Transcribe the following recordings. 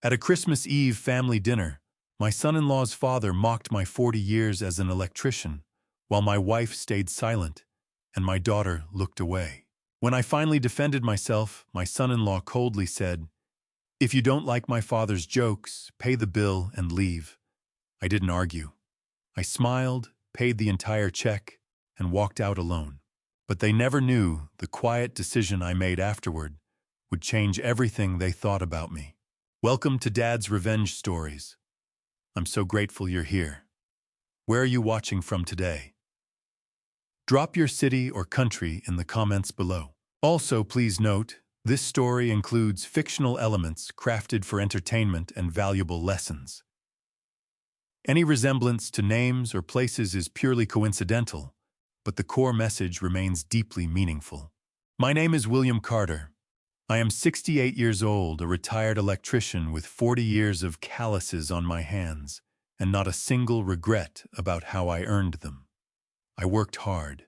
At a Christmas Eve family dinner, my son-in-law's father mocked my 40 years as an electrician, while my wife stayed silent and my daughter looked away. When I finally defended myself, my son-in-law coldly said, "If you don't like my father's jokes, pay the bill and leave." I didn't argue. I smiled, paid the entire check, and walked out alone. But they never knew the quiet decision I made afterward would change everything they thought about me. Welcome to Dad's Revenge Stories. I'm so grateful you're here. Where are you watching from today? Drop your city or country in the comments below. Also, please note, this story includes fictional elements crafted for entertainment and valuable lessons. Any resemblance to names or places is purely coincidental, but the core message remains deeply meaningful. My name is William Carter. I am 68 years old, a retired electrician with 40 years of calluses on my hands, and not a single regret about how I earned them. I worked hard.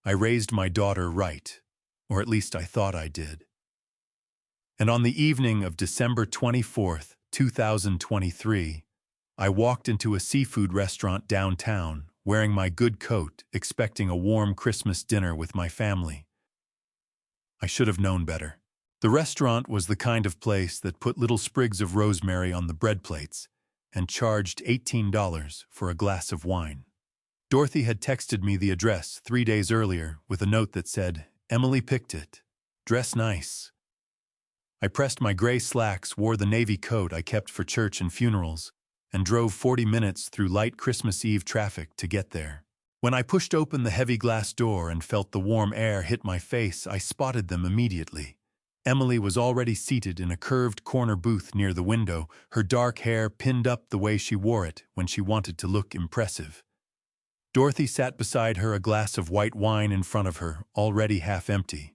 I raised my daughter right, or at least I thought I did. And on the evening of December 24th, 2023, I walked into a seafood restaurant downtown, wearing my good coat, expecting a warm Christmas dinner with my family. I should have known better. The restaurant was the kind of place that put little sprigs of rosemary on the bread plates and charged $18 for a glass of wine. Dorothy had texted me the address 3 days earlier with a note that said, "Emily picked it. Dress nice." I pressed my gray slacks, wore the navy coat I kept for church and funerals, and drove 40 minutes through light Christmas Eve traffic to get there. When I pushed open the heavy glass door and felt the warm air hit my face, I spotted them immediately. Emily was already seated in a curved corner booth near the window, her dark hair pinned up the way she wore it when she wanted to look impressive. Dorothy sat beside her, a glass of white wine in front of her, already half empty.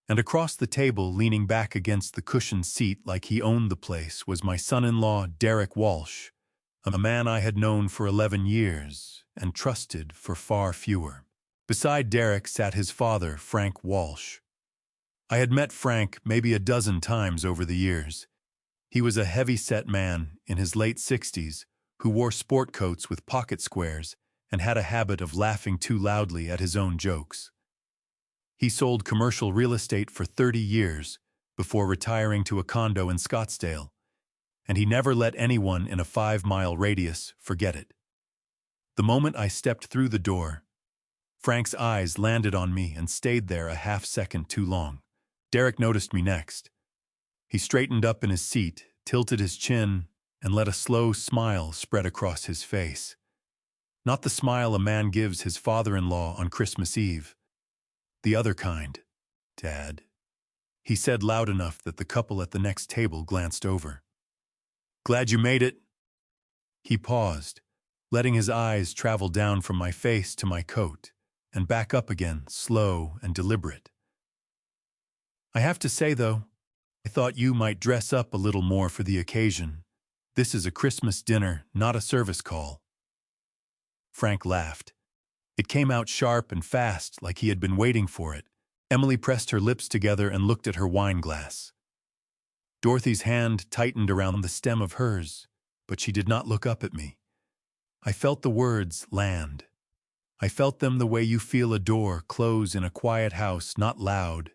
And across the table, leaning back against the cushioned seat like he owned the place, was my son-in-law, Derek Walsh, a man I had known for 11 years and trusted for far fewer. Beside Derek sat his father, Frank Walsh. I had met Frank maybe a dozen times over the years. He was a heavy-set man in his late 60s who wore sport coats with pocket squares and had a habit of laughing too loudly at his own jokes. He sold commercial real estate for 30 years before retiring to a condo in Scottsdale, and he never let anyone in a 5-mile radius forget it. The moment I stepped through the door, Frank's eyes landed on me and stayed there a half-second too long. Derek noticed me next. He straightened up in his seat, tilted his chin, and let a slow smile spread across his face. Not the smile a man gives his father-in-law on Christmas Eve. The other kind. "Dad," he said loud enough that the couple at the next table glanced over. "Glad you made it." He paused, letting his eyes travel down from my face to my coat, and back up again, slow and deliberate. "I have to say, though, I thought you might dress up a little more for the occasion. This is a Christmas dinner, not a service call." Frank laughed. It came out sharp and fast, like he had been waiting for it. Emily pressed her lips together and looked at her wine glass. Dorothy's hand tightened around the stem of hers, but she did not look up at me. I felt the words land. I felt them the way you feel a door close in a quiet house, not loud,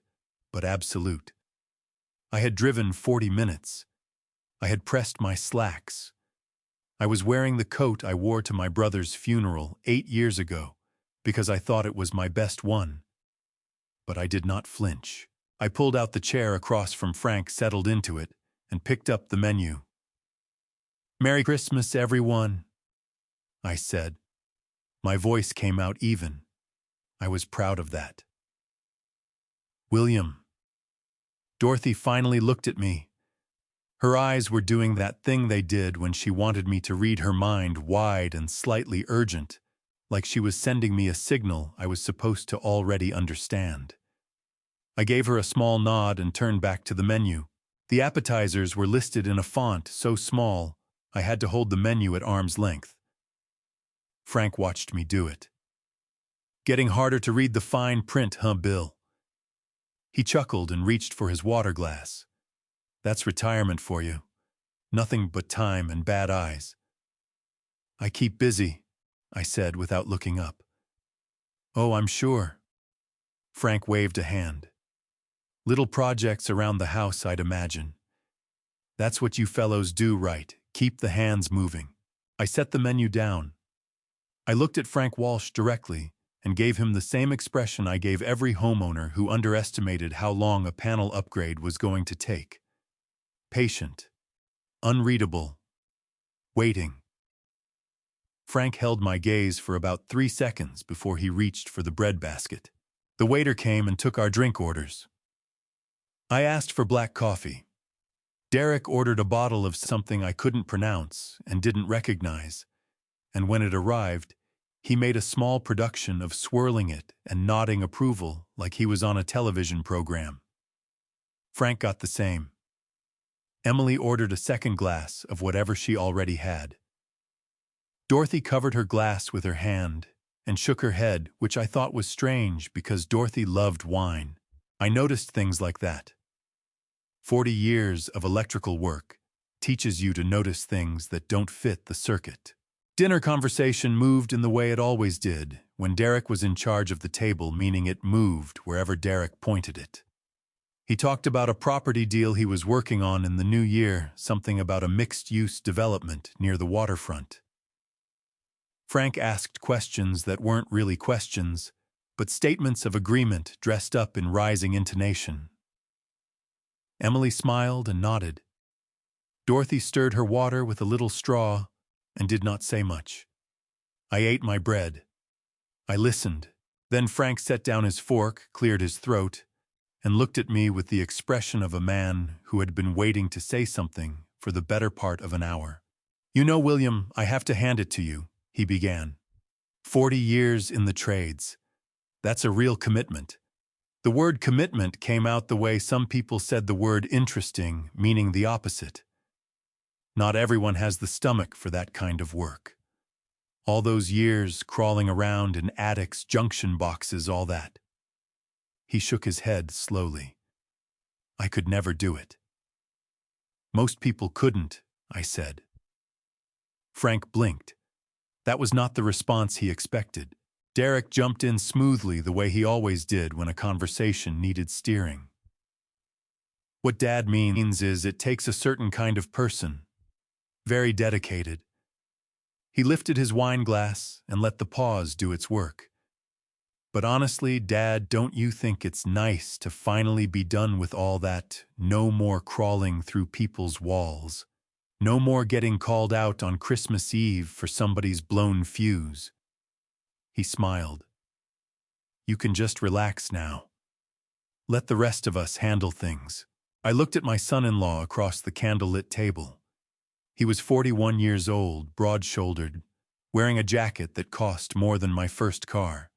but absolute. I had driven 40 minutes. I had pressed my slacks. I was wearing the coat I wore to my brother's funeral 8 years ago because I thought it was my best one. But I did not flinch. I pulled out the chair across from Frank, settled into it, and picked up the menu. "Merry Christmas, everyone," I said. My voice came out even. I was proud of that. "William." Dorothy finally looked at me. Her eyes were doing that thing they did when she wanted me to read her mind, wide and slightly urgent, like she was sending me a signal I was supposed to already understand. I gave her a small nod and turned back to the menu. The appetizers were listed in a font so small I had to hold the menu at arm's length. Frank watched me do it. "Getting harder to read the fine print, huh, Bill?" He chuckled and reached for his water glass. "That's retirement for you. Nothing but time and bad eyes. I keep busy, I said without looking up. Oh, I'm sure. Frank waved a hand. Little projects around the house, I'd imagine. That's what you fellows do, right? Keep the hands moving. I set the menu down. I looked at Frank Walsh directly and gave him the same expression I gave every homeowner who underestimated how long a panel upgrade was going to take. Patient. Unreadable. Waiting. Frank held my gaze for about 3 seconds before he reached for the breadbasket. The waiter came and took our drink orders. I asked for black coffee. Derek ordered a bottle of something I couldn't pronounce and didn't recognize, and when it arrived, he made a small production of swirling it and nodding approval like he was on a television program. Frank got the same. Emily ordered a second glass of whatever she already had. Dorothy covered her glass with her hand and shook her head, which I thought was strange because Dorothy loved wine. I noticed things like that. 40 years of electrical work teaches you to notice things that don't fit the circuit. Dinner conversation moved in the way it always did when Derek was in charge of the table, meaning it moved wherever Derek pointed it. He talked about a property deal he was working on in the new year, something about a mixed-use development near the waterfront. Frank asked questions that weren't really questions, but statements of agreement dressed up in rising intonation. Emily smiled and nodded. Dorothy stirred her water with a little straw and did not say much. I ate my bread. I listened. Then Frank set down his fork, cleared his throat, and looked at me with the expression of a man who had been waiting to say something for the better part of an hour. You know, William, I have to hand it to you, he began. 40 years in the trades. That's a real commitment. The word commitment came out the way some people said the word interesting, meaning the opposite. Not everyone has the stomach for that kind of work. All those years crawling around in attics, junction boxes, all that. He shook his head slowly. I could never do it. Most people couldn't, I said. Frank blinked. That was not the response he expected. Derek jumped in smoothly the way he always did when a conversation needed steering. What Dad means is it takes a certain kind of person. Very dedicated. He lifted his wine glass and let the pause do its work. But honestly, Dad, don't you think it's nice to finally be done with all that? No more crawling through people's walls. No more getting called out on Christmas Eve for somebody's blown fuse. He smiled. You can just relax now. Let the rest of us handle things. I looked at my son-in-law across the candlelit table. He was 41 years old, broad-shouldered, wearing a jacket that cost more than my first car.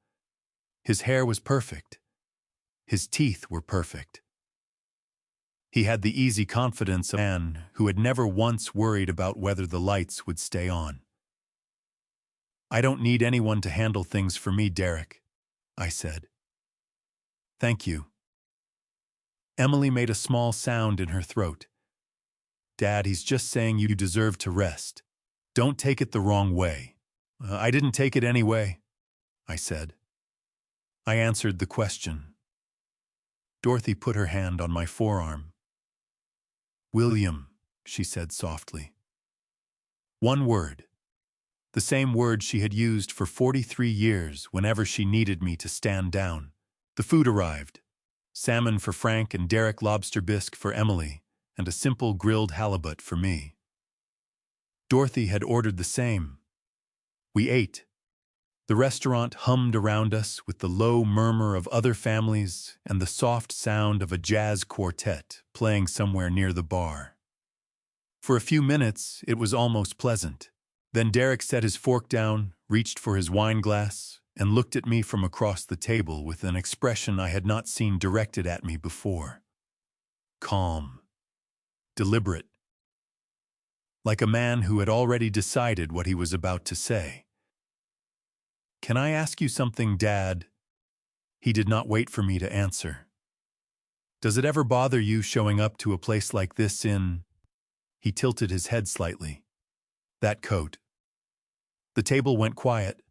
His hair was perfect. His teeth were perfect. He had the easy confidence of a man who had never once worried about whether the lights would stay on. I don't need anyone to handle things for me, Derek, I said. Thank you. Emily made a small sound in her throat. Dad, he's just saying you deserve to rest. Don't take it the wrong way. I didn't take it anyway, I said. I answered the question. Dorothy put her hand on my forearm. William, she said softly. One word. The same word she had used for 43 years whenever she needed me to stand down. The food arrived. Salmon for Frank and Derek, lobster bisque for Emily, and a simple grilled halibut for me. Dorothy had ordered the same. We ate. The restaurant hummed around us with the low murmur of other families and the soft sound of a jazz quartet playing somewhere near the bar. For a few minutes, it was almost pleasant. Then Derek set his fork down, reached for his wine glass, and looked at me from across the table with an expression I had not seen directed at me before. Calm. Deliberate. Like a man who had already decided what he was about to say. Can I ask you something, Dad? He did not wait for me to answer. Does it ever bother you showing up to a place like this in... He tilted his head slightly. That coat. The table went quiet.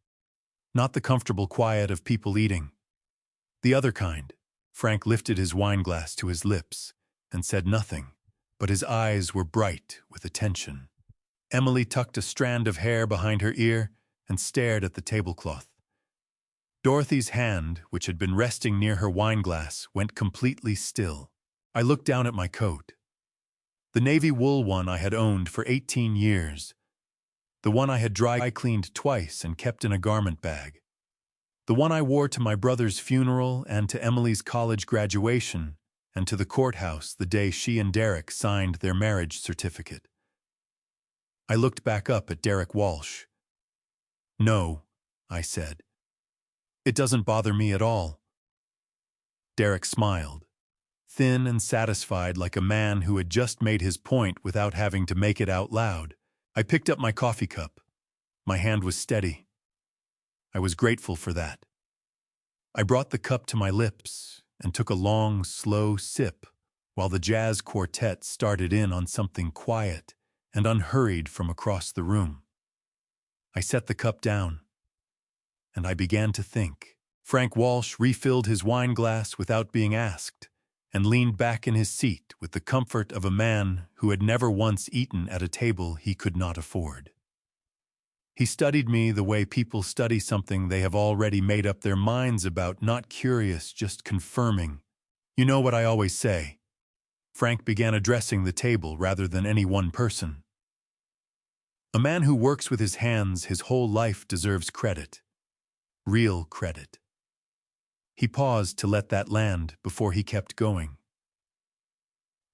Not the comfortable quiet of people eating. The other kind. Frank lifted his wineglass to his lips and said nothing, but his eyes were bright with attention. Emily tucked a strand of hair behind her ear and stared at the tablecloth. Dorothy's hand, which had been resting near her wineglass, went completely still. I looked down at my coat. The navy wool one I had owned for 18 years. The one I had dry cleaned twice and kept in a garment bag. The one I wore to my brother's funeral and to Emily's college graduation and to the courthouse the day she and Derek signed their marriage certificate. I looked back up at Derek Walsh. "No," I said. "It doesn't bother me at all." Derek smiled, thin and satisfied like a man who had just made his point without having to make it out loud. I picked up my coffee cup. My hand was steady. I was grateful for that. I brought the cup to my lips and took a long, slow sip while the jazz quartet started in on something quiet and unhurried from across the room. I set the cup down, and I began to think. Frank Walsh refilled his wineglass without being asked and leaned back in his seat with the comfort of a man who had never once eaten at a table he could not afford. He studied me the way people study something they have already made up their minds about, not curious, just confirming. "You know what I always say." Frank began addressing the table rather than any one person. "A man who works with his hands his whole life deserves credit. Real credit." He paused to let that land before he kept going.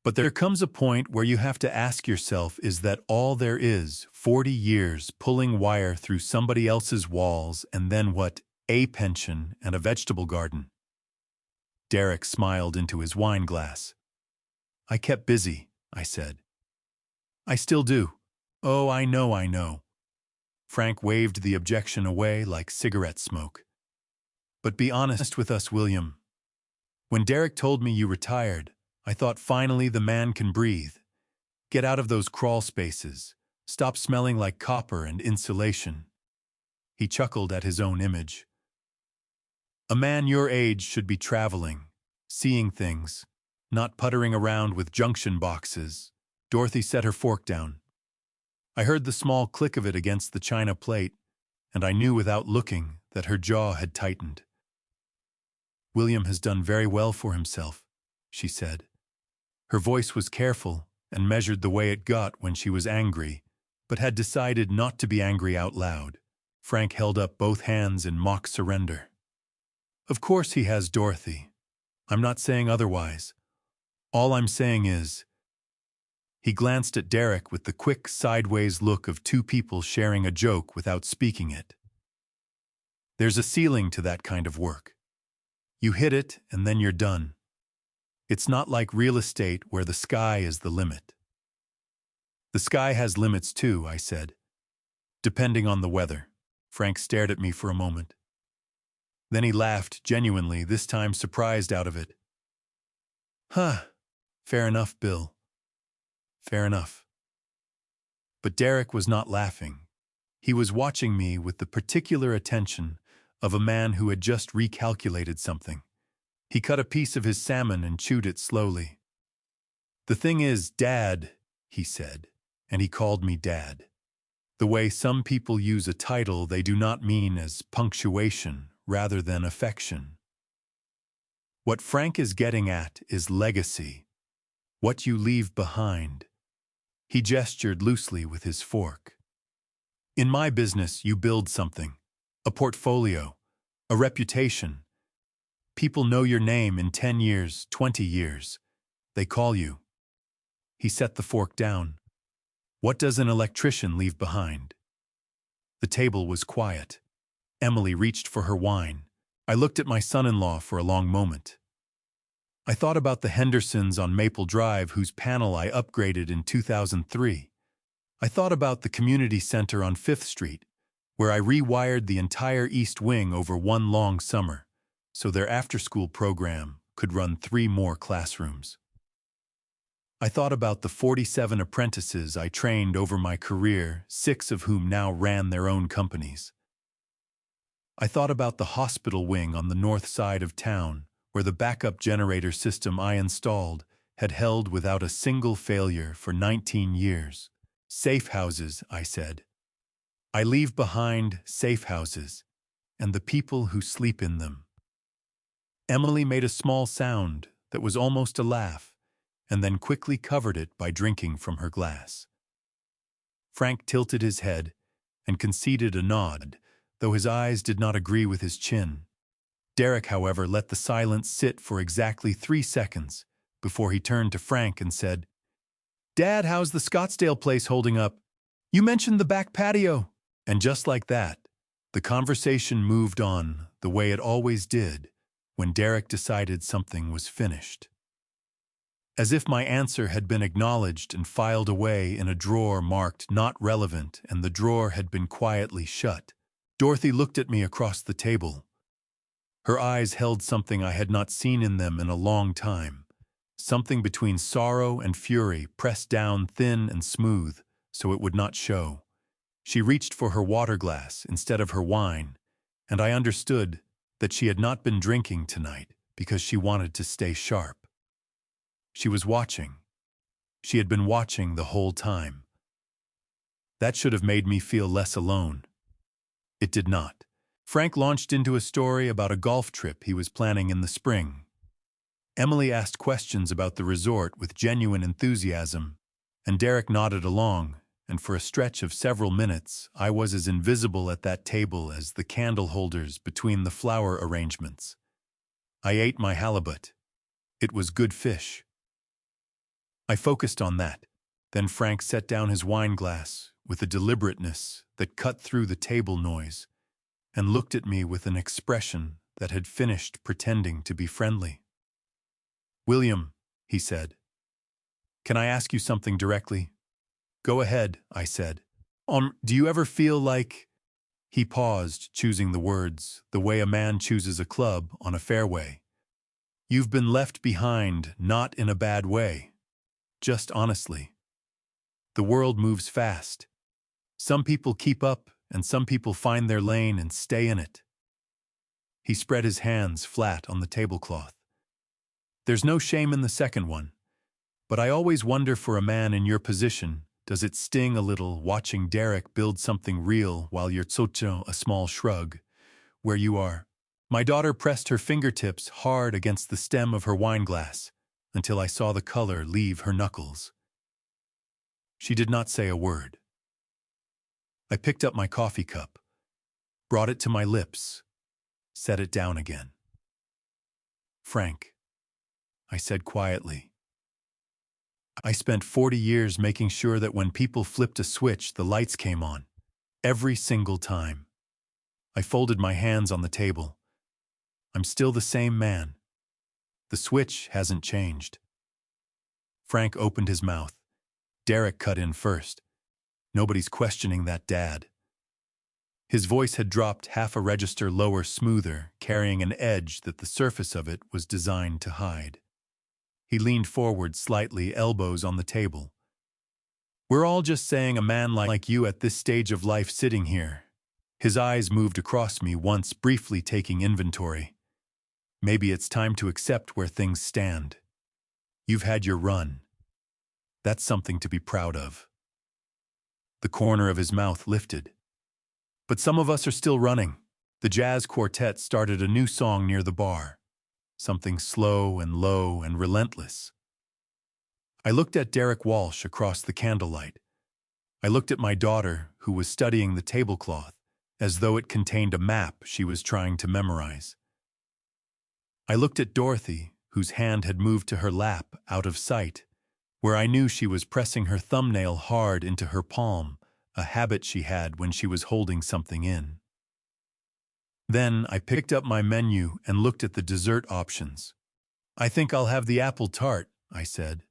"But there comes a point where you have to ask yourself, is that all there is? 40 years pulling wire through somebody else's walls, and then what? A pension and a vegetable garden." Derek smiled into his wineglass. "I kept busy," I said. "I still do." "Oh, I know." Frank waved the objection away like cigarette smoke. "But be honest with us, William. When Derek told me you retired, I thought finally the man can breathe. Get out of those crawl spaces. Stop smelling like copper and insulation." He chuckled at his own image. "A man your age should be traveling, seeing things, not puttering around with junction boxes." Dorothy set her fork down. I heard the small click of it against the china plate, and I knew without looking that her jaw had tightened. "William has done very well for himself," she said. Her voice was careful and measured the way it got when she was angry, but had decided not to be angry out loud. Frank held up both hands in mock surrender. "Of course he has, Dorothy. I'm not saying otherwise. All I'm saying is—" He glanced at Derek with the quick, sideways look of two people sharing a joke without speaking it. "There's a ceiling to that kind of work. You hit it and then you're done. It's not like real estate where the sky is the limit." "The sky has limits too," I said. "Depending on the weather." Frank stared at me for a moment. Then he laughed, genuinely, this time surprised out of it. "Huh, fair enough, Bill. Fair enough." But Derek was not laughing. He was watching me with the particular attention of a man who had just recalculated something. He cut a piece of his salmon and chewed it slowly. "The thing is, Dad," he said, and he called me Dad. The way some people use a title they do not mean as punctuation rather than affection. What Frank is getting at is legacy, what you leave behind. He gestured loosely with his fork. "In my business, you build something, a portfolio, a reputation. People know your name in 10 years, 20 years. They call you." He set the fork down. "What does an electrician leave behind?" The table was quiet. Emily reached for her wine. I looked at my son-in-law for a long moment. I thought about the Hendersons on Maple Drive whose panel I upgraded in 2003. I thought about the community center on 5th Street, where I rewired the entire east wing over one long summer, so their after-school program could run 3 more classrooms. I thought about the 47 apprentices I trained over my career, 6 of whom now ran their own companies. I thought about the hospital wing on the north side of town, where the backup generator system I installed had held without a single failure for 19 years. Safe houses, I said. I leave behind safe houses and the people who sleep in them. Emily made a small sound that was almost a laugh, and then quickly covered it by drinking from her glass. Frank tilted his head and conceded a nod, though his eyes did not agree with his chin. Derek, however, let the silence sit for exactly 3 seconds before he turned to Frank and said, "Dad, how's the Scottsdale place holding up? You mentioned the back patio." And just like that, the conversation moved on the way it always did when Derek decided something was finished. As if my answer had been acknowledged and filed away in a drawer marked "not relevant," and the drawer had been quietly shut, Dorothy looked at me across the table. Her eyes held something I had not seen in them in a long time, something between sorrow and fury pressed down thin and smooth so it would not show. She reached for her water glass instead of her wine, and I understood that she had not been drinking tonight because she wanted to stay sharp. She was watching. She had been watching the whole time. That should have made me feel less alone. It did not. Frank launched into a story about a golf trip he was planning in the spring. Emily asked questions about the resort with genuine enthusiasm, and Derek nodded along, and for a stretch of several minutes I was as invisible at that table as the candle holders between the flower arrangements. I ate my halibut. It was good fish. I focused on that. Then Frank set down his wine glass with a deliberateness that cut through the table noise and looked at me with an expression that had finished pretending to be friendly. "William," he said, "can I ask you something directly?" "Go ahead," I said. Do you ever feel like—" He paused, choosing the words, the way a man chooses a club on a fairway. "You've been left behind, not in a bad way. Just honestly. The world moves fast. Some people keep up, and some people find their lane and stay in it." He spread his hands flat on the tablecloth. "There's no shame in the second one. But I always wonder, for a man in your position, does it sting a little watching Derek build something real while you're tsocho, a small shrug, where you are?" My daughter pressed her fingertips hard against the stem of her wineglass until I saw the color leave her knuckles. She did not say a word. I picked up my coffee cup, brought it to my lips, set it down again. "Frank," I said quietly, "I spent 40 years making sure that when people flipped a switch, the lights came on. Every single time." I folded my hands on the table. "I'm still the same man. The switch hasn't changed." Frank opened his mouth. Derek cut in first. "Nobody's questioning that, Dad." His voice had dropped half a register lower, smoother, carrying an edge that the surface of it was designed to hide. He leaned forward slightly, elbows on the table. "We're all just saying a man like you at this stage of life sitting here." His eyes moved across me once, briefly taking inventory. "Maybe it's time to accept where things stand. You've had your run. That's something to be proud of." The corner of his mouth lifted. "But some of us are still running." The jazz quartet started a new song near the bar, something slow and low and relentless. I looked at Derek Walsh across the candlelight. I looked at my daughter, who was studying the tablecloth, as though it contained a map she was trying to memorize. I looked at Dorothy, whose hand had moved to her lap, out of sight, where I knew she was pressing her thumbnail hard into her palm, a habit she had when she was holding something in. Then I picked up my menu and looked at the dessert options. "I think I'll have the apple tart," I said.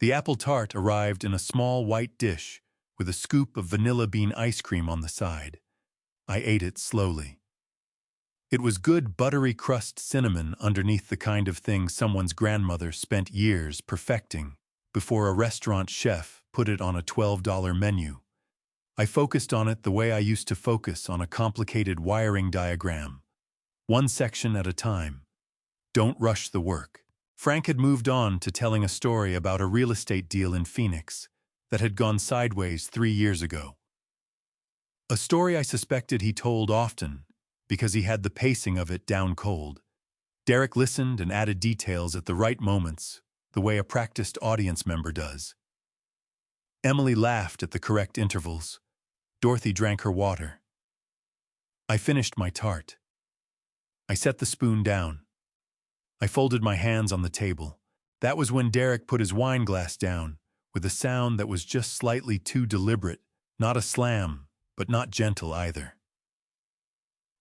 The apple tart arrived in a small white dish with a scoop of vanilla bean ice cream on the side. I ate it slowly. It was good buttery crust cinnamon underneath, the kind of thing someone's grandmother spent years perfecting. before a restaurant chef put it on a $12 menu. I focused on it the way I used to focus on a complicated wiring diagram, one section at a time. Don't rush the work. Frank had moved on to telling a story about a real estate deal in Phoenix that had gone sideways 3 years ago. A story I suspected he told often because he had the pacing of it down cold. Derek listened and added details at the right moments, the way a practiced audience member does. Emily laughed at the correct intervals. Dorothy drank her water. I finished my tart. I set the spoon down. I folded my hands on the table. That was when Derek put his wine glass down, with a sound that was just slightly too deliberate, not a slam, but not gentle either.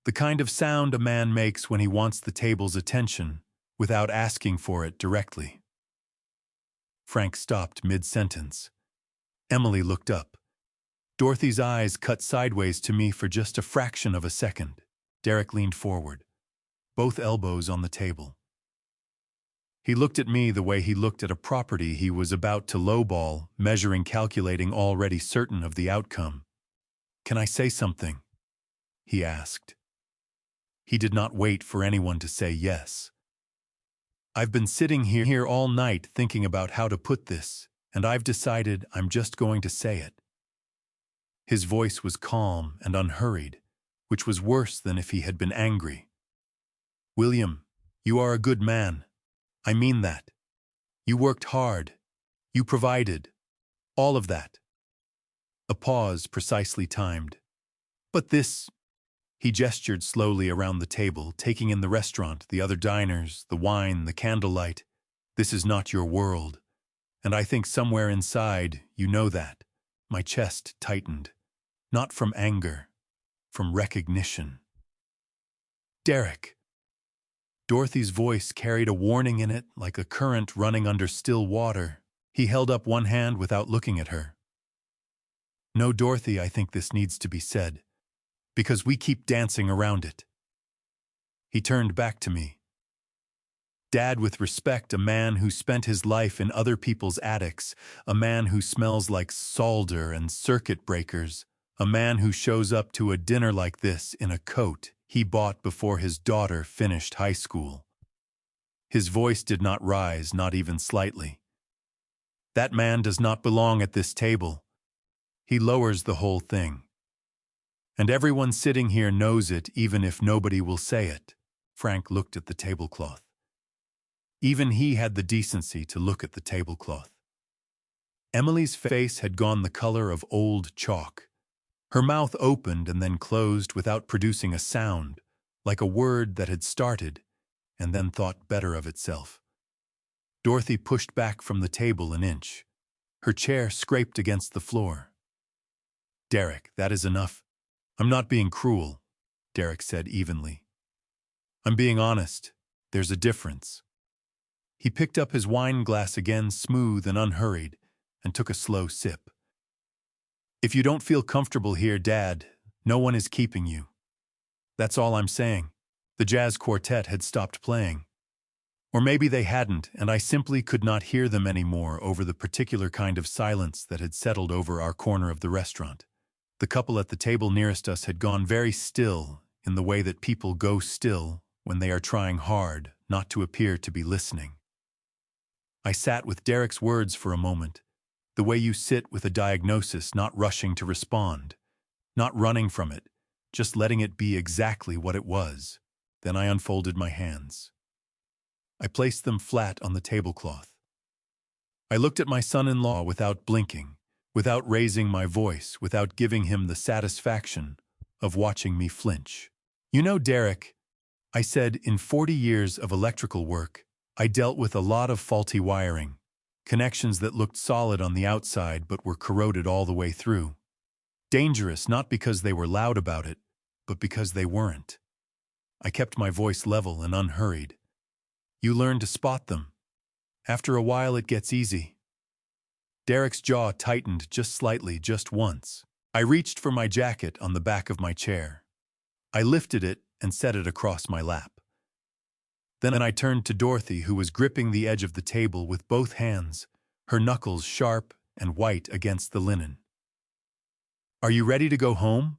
The kind of sound a man makes when he wants the table's attention without asking for it directly. Frank stopped mid-sentence. Emily looked up. Dorothy's eyes cut sideways to me for just a fraction of a second. Derek leaned forward, both elbows on the table. He looked at me the way he looked at a property he was about to lowball, measuring, calculating, already certain of the outcome. "Can I say something?" he asked. He did not wait for anyone to say yes. "I've been sitting here all night thinking about how to put this, and I've decided I'm just going to say it." His voice was calm and unhurried, which was worse than if he had been angry. "William, you are a good man. I mean that. You worked hard. You provided. All of that." A pause precisely timed. "But this—" He gestured slowly around the table, taking in the restaurant, the other diners, the wine, the candlelight. "This is not your world. And I think somewhere inside you know that." My chest tightened. Not from anger, from recognition. "Derek." Dorothy's voice carried a warning in it, like a current running under still water. He held up one hand without looking at her. "No, Dorothy, I think this needs to be said, because we keep dancing around it." He turned back to me. "Dad, with respect, a man who spent his life in other people's attics, a man who smells like solder and circuit breakers, a man who shows up to a dinner like this in a coat he bought before his daughter finished high school." His voice did not rise, not even slightly. "That man does not belong at this table. He lowers the whole thing. And everyone sitting here knows it, even if nobody will say it." Frank looked at the tablecloth. Even he had the decency to look at the tablecloth. Emily's face had gone the color of old chalk. Her mouth opened and then closed without producing a sound, like a word that had started and then thought better of itself. Dorothy pushed back from the table an inch. Her chair scraped against the floor. "Derek, that is enough. I'm not being cruel," Derek said evenly. "I'm being honest. There's a difference." He picked up his wine glass again, smooth and unhurried, and took a slow sip. "If you don't feel comfortable here, Dad, no one is keeping you. That's all I'm saying." The jazz quartet had stopped playing. Or maybe they hadn't, and I simply could not hear them anymore over the particular kind of silence that had settled over our corner of the restaurant. The couple at the table nearest us had gone very still, in the way that people go still when they are trying hard not to appear to be listening. I sat with Derek's words for a moment, the way you sit with a diagnosis, not rushing to respond, not running from it, just letting it be exactly what it was. Then I unfolded my hands. I placed them flat on the tablecloth. I looked at my son-in-law without blinking, without raising my voice, without giving him the satisfaction of watching me flinch. "You know, Derek," I said, "in 40 years of electrical work, I dealt with a lot of faulty wiring, connections that looked solid on the outside but were corroded all the way through. Dangerous not because they were loud about it, but because they weren't." I kept my voice level and unhurried. "You learn to spot them. After a while it gets easy." Derek's jaw tightened just slightly, just once. I reached for my jacket on the back of my chair. I lifted it and set it across my lap. Then I turned to Dorothy, who was gripping the edge of the table with both hands, her knuckles sharp and white against the linen. "Are you ready to go home?"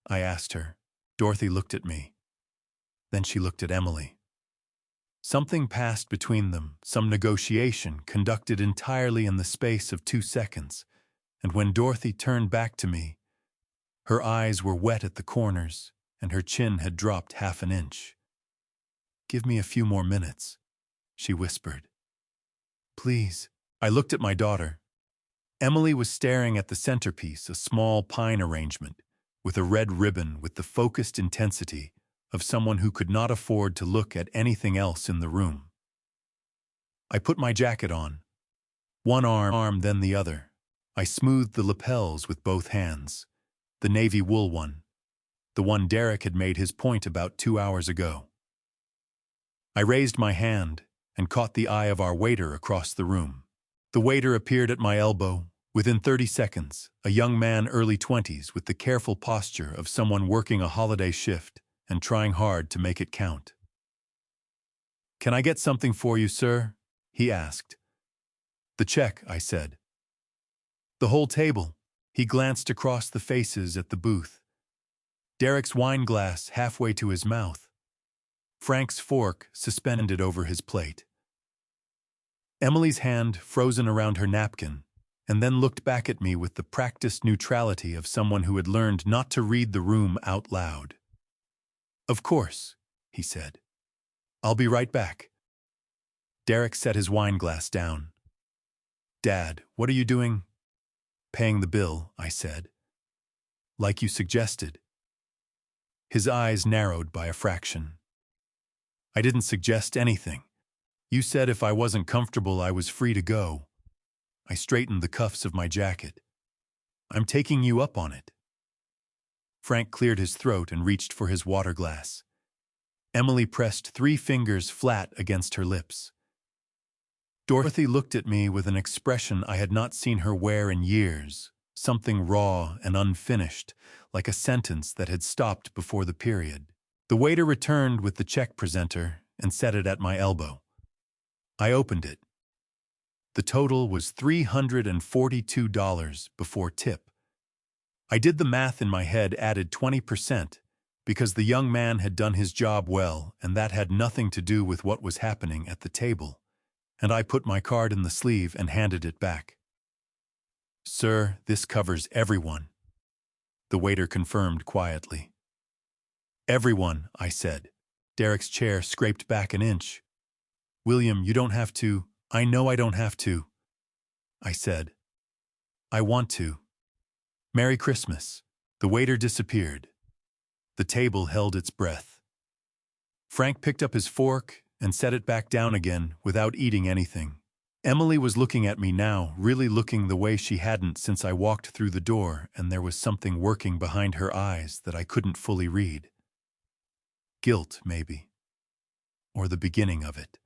I asked her. Dorothy looked at me. Then she looked at Emily. Something passed between them, some negotiation conducted entirely in the space of 2 seconds, and when Dorothy turned back to me, her eyes were wet at the corners, and her chin had dropped half an inch. "Give me a few more minutes," she whispered. "Please." I looked at my daughter. Emily was staring at the centerpiece, a small pine arrangement, with a red ribbon with the focused intensity of someone who could not afford to look at anything else in the room. I put my jacket on, one arm then the other. I smoothed the lapels with both hands, the navy wool one, the one Derek had made his point about 2 hours ago. I raised my hand and caught the eye of our waiter across the room. The waiter appeared at my elbow. Within 30 seconds, a young man early 20s with the careful posture of someone working a holiday shift and trying hard to make it count. "Can I get something for you, sir?" he asked. "The check," I said. "The whole table." He glanced across the faces at the booth. Derek's wine glass halfway to his mouth. Frank's fork suspended over his plate. Emily's hand frozen around her napkin, and then looked back at me with the practiced neutrality of someone who had learned not to read the room out loud. "Of course," he said. "I'll be right back." Derek set his wine glass down. "Dad, what are you doing?" "Paying the bill," I said. "Like you suggested." His eyes narrowed by a fraction. "I didn't suggest anything. You said if I wasn't comfortable, I was free to go." I straightened the cuffs of my jacket. "I'm taking you up on it." Frank cleared his throat and reached for his water glass. Emily pressed 3 fingers flat against her lips. Dorothy looked at me with an expression I had not seen her wear in years, something raw and unfinished, like a sentence that had stopped before the period. The waiter returned with the check presenter and set it at my elbow. I opened it. The total was $342 before tip. I did the math in my head, added 20%, because the young man had done his job well, and that had nothing to do with what was happening at the table. And I put my card in the sleeve and handed it back. "Sir, this covers everyone," the waiter confirmed quietly. "Everyone," I said. Derek's chair scraped back an inch. "William, you don't have to." "I know I don't have to," I said. "I want to. Merry Christmas." The waiter disappeared. The table held its breath. Frank picked up his fork and set it back down again without eating anything. Emily was looking at me now, really looking the way she hadn't since I walked through the door, and there was something working behind her eyes that I couldn't fully read. Guilt, maybe. Or the beginning of it.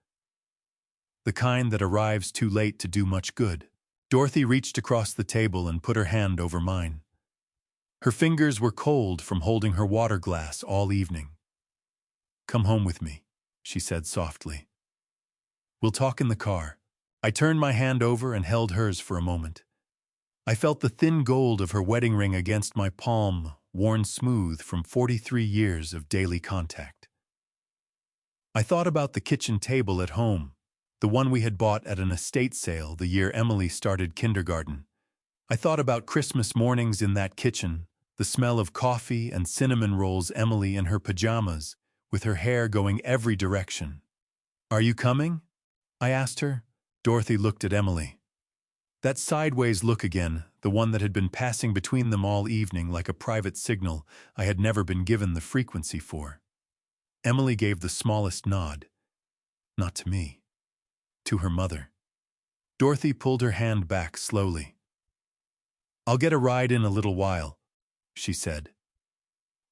The kind that arrives too late to do much good. Dorothy reached across the table and put her hand over mine. Her fingers were cold from holding her water glass all evening. "Come home with me," she said softly. "We'll talk in the car." I turned my hand over and held hers for a moment. I felt the thin gold of her wedding ring against my palm, worn smooth from 43 years of daily contact. I thought about the kitchen table at home, the one we had bought at an estate sale the year Emily started kindergarten. I thought about Christmas mornings in that kitchen, the smell of coffee and cinnamon rolls, Emily in her pajamas, with her hair going every direction. "Are you coming?" I asked her. Dorothy looked at Emily. That sideways look again, the one that had been passing between them all evening like a private signal I had never been given the frequency for. Emily gave the smallest nod. Not to me. To her mother. Dorothy pulled her hand back slowly. "I'll get a ride in a little while," she said.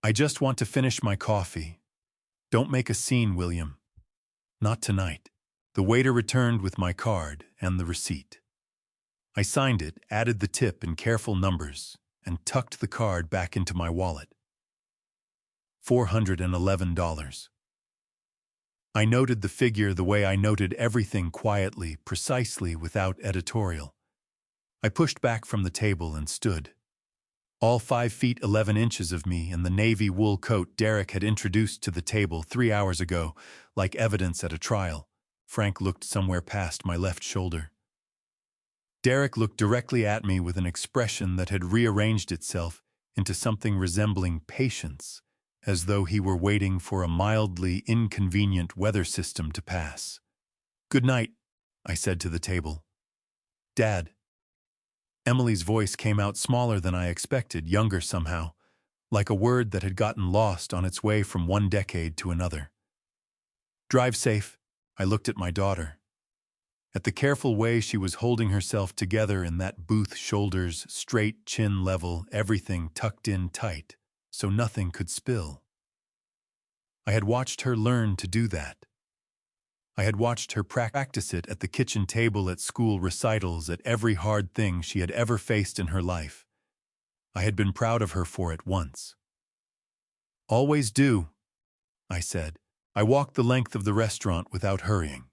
"I just want to finish my coffee. Don't make a scene, William." "Not tonight." The waiter returned with my card and the receipt. I signed it, added the tip in careful numbers, and tucked the card back into my wallet. $411. I noted the figure the way I noted everything, quietly, precisely, without editorial. I pushed back from the table and stood. All 5 feet 11 inches of me in the navy wool coat Derek had introduced to the table 3 hours ago, like evidence at a trial. Frank looked somewhere past my left shoulder. Derek looked directly at me with an expression that had rearranged itself into something resembling patience, as though he were waiting for a mildly inconvenient weather system to pass. "Good night," I said to the table. "Dad." Emily's voice came out smaller than I expected, younger somehow, like a word that had gotten lost on its way from one decade to another. "Drive safe." I looked at my daughter. At the careful way she was holding herself together in that booth, shoulders straight, chin level, everything tucked in tight, so nothing could spill. I had watched her learn to do that. I had watched her practice it at the kitchen table, at school recitals, at every hard thing she had ever faced in her life. I had been proud of her for it once. "Always do," I said. I walked the length of the restaurant without hurrying.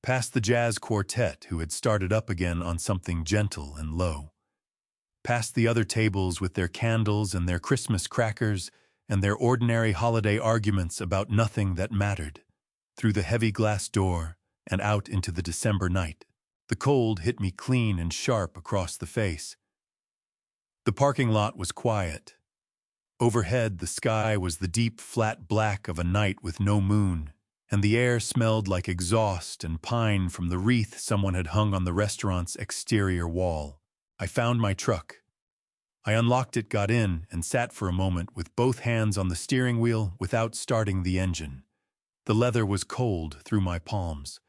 Past the jazz quartet, who had started up again on something gentle and low. Past the other tables with their candles and their Christmas crackers and their ordinary holiday arguments about nothing that mattered. Through the heavy glass door and out into the December night. The cold hit me clean and sharp across the face. The parking lot was quiet. Overhead, the sky was the deep, flat black of a night with no moon, and the air smelled like exhaust and pine from the wreath someone had hung on the restaurant's exterior wall. I found my truck. I unlocked it, got in, and sat for a moment with both hands on the steering wheel without starting the engine. The leather was cold through my palms.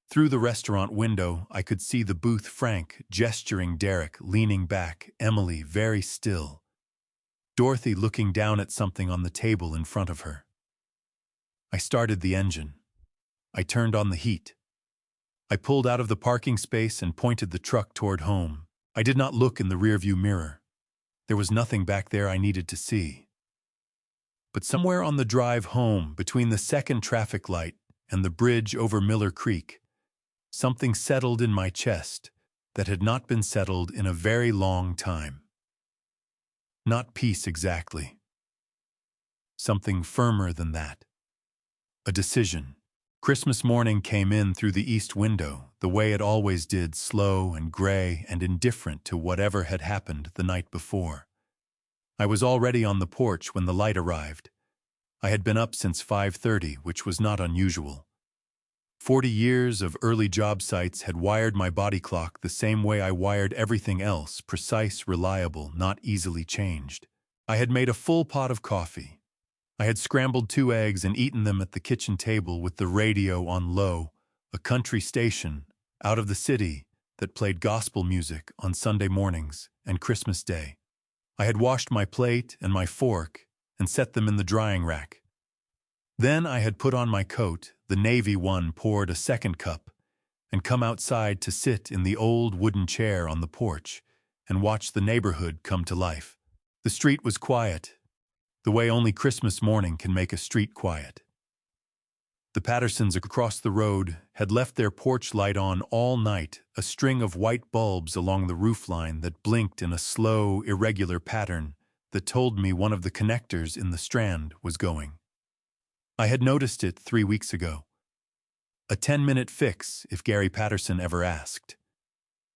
Through the restaurant window, I could see the booth, Frank gesturing, Derek leaning back, Emily very still. Dorothy looking down at something on the table in front of her. I started the engine. I turned on the heat. I pulled out of the parking space and pointed the truck toward home. I did not look in the rearview mirror. There was nothing back there I needed to see. But somewhere on the drive home, between the second traffic light and the bridge over Miller Creek, something settled in my chest that had not been settled in a very long time. Not peace exactly. Something firmer than that. A decision. Christmas morning came in through the east window, the way it always did, slow and gray and indifferent to whatever had happened the night before. I was already on the porch when the light arrived. I had been up since 5:30, which was not unusual. 40 years of early job sites had wired my body clock the same way I wired everything else, precise, reliable, not easily changed. I had made a full pot of coffee. I had scrambled 2 eggs and eaten them at the kitchen table with the radio on low, a country station out of the city that played gospel music on Sunday mornings and Christmas Day. I had washed my plate and my fork and set them in the drying rack. Then I had put on my coat, the navy one, poured a second cup, and come outside to sit in the old wooden chair on the porch and watch the neighborhood come to life. The street was quiet, the way only Christmas morning can make a street quiet. The Pattersons across the road had left their porch light on all night, a string of white bulbs along the roofline that blinked in a slow, irregular pattern that told me one of the connectors in the Strand was going. I had noticed it 3 weeks ago. A 10-minute fix if Gary Patterson ever asked.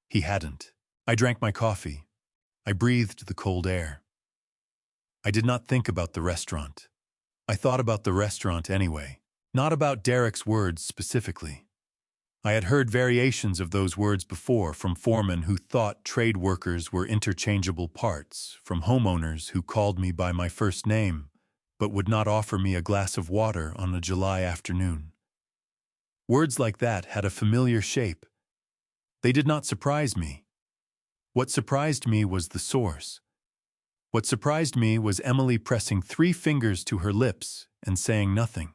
He hadn't. I drank my coffee. I breathed the cold air. I did not think about the restaurant. I thought about the restaurant anyway. Not about Derek's words specifically. I had heard variations of those words before from foremen who thought trade workers were interchangeable parts, from homeowners who called me by my first name but would not offer me a glass of water on a July afternoon. Words like that had a familiar shape. They did not surprise me. What surprised me was the source. What surprised me was Emily pressing 3 fingers to her lips and saying nothing.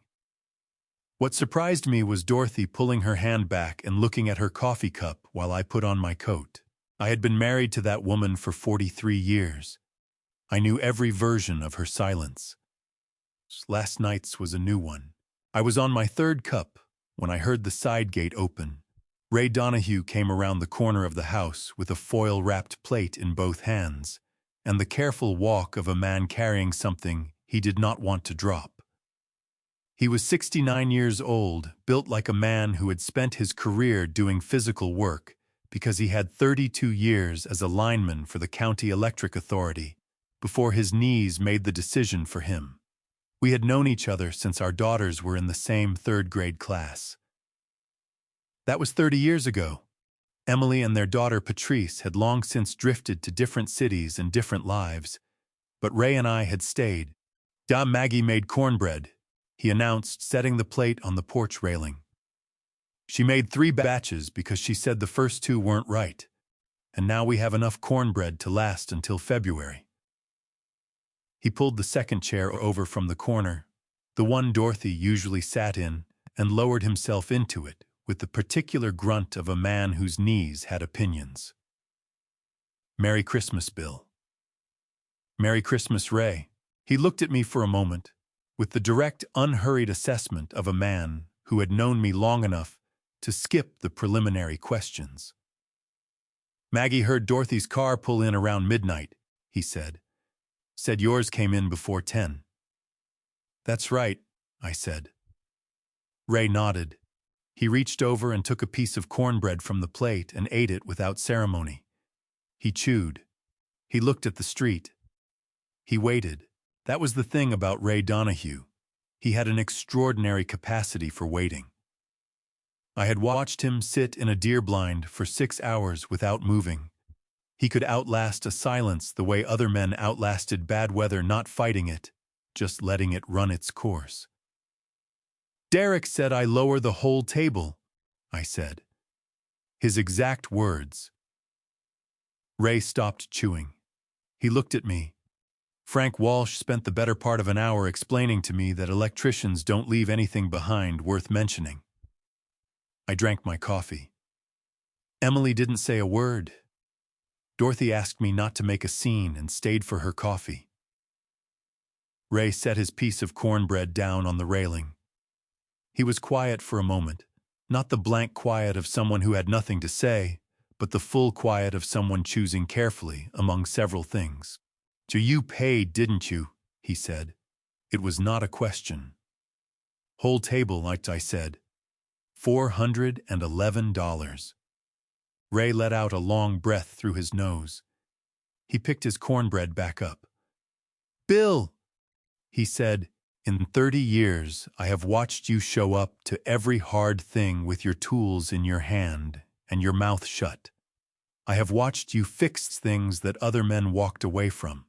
What surprised me was Dorothy pulling her hand back and looking at her coffee cup while I put on my coat. I had been married to that woman for 43 years. I knew every version of her silence. Last night's was a new one. I was on my 3rd cup when I heard the side gate open. Ray Donahue came around the corner of the house with a foil-wrapped plate in both hands, and the careful walk of a man carrying something he did not want to drop. He was 69 years old, built like a man who had spent his career doing physical work because he had 32 years as a lineman for the County Electric Authority before his knees made the decision for him. We had known each other since our daughters were in the same third-grade class. That was 30 years ago. Emily and their daughter Patrice had long since drifted to different cities and different lives, but Ray and I had stayed. Maggie made cornbread," he announced, setting the plate on the porch railing. "She made 3 batches because she said the first 2 weren't right, and now we have enough cornbread to last until February." He pulled the second chair over from the corner, the one Dorothy usually sat in, and lowered himself into it with the particular grunt of a man whose knees had opinions. "Merry Christmas, Bill." "Merry Christmas, Ray." He looked at me for a moment, with the direct, unhurried assessment of a man who had known me long enough to skip the preliminary questions. "Maggie heard Dorothy's car pull in around midnight," he said. "Said yours came in before 10. "That's right," I said. Ray nodded. He reached over and took a piece of cornbread from the plate and ate it without ceremony. He chewed. He looked at the street. He waited. That was the thing about Ray Donahue. He had an extraordinary capacity for waiting. I had watched him sit in a deer blind for 6 hours without moving. He could outlast a silence the way other men outlasted bad weather, not fighting it, just letting it run its course. "Derek said I lower the whole table," I said. His exact words. Ray stopped chewing. He looked at me. Frank Walsh spent the better part of an hour explaining to me that electricians don't leave anything behind worth mentioning. I drank my coffee. Emily didn't say a word. Dorothy asked me not to make a scene and stayed for her coffee. Ray set his piece of cornbread down on the railing. He was quiet for a moment, not the blank quiet of someone who had nothing to say, but the full quiet of someone choosing carefully among several things. "So you paid, didn't you?" he said. It was not a question. "Whole table," like I said. $411. Ray let out a long breath through his nose. He picked his cornbread back up. "Bill," he said, "in 30 years I have watched you show up to every hard thing with your tools in your hand and your mouth shut. I have watched you fix things that other men walked away from.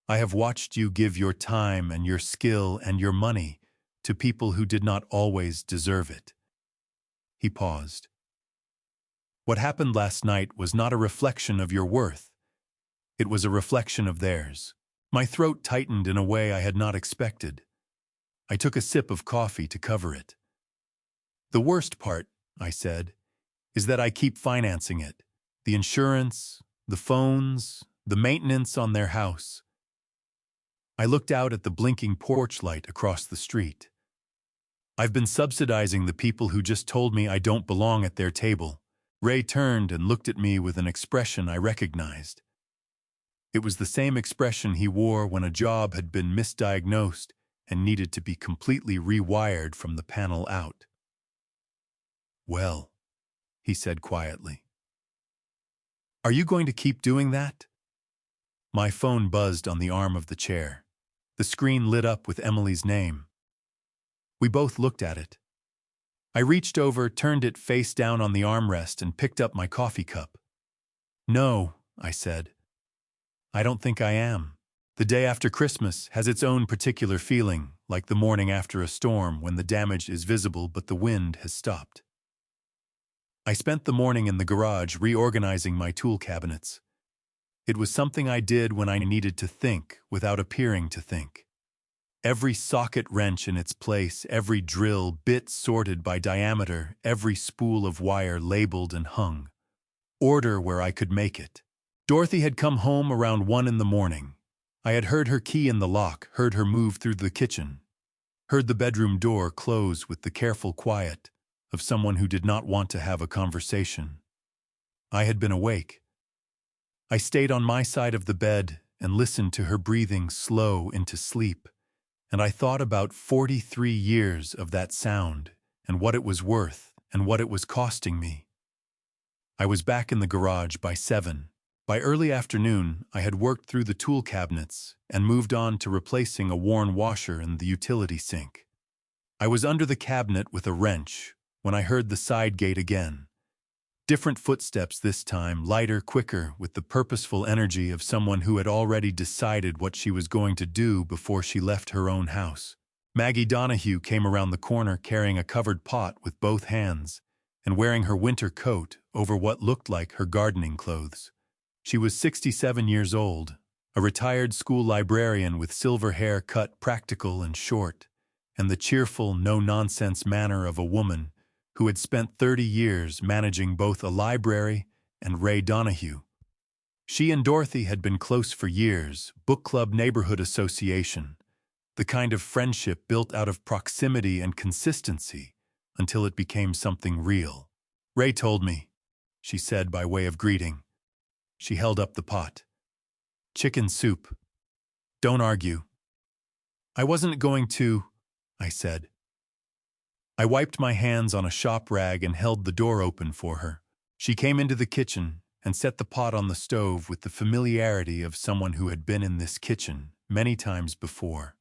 I have watched you give your time and your skill and your money to people who did not always deserve it." He paused. "What happened last night was not a reflection of your worth. It was a reflection of theirs." My throat tightened in a way I had not expected. I took a sip of coffee to cover it. "The worst part," I said, "is that I keep financing it. The insurance, the phones, the maintenance on their house." I looked out at the blinking porch light across the street. "I've been subsidizing the people who just told me I don't belong at their table." Ray turned and looked at me with an expression I recognized. It was the same expression he wore when a job had been misdiagnosed and needed to be completely rewired from the panel out. "Well," he said quietly. "Are you going to keep doing that?" My phone buzzed on the arm of the chair. The screen lit up with Emily's name. We both looked at it. I reached over, turned it face down on the armrest, and picked up my coffee cup. "No," I said. "I don't think I am. The day after Christmas has its own particular feeling, like the morning after a storm when the damage is visible but the wind has stopped." I spent the morning in the garage reorganizing my tool cabinets. It was something I did when I needed to think without appearing to think. Every socket wrench in its place, every drill bit sorted by diameter, every spool of wire labeled and hung. Order where I could make it. Dorothy had come home around 1 in the morning. I had heard her key in the lock, heard her move through the kitchen, heard the bedroom door close with the careful quiet of someone who did not want to have a conversation. I had been awake. I stayed on my side of the bed and listened to her breathing slow into sleep, and I thought about 43 years of that sound and what it was worth and what it was costing me. I was back in the garage by 7. By early afternoon, I had worked through the tool cabinets and moved on to replacing a worn washer in the utility sink. I was under the cabinet with a wrench when I heard the side gate again. Different footsteps this time, lighter, quicker, with the purposeful energy of someone who had already decided what she was going to do before she left her own house. Maggie Donahue came around the corner carrying a covered pot with both hands and wearing her winter coat over what looked like her gardening clothes. She was 67 years old, a retired school librarian with silver hair cut practical and short, and the cheerful, no-nonsense manner of a woman who had spent 30 years managing both a library and Ray Donahue. She and Dorothy had been close for years, book club neighborhood association, the kind of friendship built out of proximity and consistency until it became something real. "Ray told me," she said by way of greeting. She held up the pot. "Chicken soup. Don't argue." "I wasn't going to," I said. I wiped my hands on a shop rag and held the door open for her. She came into the kitchen and set the pot on the stove with the familiarity of someone who had been in this kitchen many times before.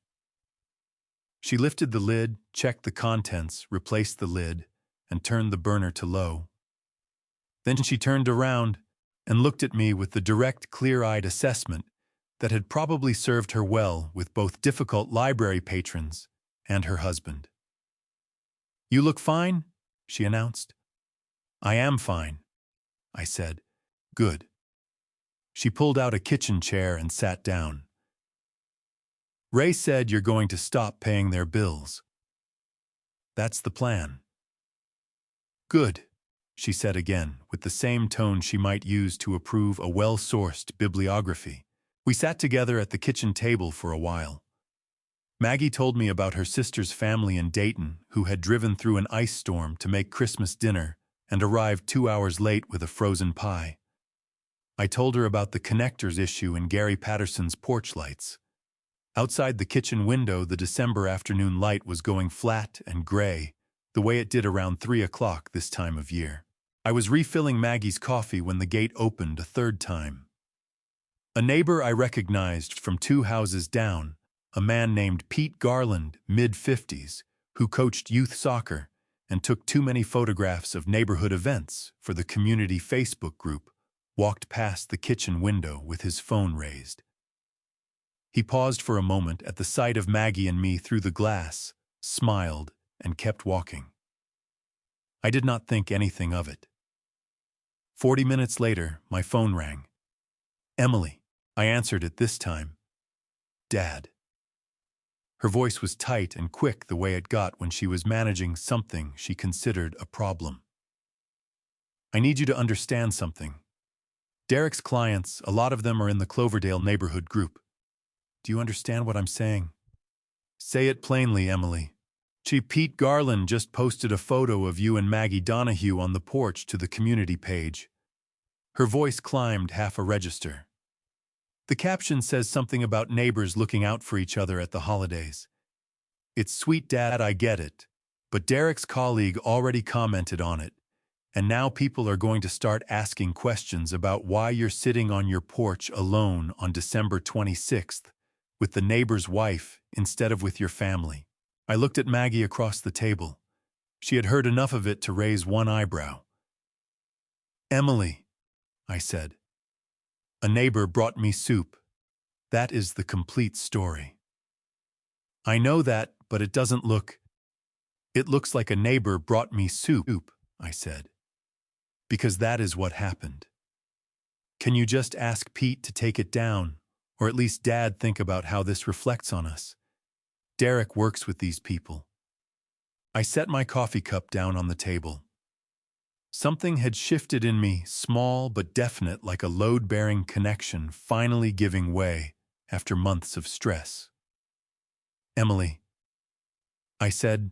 She lifted the lid, checked the contents, replaced the lid, and turned the burner to low. Then she turned around and looked at me with the direct, clear-eyed assessment that had probably served her well with both difficult library patrons and her husband. "You look fine," she announced. "I am fine," I said. "Good." She pulled out a kitchen chair and sat down. "Ray said you're going to stop paying their bills." "That's the plan." "Good," she said again, with the same tone she might use to approve a well-sourced bibliography. We sat together at the kitchen table for a while. Maggie told me about her sister's family in Dayton who had driven through an ice storm to make Christmas dinner and arrived 2 hours late with a frozen pie. I told her about the connectors issue in Gary Patterson's porch lights. Outside the kitchen window, the December afternoon light was going flat and gray, the way it did around 3 o'clock this time of year. I was refilling Maggie's coffee when the gate opened a third time. A neighbor I recognized from 2 houses down, a man named Pete Garland, mid-50s, who coached youth soccer and took too many photographs of neighborhood events for the community Facebook group, walked past the kitchen window with his phone raised. He paused for a moment at the sight of Maggie and me through the glass, smiled, and kept walking. I did not think anything of it. 40 minutes later, my phone rang. "Emily." I answered it this time. "Dad." Her voice was tight and quick the way it got when she was managing something she considered a problem. "I need you to understand something. Derek's clients, a lot of them are in the Cloverdale neighborhood group. Do you understand what I'm saying?" "Say it plainly, Emily." "Pete Garland just posted a photo of you and Maggie Donahue on the porch to the community page." Her voice climbed half a register. "The caption says something about neighbors looking out for each other at the holidays. It's sweet, Dad, I get it. But Derek's colleague already commented on it, and now people are going to start asking questions about why you're sitting on your porch alone on December 26th with the neighbor's wife instead of with your family." I looked at Maggie across the table. She had heard enough of it to raise one eyebrow. "Emily," I said, "a neighbor brought me soup. That is the complete story." "I know that, but it doesn't look—" "It looks like a neighbor brought me soup," I said, "because that is what happened. Can you just ask Pete to take it down, or at least Dad think about how this reflects on us? Derek works with these people." I set my coffee cup down on the table. Something had shifted in me, small but definite, like a load-bearing connection finally giving way after months of stress. "Emily," I said,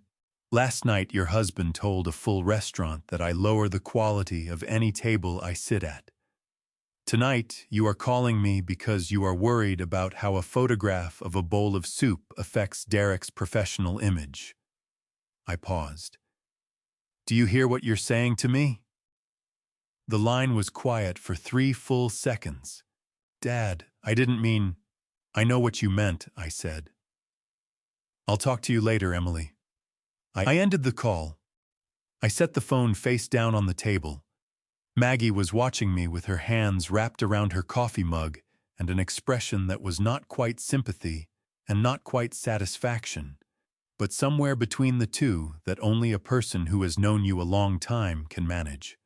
Last night your husband told a full restaurant that I lower the quality of any table I sit at. Tonight you are calling me because you are worried about how a photograph of a bowl of soup affects Derek's professional image. I paused. Do you hear what you're saying to me? The line was quiet for 3 full seconds. Dad, I didn't mean... I know what you meant, I said. I'll talk to you later, Emily. I ended the call. I set the phone face down on the table. Maggie was watching me with her hands wrapped around her coffee mug and an expression that was not quite sympathy and not quite satisfaction, but somewhere between the two that only a person who has known you a long time can manage.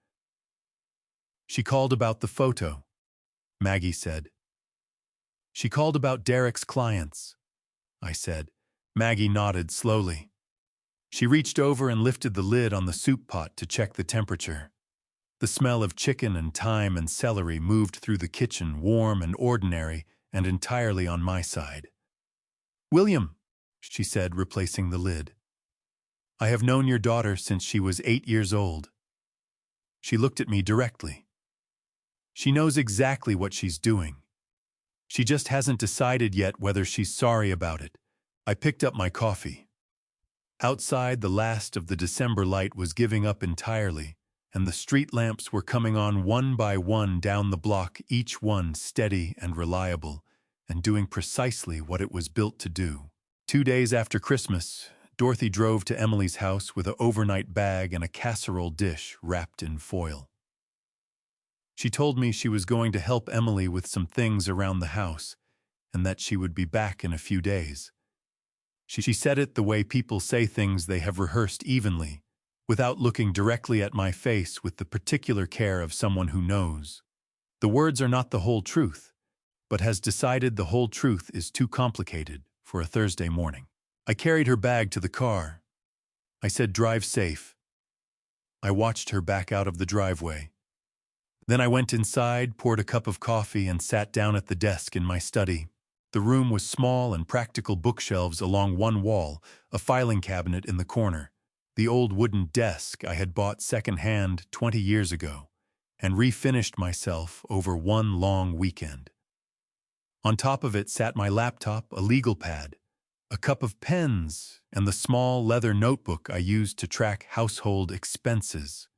She called about the photo, Maggie said. She called about Derek's clients, I said. Maggie nodded slowly. She reached over and lifted the lid on the soup pot to check the temperature. The smell of chicken and thyme and celery moved through the kitchen, warm and ordinary, and entirely on my side. William, she said, replacing the lid. I have known your daughter since she was 8 years old. She looked at me directly. She knows exactly what she's doing. She just hasn't decided yet whether she's sorry about it. I picked up my coffee. Outside, the last of the December light was giving up entirely, and the street lamps were coming on one by one down the block, each one steady and reliable, and doing precisely what it was built to do. 2 days after Christmas, Dorothy drove to Emily's house with an overnight bag and a casserole dish wrapped in foil. She told me she was going to help Emily with some things around the house, and that she would be back in a few days. She said it the way people say things they have rehearsed evenly, without looking directly at my face with the particular care of someone who knows. The words are not the whole truth, but has decided the whole truth is too complicated for a Thursday morning. I carried her bag to the car. I said, "Drive safe." I watched her back out of the driveway. Then I went inside, poured a cup of coffee, and sat down at the desk in my study. The room was small and practical, bookshelves along one wall, a filing cabinet in the corner, the old wooden desk I had bought second-hand 20 years ago, and refinished myself over one long weekend. On top of it sat my laptop, a legal pad, a cup of pens, and the small leather notebook I used to track household expenses.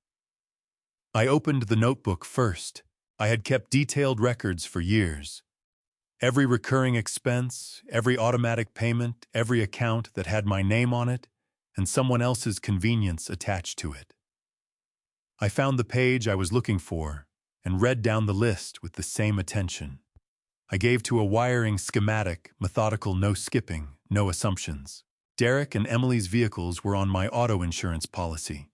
I opened the notebook first. I had kept detailed records for years. Every recurring expense, every automatic payment, every account that had my name on it, and someone else's convenience attached to it. I found the page I was looking for and read down the list with the same attention. I gave to a wiring schematic, methodical, no skipping, no assumptions. Derek and Emily's vehicles were on my auto insurance policy.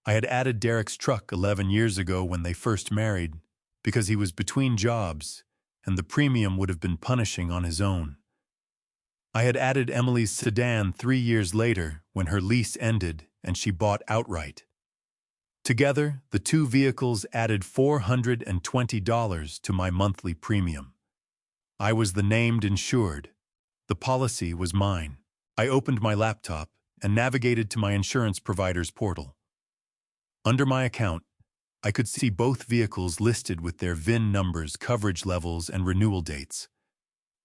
I had added Derek's truck 11 years ago when they first married because he was between jobs and the premium would have been punishing on his own. I had added Emily's sedan 3 years later when her lease ended and she bought outright. Together, the two vehicles added $420 to my monthly premium. I was the named insured. The policy was mine. I opened my laptop and navigated to my insurance provider's portal. Under my account, I could see both vehicles listed with their VIN numbers, coverage levels, and renewal dates.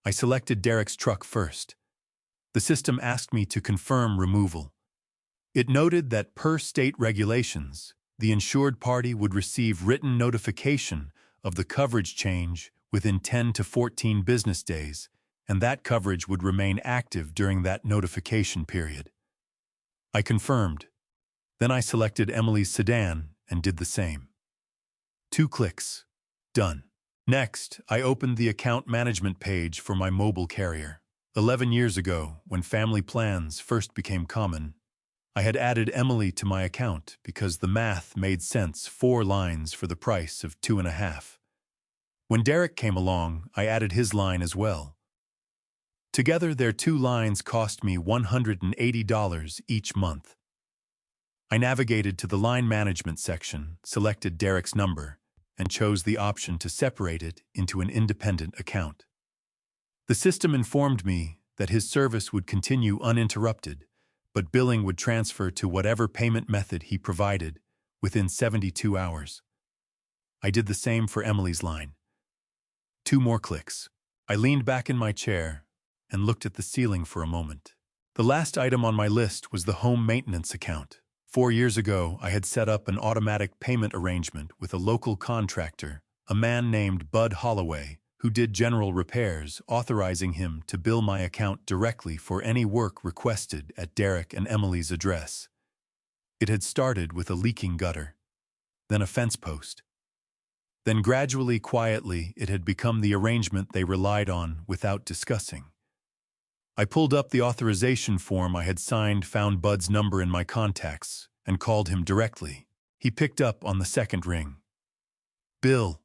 I selected Derek's truck first. The system asked me to confirm removal. It noted that per state regulations, the insured party would receive written notification of the coverage change within 10 to 14 business days, and that coverage would remain active during that notification period. I confirmed. Then I selected Emily's sedan and did the same. 2 clicks. Done. Next, I opened the account management page for my mobile carrier. 11 years ago, when family plans first became common, I had added Emily to my account because the math made sense, 4 lines for the price of 2.5. When Derek came along, I added his line as well. Together, their 2 lines cost me $180 each month. I navigated to the line management section, selected Derek's number, and chose the option to separate it into an independent account. The system informed me that his service would continue uninterrupted, but billing would transfer to whatever payment method he provided within 72 hours. I did the same for Emily's line. 2 more clicks. I leaned back in my chair and looked at the ceiling for a moment. The last item on my list was the home maintenance account. 4 years ago, I had set up an automatic payment arrangement with a local contractor, a man named Bud Holloway, who did general repairs, authorizing him to bill my account directly for any work requested at Derek and Emily's address. It had started with a leaking gutter, then a fence post. Then gradually, quietly, it had become the arrangement they relied on without discussing. I pulled up the authorization form I had signed, found Bud's number in my contacts, and called him directly. He picked up on the second ring. "Bill,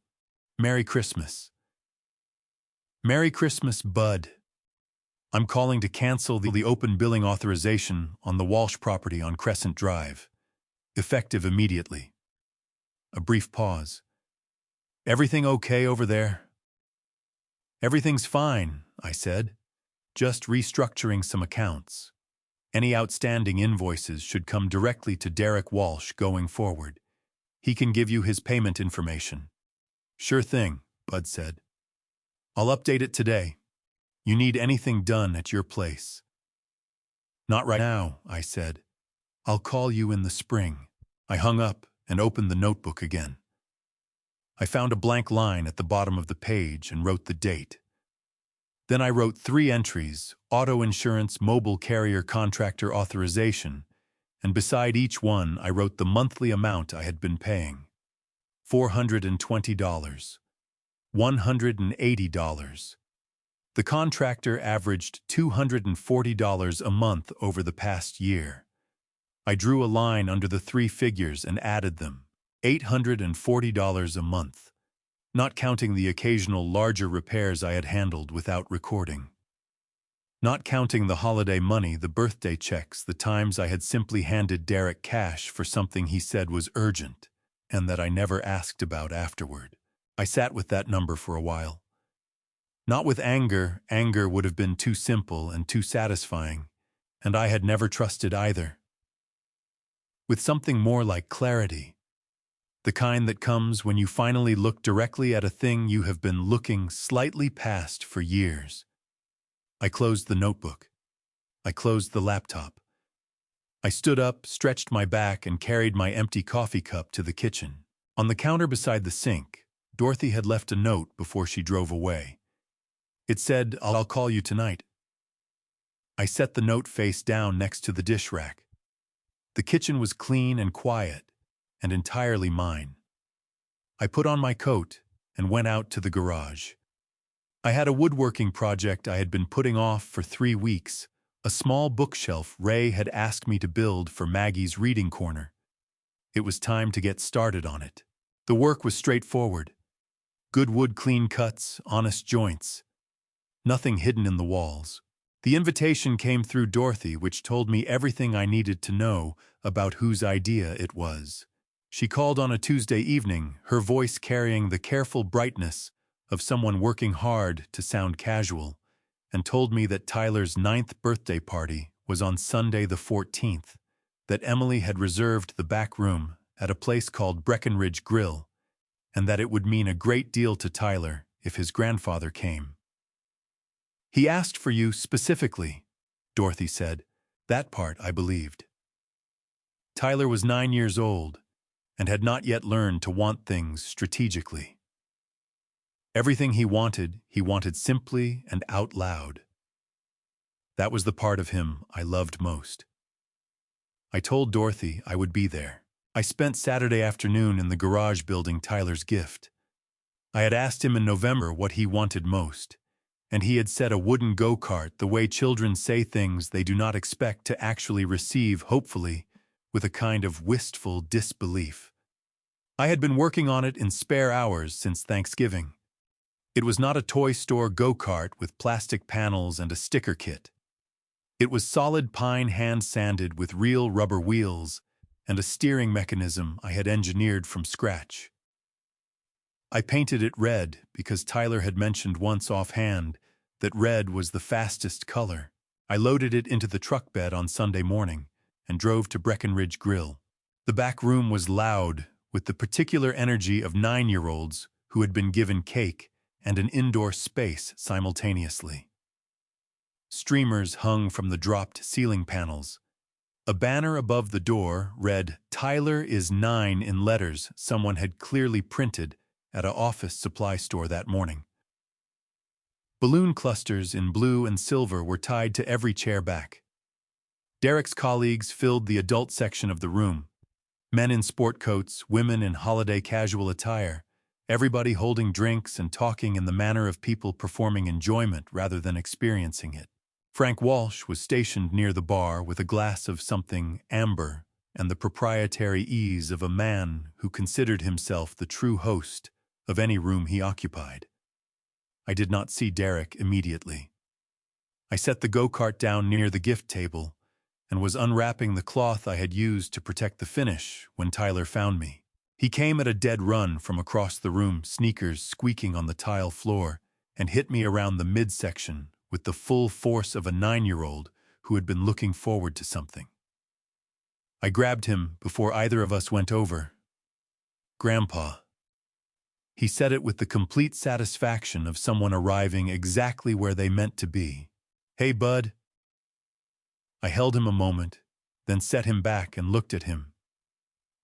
Merry Christmas." "Merry Christmas, Bud. I'm calling to cancel the open billing authorization on the Walsh property on Crescent Drive. Effective immediately." A brief pause. "Everything okay over there?" "Everything's fine," I said. "Just restructuring some accounts. Any outstanding invoices should come directly to Derek Walsh going forward. He can give you his payment information." "Sure thing," Bud said. "I'll update it today. You need anything done at your place?" "Not right now," I said. "I'll call you in the spring." I hung up and opened the notebook again. I found a blank line at the bottom of the page and wrote the date. Then I wrote 3 entries: auto insurance, mobile carrier contractor authorization, and beside each one I wrote the monthly amount I had been paying. $420. $180. The contractor averaged $240 a month over the past year. I drew a line under the 3 figures and added them. $840 a month, not counting the occasional larger repairs I had handled without recording. Not counting the holiday money, the birthday checks, the times I had simply handed Derek cash for something he said was urgent, and that I never asked about afterward. I sat with that number for a while. Not with anger. Anger would have been too simple and too satisfying, and I had never trusted either. With something more like clarity. The kind that comes when you finally look directly at a thing you have been looking slightly past for years. I closed the notebook. I closed the laptop. I stood up, stretched my back, and carried my empty coffee cup to the kitchen. On the counter beside the sink, Dorothy had left a note before she drove away. It said, "I'll call you tonight." I set the note face down next to the dish rack. The kitchen was clean and quiet, and entirely mine. I put on my coat and went out to the garage. I had a woodworking project I had been putting off for 3 weeks, a small bookshelf Ray had asked me to build for Maggie's reading corner. It was time to get started on it. The work was straightforward. Good wood, clean cuts, honest joints. Nothing hidden in the walls. The invitation came through Dorothy, which told me everything I needed to know about whose idea it was. She called on a Tuesday evening, her voice carrying the careful brightness of someone working hard to sound casual, and told me that Tyler's 9th birthday party was on Sunday the 14th, that Emily had reserved the back room at a place called Breckenridge Grill, and that it would mean a great deal to Tyler if his grandfather came. "He asked for you specifically," Dorothy said. That part I believed. Tyler was 9 years old and had not yet learned to want things strategically. Everything he wanted simply and out loud. That was the part of him I loved most. I told Dorothy I would be there. I spent Saturday afternoon in the garage building Tyler's gift. I had asked him in November what he wanted most, and he had said a wooden go-kart, the way children say things they do not expect to actually receive, hopefully, with a kind of wistful disbelief. I had been working on it in spare hours since Thanksgiving. It was not a toy store go-kart with plastic panels and a sticker kit. It was solid pine hand-sanded with real rubber wheels and a steering mechanism I had engineered from scratch. I painted it red because Tyler had mentioned once offhand that red was the fastest color. I loaded it into the truck bed on Sunday morning and drove to Breckenridge Grill. The back room was loud, with the particular energy of 9-year-olds who had been given cake and an indoor space simultaneously. Streamers hung from the dropped ceiling panels. A banner above the door read, "Tyler is 9" in letters someone had clearly printed at an office supply store that morning. Balloon clusters in blue and silver were tied to every chair back. Derek's colleagues filled the adult section of the room. Men in sport coats, women in holiday casual attire, everybody holding drinks and talking in the manner of people performing enjoyment rather than experiencing it. Frank Walsh was stationed near the bar with a glass of something amber and the proprietary ease of a man who considered himself the true host of any room he occupied. I did not see Derek immediately. I set the go-kart down near the gift table and was unwrapping the cloth I had used to protect the finish when Tyler found me. He came at a dead run from across the room, sneakers squeaking on the tile floor, and hit me around the midsection with the full force of a 9-year-old who had been looking forward to something. I grabbed him before either of us went over. "Grandpa." He said it with the complete satisfaction of someone arriving exactly where they meant to be. "Hey, bud." I held him a moment, then set him back and looked at him.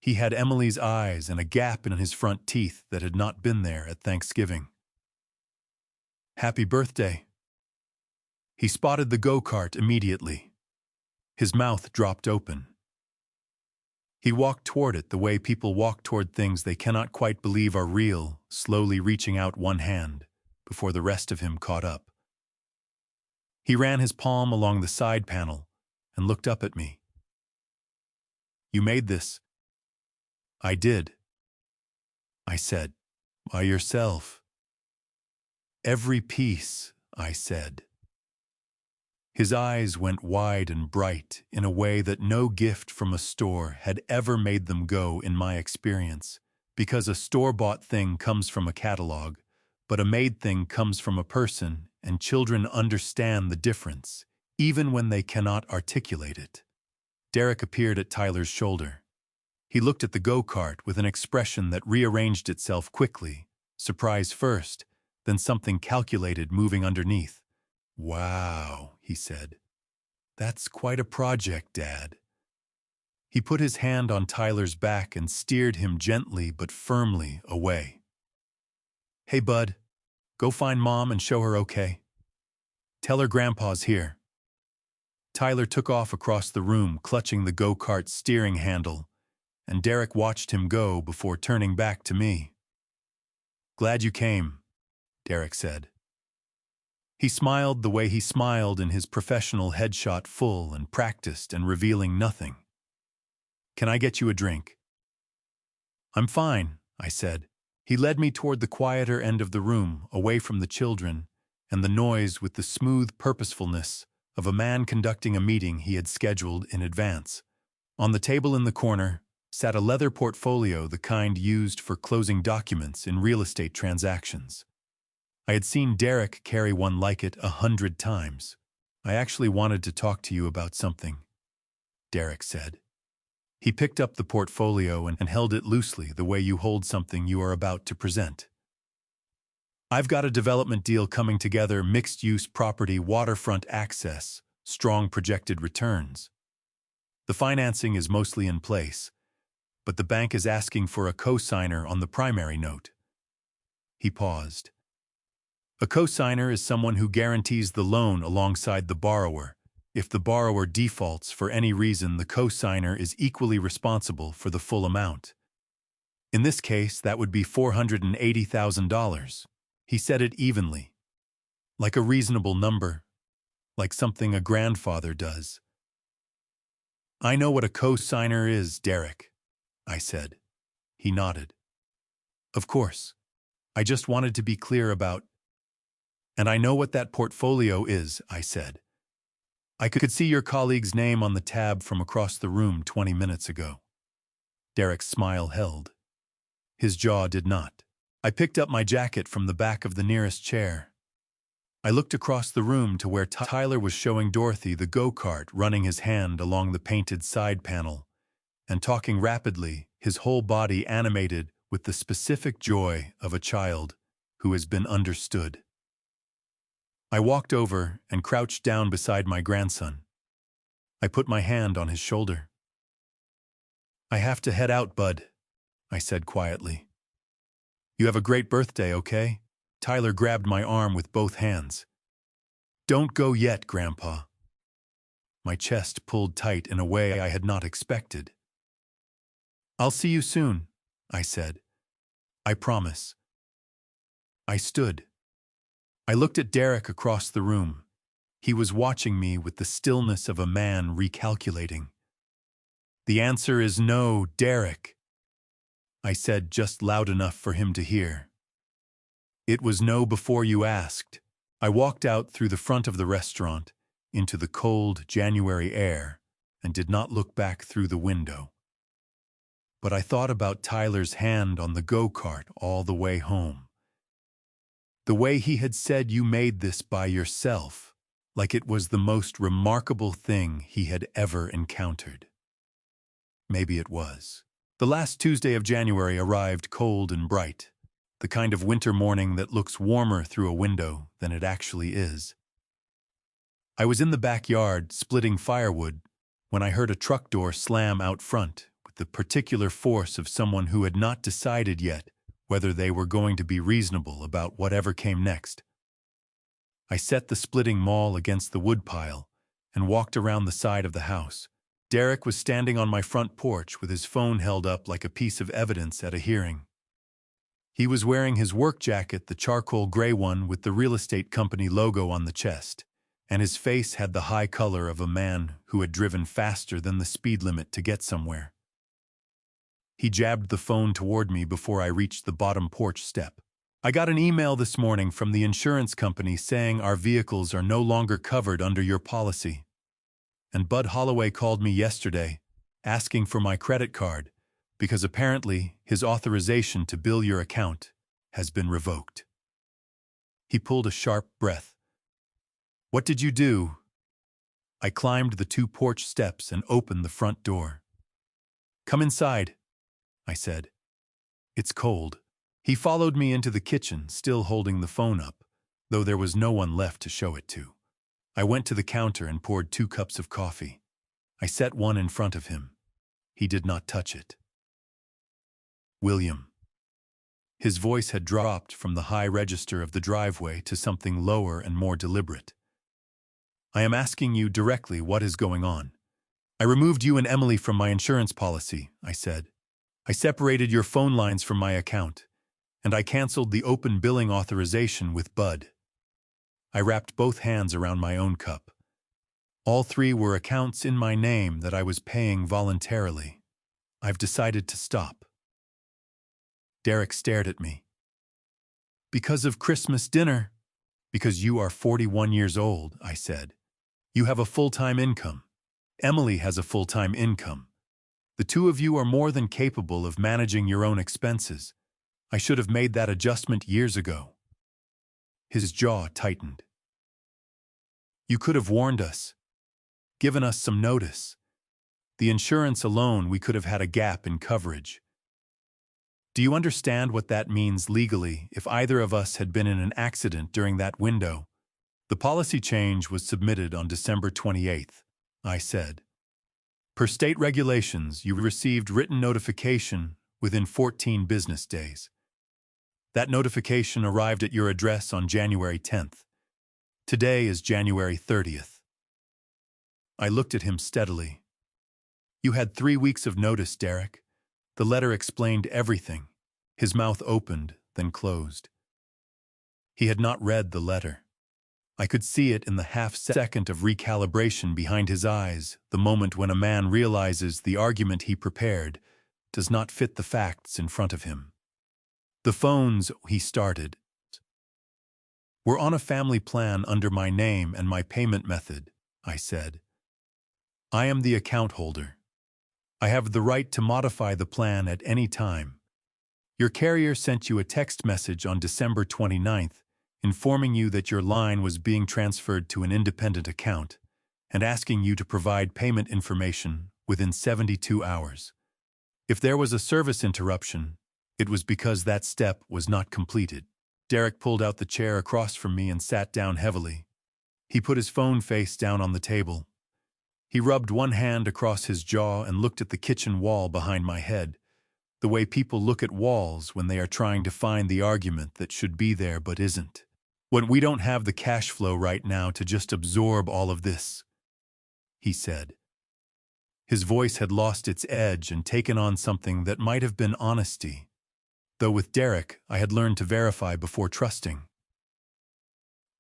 He had Emily's eyes and a gap in his front teeth that had not been there at Thanksgiving. "Happy birthday." He spotted the go-kart immediately. His mouth dropped open. He walked toward it the way people walk toward things they cannot quite believe are real, slowly reaching out one hand before the rest of him caught up. He ran his palm along the side panel and looked up at me. "You made this?" "I did," I said. "By yourself?" "Every piece," I said. His eyes went wide and bright in a way that no gift from a store had ever made them go in my experience, because a store-bought thing comes from a catalog, but a made thing comes from a person, and children understand the difference, even when they cannot articulate it. Derek appeared at Tyler's shoulder. He looked at the go-kart with an expression that rearranged itself quickly, surprise first, then something calculated moving underneath. "Wow," he said. "That's quite a project, Dad." He put his hand on Tyler's back and steered him gently but firmly away. "Hey, bud, go find Mom and show her okay. Tell her Grandpa's here." Tyler took off across the room, clutching the go-kart steering handle, and Derek watched him go before turning back to me. "Glad you came," Derek said. He smiled the way he smiled in his professional headshot, full and practiced and revealing nothing. "Can I get you a drink?" "I'm fine," I said. He led me toward the quieter end of the room, away from the children, and the noise with the smooth purposefulness of a man conducting a meeting he had scheduled in advance. On the table in the corner sat a leather portfolio, the kind used for closing documents in real estate transactions. I had seen Derek carry one like it 100 times. "I actually wanted to talk to you about something," Derek said. He picked up the portfolio and held it loosely, the way you hold something you are about to present. "I've got a development deal coming together, mixed-use property, waterfront access, strong projected returns. The financing is mostly in place, but the bank is asking for a co-signer on the primary note." He paused. A co-signer is someone who guarantees the loan alongside the borrower. If the borrower defaults for any reason, the co-signer is equally responsible for the full amount. In this case, that would be $480,000. He said it evenly, like a reasonable number, like something a grandfather does. "I know what a co-signer is, Derek," I said. He nodded. "Of course. I just wanted to be clear about—" "And I know what that portfolio is," I said. "I could see your colleague's name on the tab from across the room 20 minutes ago." Derek's smile held. His jaw did not. I picked up my jacket from the back of the nearest chair. I looked across the room to where Tyler was showing Dorothy the go-kart, running his hand along the painted side panel and talking rapidly, his whole body animated with the specific joy of a child who has been understood. I walked over and crouched down beside my grandson. I put my hand on his shoulder. "I have to head out, bud," I said quietly. "You have a great birthday, okay?" Tyler grabbed my arm with both hands. "Don't go yet, Grandpa." My chest pulled tight in a way I had not expected. "I'll see you soon," I said. "I promise." I stood. I looked at Derek across the room. He was watching me with the stillness of a man recalculating. "The answer is no, Derek," I said just loud enough for him to hear. "It was no before you asked." I walked out through the front of the restaurant into the cold January air and did not look back through the window. But I thought about Tyler's hand on the go-kart all the way home. The way he had said you made this by yourself, like it was the most remarkable thing he had ever encountered. Maybe it was. The last Tuesday of January arrived cold and bright, the kind of winter morning that looks warmer through a window than it actually is. I was in the backyard splitting firewood when I heard a truck door slam out front with the particular force of someone who had not decided yet whether they were going to be reasonable about whatever came next. I set the splitting maul against the woodpile and walked around the side of the house. Derek was standing on my front porch with his phone held up like a piece of evidence at a hearing. He was wearing his work jacket, the charcoal gray one with the real estate company logo on the chest, and his face had the high color of a man who had driven faster than the speed limit to get somewhere. He jabbed the phone toward me before I reached the bottom porch step. "I got an email this morning from the insurance company saying our vehicles are no longer covered under your policy. And Bud Holloway called me yesterday, asking for my credit card, because apparently his authorization to bill your account has been revoked." He pulled a sharp breath. "What did you do?" I climbed the 2 porch steps and opened the front door. "Come inside," I said. "It's cold." He followed me into the kitchen, still holding the phone up, though there was no one left to show it to. I went to the counter and poured 2 cups of coffee. I set one in front of him. He did not touch it. "William." His voice had dropped from the high register of the driveway to something lower and more deliberate. "I am asking you directly what is going on. I removed you and Emily from my insurance policy," I said. "I separated your phone lines from my account, and I canceled the open billing authorization with Bud." I wrapped both hands around my own cup. All 3 were accounts in my name that I was paying voluntarily. I've decided to stop. Derek stared at me. "Because of Christmas dinner?" "Because you are 41 years old," I said. "You have a full-time income. Emily has a full-time income. The 2 of you are more than capable of managing your own expenses. I should have made that adjustment years ago." His jaw tightened. "You could have warned us, given us some notice. The insurance alone, we could have had a gap in coverage. Do you understand what that means legally if either of us had been in an accident during that window?" "The policy change was submitted on December 28th, I said. "Per state regulations, you received written notification within 14 business days. That notification arrived at your address on January 10th. Today is January 30th. I looked at him steadily. "You had 3 weeks of notice, Derek." The letter explained everything. His mouth opened, then closed. He had not read the letter. I could see it in the half-second of recalibration behind his eyes, the moment when a man realizes the argument he prepared does not fit the facts in front of him. "The phones," he started, "were on a family plan under my name and my payment method," I said. "I am the account holder. I have the right to modify the plan at any time. Your carrier sent you a text message on December 29th informing you that your line was being transferred to an independent account, and asking you to provide payment information within 72 hours. If there was a service interruption, it was because that step was not completed. Derek pulled out the chair across from me and sat down heavily. He put his phone face down on the table. He rubbed one hand across his jaw and looked at the kitchen wall behind my head, the way people look at walls when they are trying to find the argument that should be there but isn't. "When we don't have the cash flow right now to just absorb all of this," he said. His voice had lost its edge and taken on something that might have been honesty, though with Derek I had learned to verify before trusting.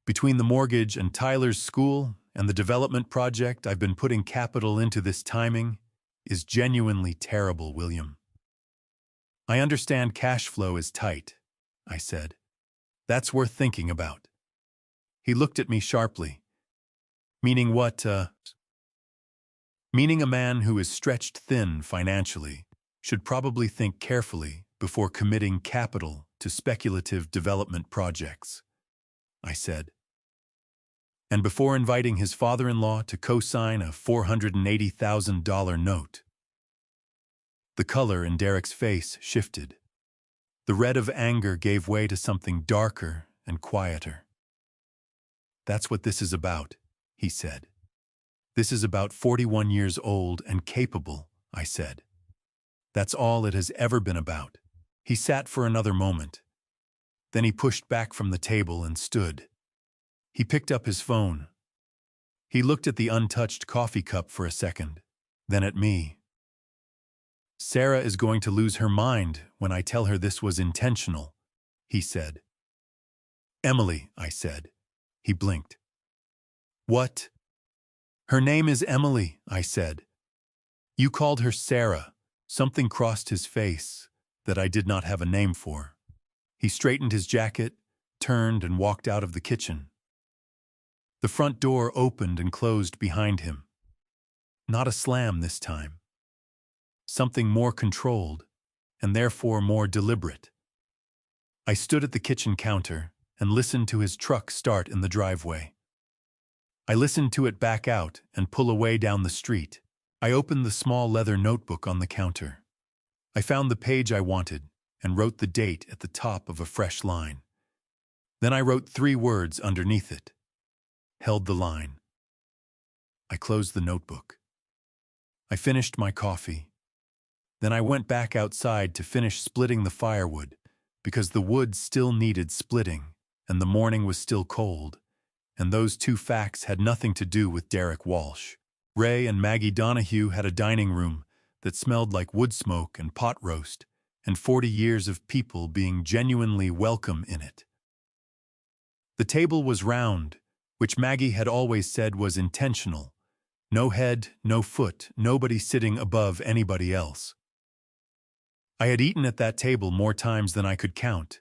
"Between the mortgage and Tyler's school and the development project I've been putting capital into, this timing is genuinely terrible, William. I understand cash flow is tight," I said. "That's worth thinking about." He looked at me sharply. "Meaning what, Meaning a man who is stretched thin financially should probably think carefully before committing capital to speculative development projects," I said. "And before inviting his father-in-law to co-sign a $480,000 note." The color in Derek's face shifted. The red of anger gave way to something darker and quieter. "That's what this is about," he said. "This is about 41 years old and capable," I said. "That's all it has ever been about." He sat for another moment. Then he pushed back from the table and stood. He picked up his phone. He looked at the untouched coffee cup for a second, then at me. "Sarah is going to lose her mind when I tell her this was intentional," he said. "Emily," I said. He blinked. "What?" "Her name is Emily," I said. "You called her Sarah." Something crossed his face that I did not have a name for. He straightened his jacket, turned, and walked out of the kitchen. The front door opened and closed behind him. Not a slam this time. Something more controlled, and therefore more deliberate. I stood at the kitchen counter and listened to his truck start in the driveway. I listened to it back out and pull away down the street. I opened the small leather notebook on the counter. I found the page I wanted and wrote the date at the top of a fresh line. Then I wrote 3 words underneath it. Held the line. I closed the notebook. I finished my coffee. Then I went back outside to finish splitting the firewood, because the wood still needed splitting and the morning was still cold, and those 2 facts had nothing to do with Derek Walsh. Ray and Maggie Donahue had a dining room that smelled like wood smoke and pot roast, and 40 years of people being genuinely welcome in it. The table was round, which Maggie had always said was intentional. No head, no foot, nobody sitting above anybody else. I had eaten at that table more times than I could count,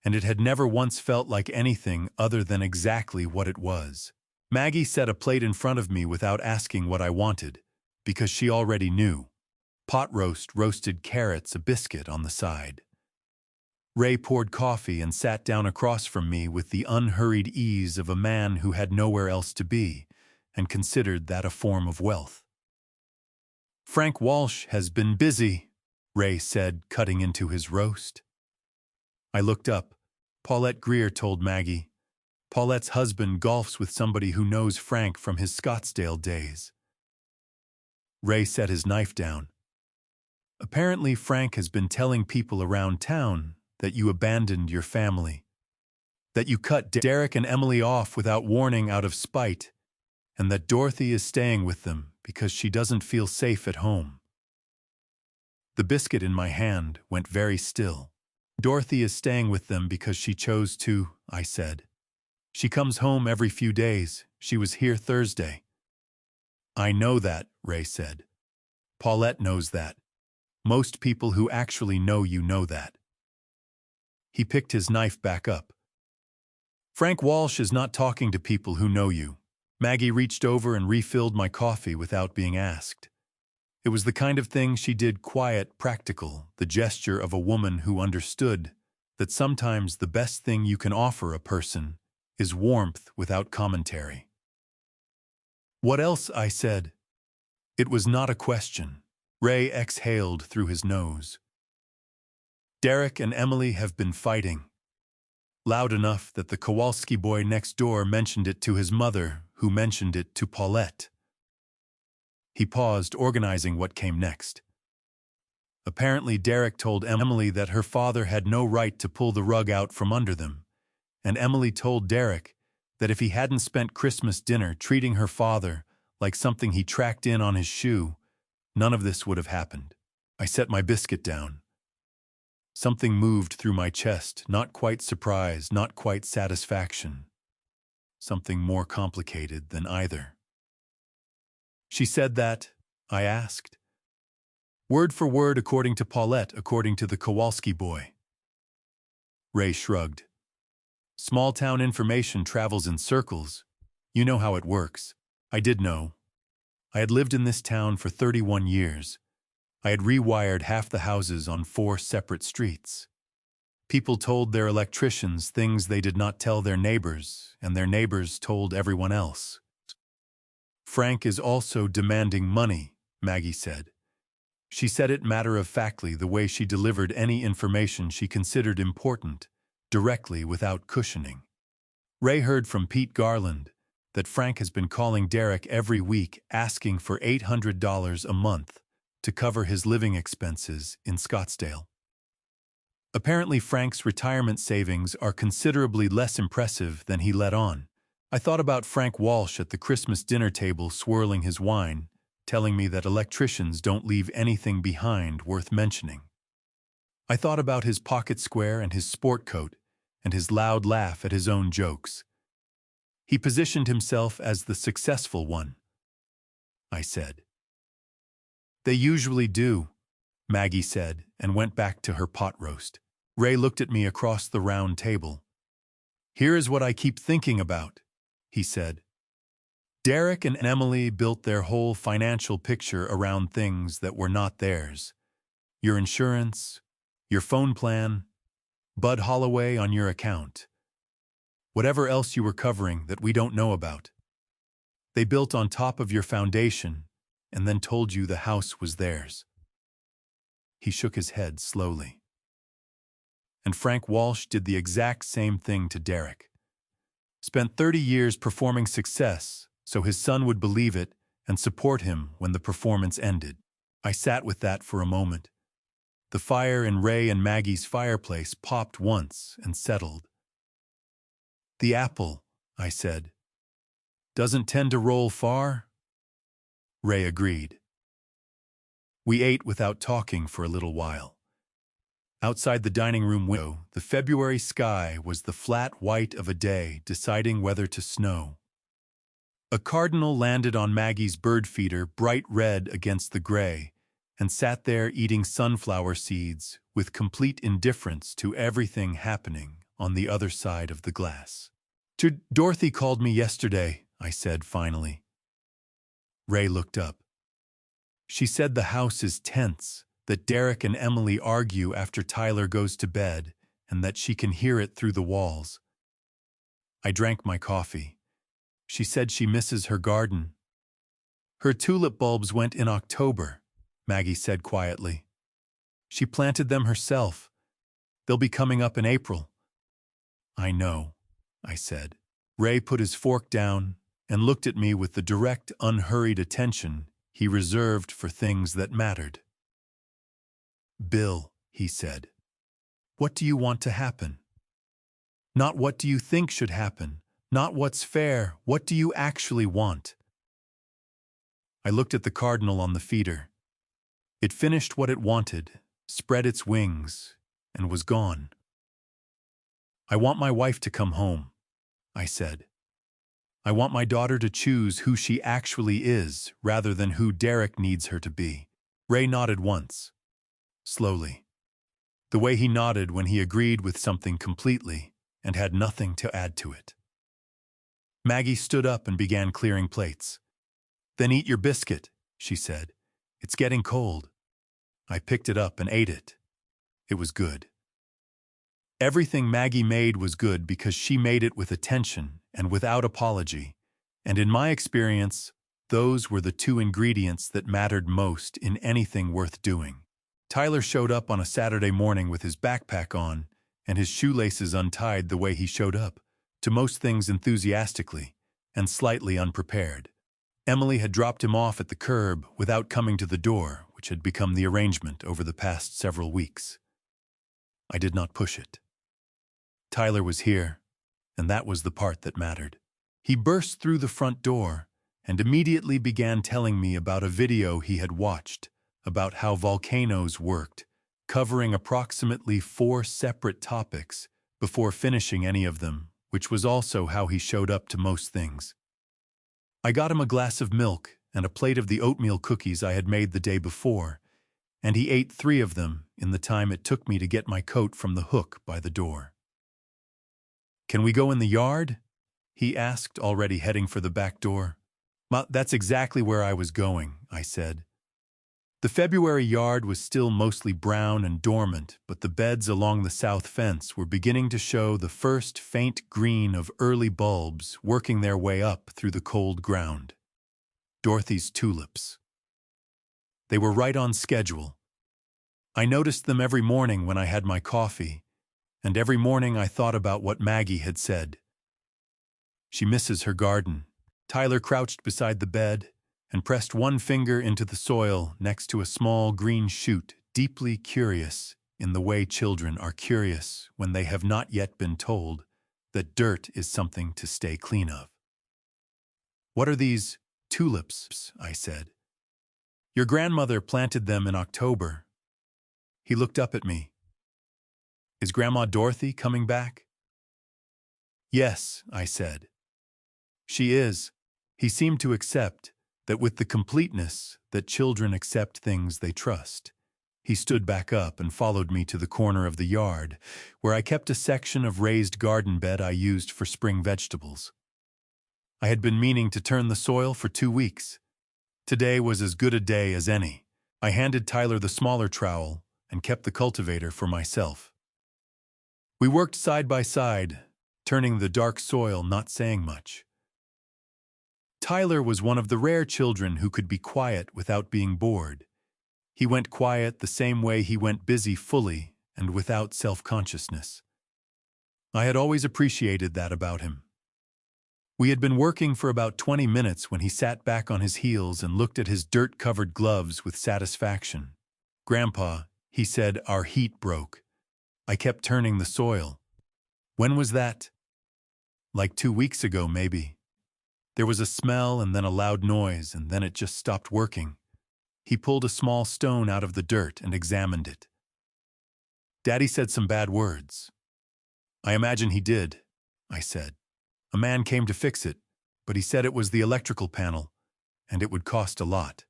and it had never once felt like anything other than exactly what it was. Maggie set a plate in front of me without asking what I wanted, because she already knew. Pot roast, roasted carrots, a biscuit on the side. Ray poured coffee and sat down across from me with the unhurried ease of a man who had nowhere else to be, and considered that a form of wealth. "Frank Walsh has been busy," Ray said, cutting into his roast. I looked up. Paulette Greer told Maggie. Paulette's husband golfs with somebody who knows Frank from his Scottsdale days. Ray set his knife down. "Apparently Frank has been telling people around town that you abandoned your family, that you cut Derek and Emily off without warning out of spite, and that Dorothy is staying with them because she doesn't feel safe at home." The biscuit in my hand went very still. "Dorothy is staying with them because she chose to," I said. "She comes home every few days. She was here Thursday." "I know that," Ray said. "Paulette knows that. Most people who actually know you know that." He picked his knife back up. "Frank Walsh is not talking to people who know you." Maggie reached over and refilled my coffee without being asked. It was the kind of thing she did, quiet, practical, the gesture of a woman who understood that sometimes the best thing you can offer a person is warmth without commentary. What else? I said. It was not a question. Ray exhaled through his nose. Derek and Emily have been fighting. Loud enough that the Kowalski boy next door mentioned it to his mother, who mentioned it to Paulette. He paused, organizing what came next. Apparently, Derek told Emily that her father had no right to pull the rug out from under them, and Emily told Derek that if he hadn't spent Christmas dinner treating her father like something he tracked in on his shoe, none of this would have happened. I set my biscuit down. Something moved through my chest, not quite surprise, not quite satisfaction. Something more complicated than either. She said that, I asked. Word for word according to Paulette, according to the Kowalski boy. Ray shrugged. Small-town information travels in circles. You know how it works. I did know. I had lived in this town for 31 years. I had rewired half the houses on 4 separate streets. People told their electricians things they did not tell their neighbors, and their neighbors told everyone else. Frank is also demanding money, Maggie said. She said it matter-of-factly, the way she delivered any information she considered important, directly without cushioning. Ray heard from Pete Garland that Frank has been calling Derek every week asking for $800 a month to cover his living expenses in Scottsdale. Apparently, Frank's retirement savings are considerably less impressive than he let on. I thought about Frank Walsh at the Christmas dinner table swirling his wine, telling me that electricians don't leave anything behind worth mentioning. I thought about his pocket square and his sport coat, and his loud laugh at his own jokes. He positioned himself as the successful one, I said. They usually do, Maggie said, and went back to her pot roast. Ray looked at me across the round table. Here is what I keep thinking about, he said. Derek and Emily built their whole financial picture around things that were not theirs. Your insurance, your phone plan, Bud Holloway on your account. Whatever else you were covering that we don't know about. They built on top of your foundation and then told you the house was theirs. He shook his head slowly. And Frank Walsh did the exact same thing to Derek. Spent 30 years performing success so his son would believe it and support him when the performance ended. I sat with that for a moment. The fire in Ray and Maggie's fireplace popped once and settled. The apple, I said, doesn't tend to roll far. Ray agreed. We ate without talking for a little while. Outside the dining room window, the February sky was the flat white of a day deciding whether to snow. A cardinal landed on Maggie's bird feeder, bright red against the gray, and sat there eating sunflower seeds with complete indifference to everything happening on the other side of the glass. Dorothy called me yesterday, I said finally. Ray looked up. She said the house is tense, that Derek and Emily argue after Tyler goes to bed, and that she can hear it through the walls. I drank my coffee. She said she misses her garden. Her tulip bulbs went in October, Maggie said quietly. She planted them herself. They'll be coming up in April. I know, I said. Ray put his fork down and looked at me with the direct, unhurried attention he reserved for things that mattered. Bill, he said, what do you want to happen? Not what do you think should happen, not what's fair, what do you actually want? I looked at the cardinal on the feeder. It finished what it wanted, spread its wings, and was gone. I want my wife to come home, I said. I want my daughter to choose who she actually is rather than who Derek needs her to be. Ray nodded once, slowly. The way he nodded when he agreed with something completely and had nothing to add to it. Maggie stood up and began clearing plates. Then eat your biscuit, she said. It's getting cold. I picked it up and ate it. It was good. Everything Maggie made was good because she made it with attention and without apology, and in my experience, those were the two ingredients that mattered most in anything worth doing. Tyler showed up on a Saturday morning with his backpack on and his shoelaces untied the way he showed up, to most things enthusiastically and slightly unprepared. Emily had dropped him off at the curb without coming to the door, which had become the arrangement over the past several weeks. I did not push it. Tyler was here, and that was the part that mattered. He burst through the front door and immediately began telling me about a video he had watched about how volcanoes worked, covering approximately 4 separate topics before finishing any of them, which was also how he showed up to most things. I got him a glass of milk and a plate of the oatmeal cookies I had made the day before, and he ate 3 of them in the time it took me to get my coat from the hook by the door. "Can we go in the yard?" he asked, already heading for the back door. "That's exactly where I was going," I said. The February yard was still mostly brown and dormant, but the beds along the south fence were beginning to show the first faint green of early bulbs working their way up through the cold ground. Dorothy's tulips. They were right on schedule. I noticed them every morning when I had my coffee, and every morning I thought about what Maggie had said. She misses her garden. Tyler crouched beside the bed and pressed one finger into the soil next to a small green shoot, deeply curious in the way children are curious when they have not yet been told that dirt is something to stay clean of. "What are these tulips?" I said. "Your grandmother planted them in October." He looked up at me. "Is Grandma Dorothy coming back?" "Yes," I said. "She is." He seemed to accept that with the completeness that children accept things they trust. He stood back up and followed me to the corner of the yard, where I kept a section of raised garden bed I used for spring vegetables. I had been meaning to turn the soil for 2 weeks. Today was as good a day as any. I handed Tyler the smaller trowel and kept the cultivator for myself. We worked side by side, turning the dark soil, not saying much. Tyler was one of the rare children who could be quiet without being bored. He went quiet the same way he went busy, fully and without self-consciousness. I had always appreciated that about him. We had been working for about 20 minutes when he sat back on his heels and looked at his dirt-covered gloves with satisfaction. "Grandpa," he said, "our heat broke. I kept turning the soil." "When was that?" "Like 2 weeks ago, maybe. There was a smell and then a loud noise, and then it just stopped working." He pulled a small stone out of the dirt and examined it. "Daddy said some bad words." "I imagine he did," I said. "A man came to fix it, but he said it was the electrical panel, and it would cost a lot."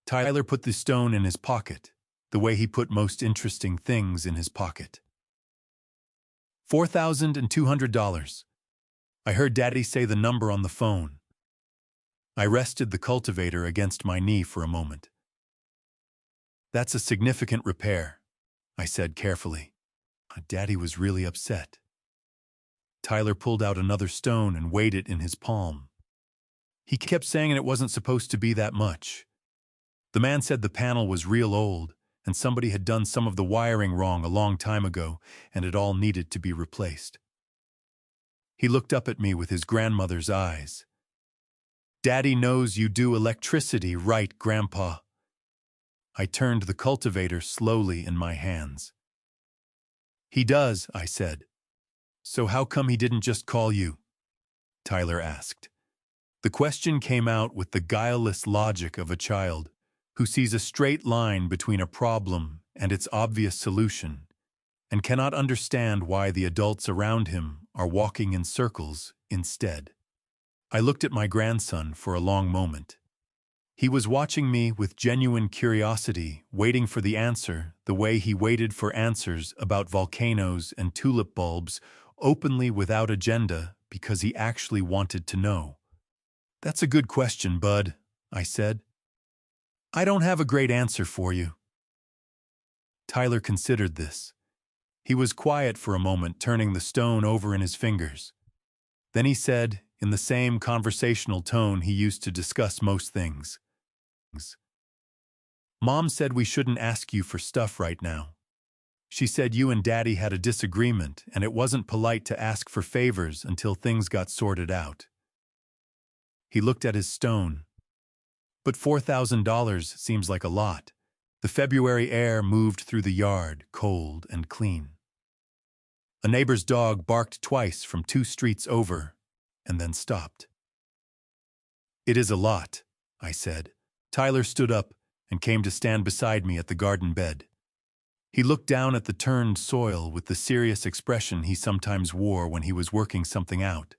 Tyler put the stone in his pocket, the way he put most interesting things in his pocket. $4,200. I heard Daddy say the number on the phone. I rested the cultivator against my knee for a moment. "That's a significant repair," I said carefully. Daddy was really upset. Tyler pulled out another stone and weighed it in his palm. He kept saying it wasn't supposed to be that much. The man said the panel was real old, and somebody had done some of the wiring wrong a long time ago, and it all needed to be replaced. He looked up at me with his grandmother's eyes. "Daddy knows you do electricity, right, Grandpa?" I turned the cultivator slowly in my hands. "He does," I said. "So how come he didn't just call you?" Tyler asked. The question came out with the guileless logic of a child who sees a straight line between a problem and its obvious solution, and cannot understand why the adults around him are walking in circles instead. I looked at my grandson for a long moment. He was watching me with genuine curiosity, waiting for the answer the way he waited for answers about volcanoes and tulip bulbs, openly without agenda, because he actually wanted to know. "That's a good question, Bud," I said. "I don't have a great answer for you." Tyler considered this. He was quiet for a moment, turning the stone over in his fingers. Then he said, in the same conversational tone he used to discuss most things, "Mom said we shouldn't ask you for stuff right now. She said you and Daddy had a disagreement and it wasn't polite to ask for favors until things got sorted out." He looked at his stone. "But $4,000 seems like a lot." The February air moved through the yard, cold and clean. A neighbor's dog barked twice from 2 streets over, and then stopped. "It is a lot," I said. Tyler stood up and came to stand beside me at the garden bed. He looked down at the turned soil with the serious expression he sometimes wore when he was working something out.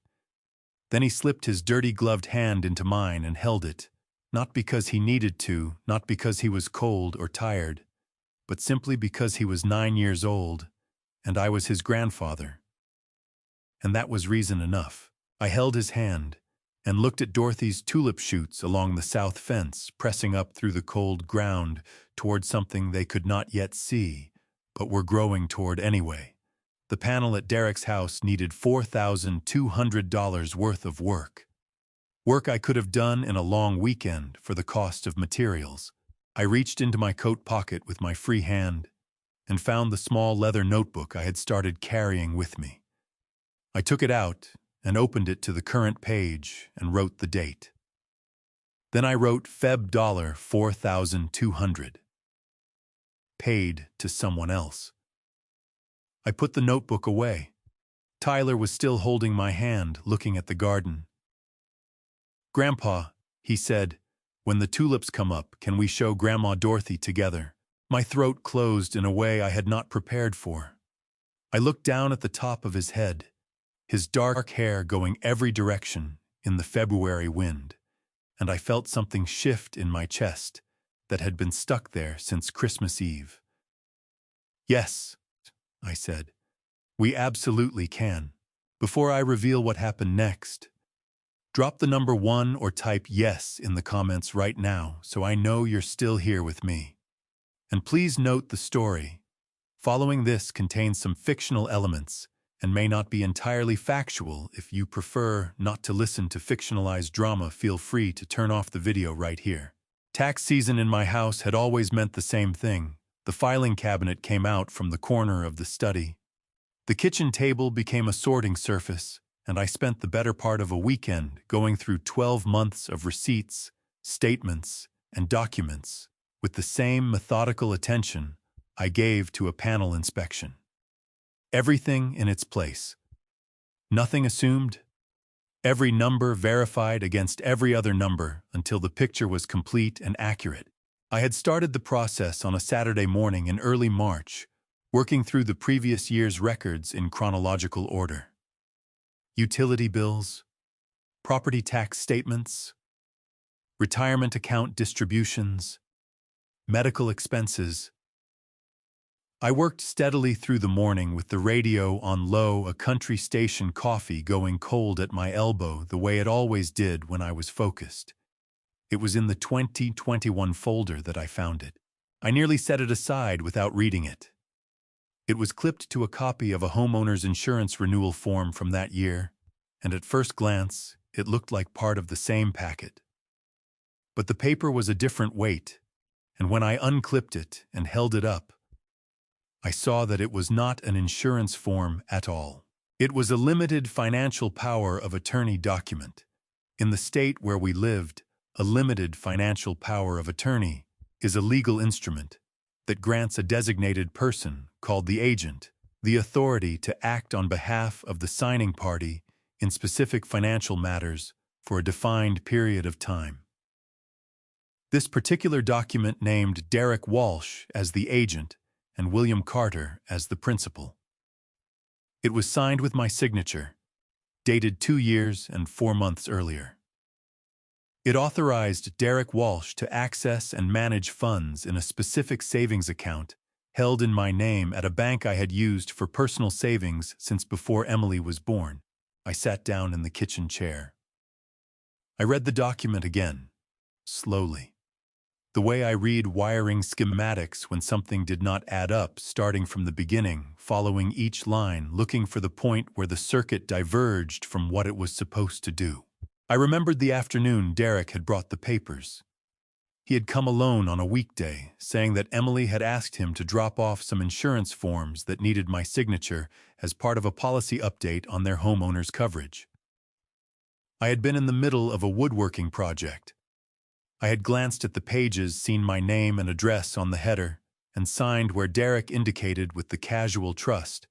Then he slipped his dirty gloved hand into mine and held it, not because he needed to, not because he was cold or tired, but simply because he was 9 years old, and I was his grandfather. And that was reason enough. I held his hand and looked at Dorothy's tulip shoots along the south fence, pressing up through the cold ground toward something they could not yet see, but were growing toward anyway. The panel at Derek's house needed $4,200 worth of work. Work I could have done in a long weekend for the cost of materials. I reached into my coat pocket with my free hand and found the small leather notebook I had started carrying with me. I took it out and opened it to the current page and wrote the date. Then I wrote Feb $4,200. Paid to someone else. I put the notebook away. Tyler was still holding my hand, looking at the garden. "Grandpa," he said, "when the tulips come up, can we show Grandma Dorothy together?" My throat closed in a way I had not prepared for. I looked down at the top of his head, his dark hair going every direction in the February wind, and I felt something shift in my chest that had been stuck there since Christmas Eve. "Yes," I said, "we absolutely can." Before I reveal what happened next, drop the number 1 or type yes in the comments right now so I know you're still here with me. And please note the story following this contains some fictional elements and may not be entirely factual. If you prefer not to listen to fictionalized drama, feel free to turn off the video right here. Tax season in my house had always meant the same thing. The filing cabinet came out from the corner of the study. The kitchen table became a sorting surface, and I spent the better part of a weekend going through 12 months of receipts, statements, and documents with the same methodical attention I gave to a panel inspection. Everything in its place. Nothing assumed. Every number verified against every other number until the picture was complete and accurate. I had started the process on a Saturday morning in early March, working through the previous year's records in chronological order. Utility bills, property tax statements, retirement account distributions, medical expenses. I worked steadily through the morning with the radio on low, a country station coffee going cold at my elbow the way it always did when I was focused. It was in the 2021 folder that I found it. I nearly set it aside without reading it. It was clipped to a copy of a homeowner's insurance renewal form from that year, and at first glance, it looked like part of the same packet. But the paper was a different weight, and when I unclipped it and held it up, I saw that it was not an insurance form at all. It was a limited financial power of attorney document. In the state where we lived, a limited financial power of attorney is a legal instrument that grants a designated person, called the agent, the authority to act on behalf of the signing party in specific financial matters for a defined period of time. This particular document named Derek Walsh as the agent and William Carter as the principal. It was signed with my signature, dated 2 years and 4 months earlier. It authorized Derek Walsh to access and manage funds in a specific savings account held in my name at a bank I had used for personal savings since before Emily was born. I sat down in the kitchen chair. I read the document again, slowly. The way I read wiring schematics when something did not add up, starting from the beginning, following each line, looking for the point where the circuit diverged from what it was supposed to do. I remembered the afternoon Derek had brought the papers. He had come alone on a weekday, saying that Emily had asked him to drop off some insurance forms that needed my signature as part of a policy update on their homeowner's coverage. I had been in the middle of a woodworking project. I had glanced at the pages, seen my name and address on the header, and signed where Derek indicated with the casual trust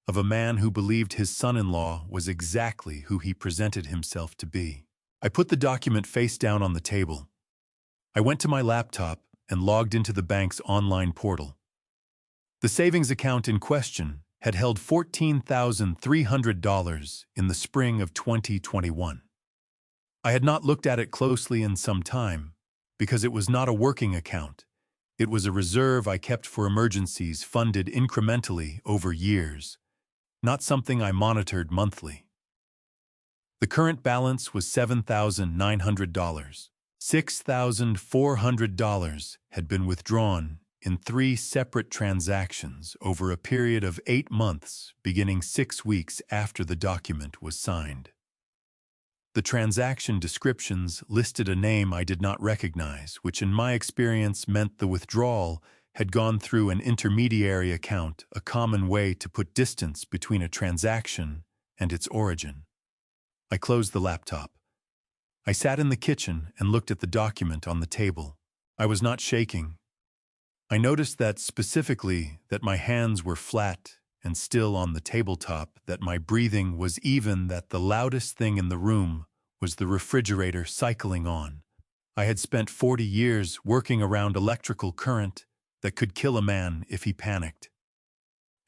of a man who believed his son-in-law was exactly who he presented himself to be. I put the document face down on the table. I went to my laptop and logged into the bank's online portal. The savings account in question had held $14,300 in the spring of 2021. I had not looked at it closely in some time because it was not a working account. It was a reserve I kept for emergencies funded incrementally over years, not something I monitored monthly. The current balance was $7,900. $6,400 had been withdrawn in 3 separate transactions over a period of 8 months, beginning 6 weeks after the document was signed. The transaction descriptions listed a name I did not recognize, which in my experience meant the withdrawal had gone through an intermediary account, a common way to put distance between a transaction and its origin. I closed the laptop. I sat in the kitchen and looked at the document on the table. I was not shaking. I noticed that specifically that my hands were flat and still on the tabletop, that my breathing was even, that the loudest thing in the room was the refrigerator cycling on. I had spent 40 years working around electrical current that could kill a man if he panicked.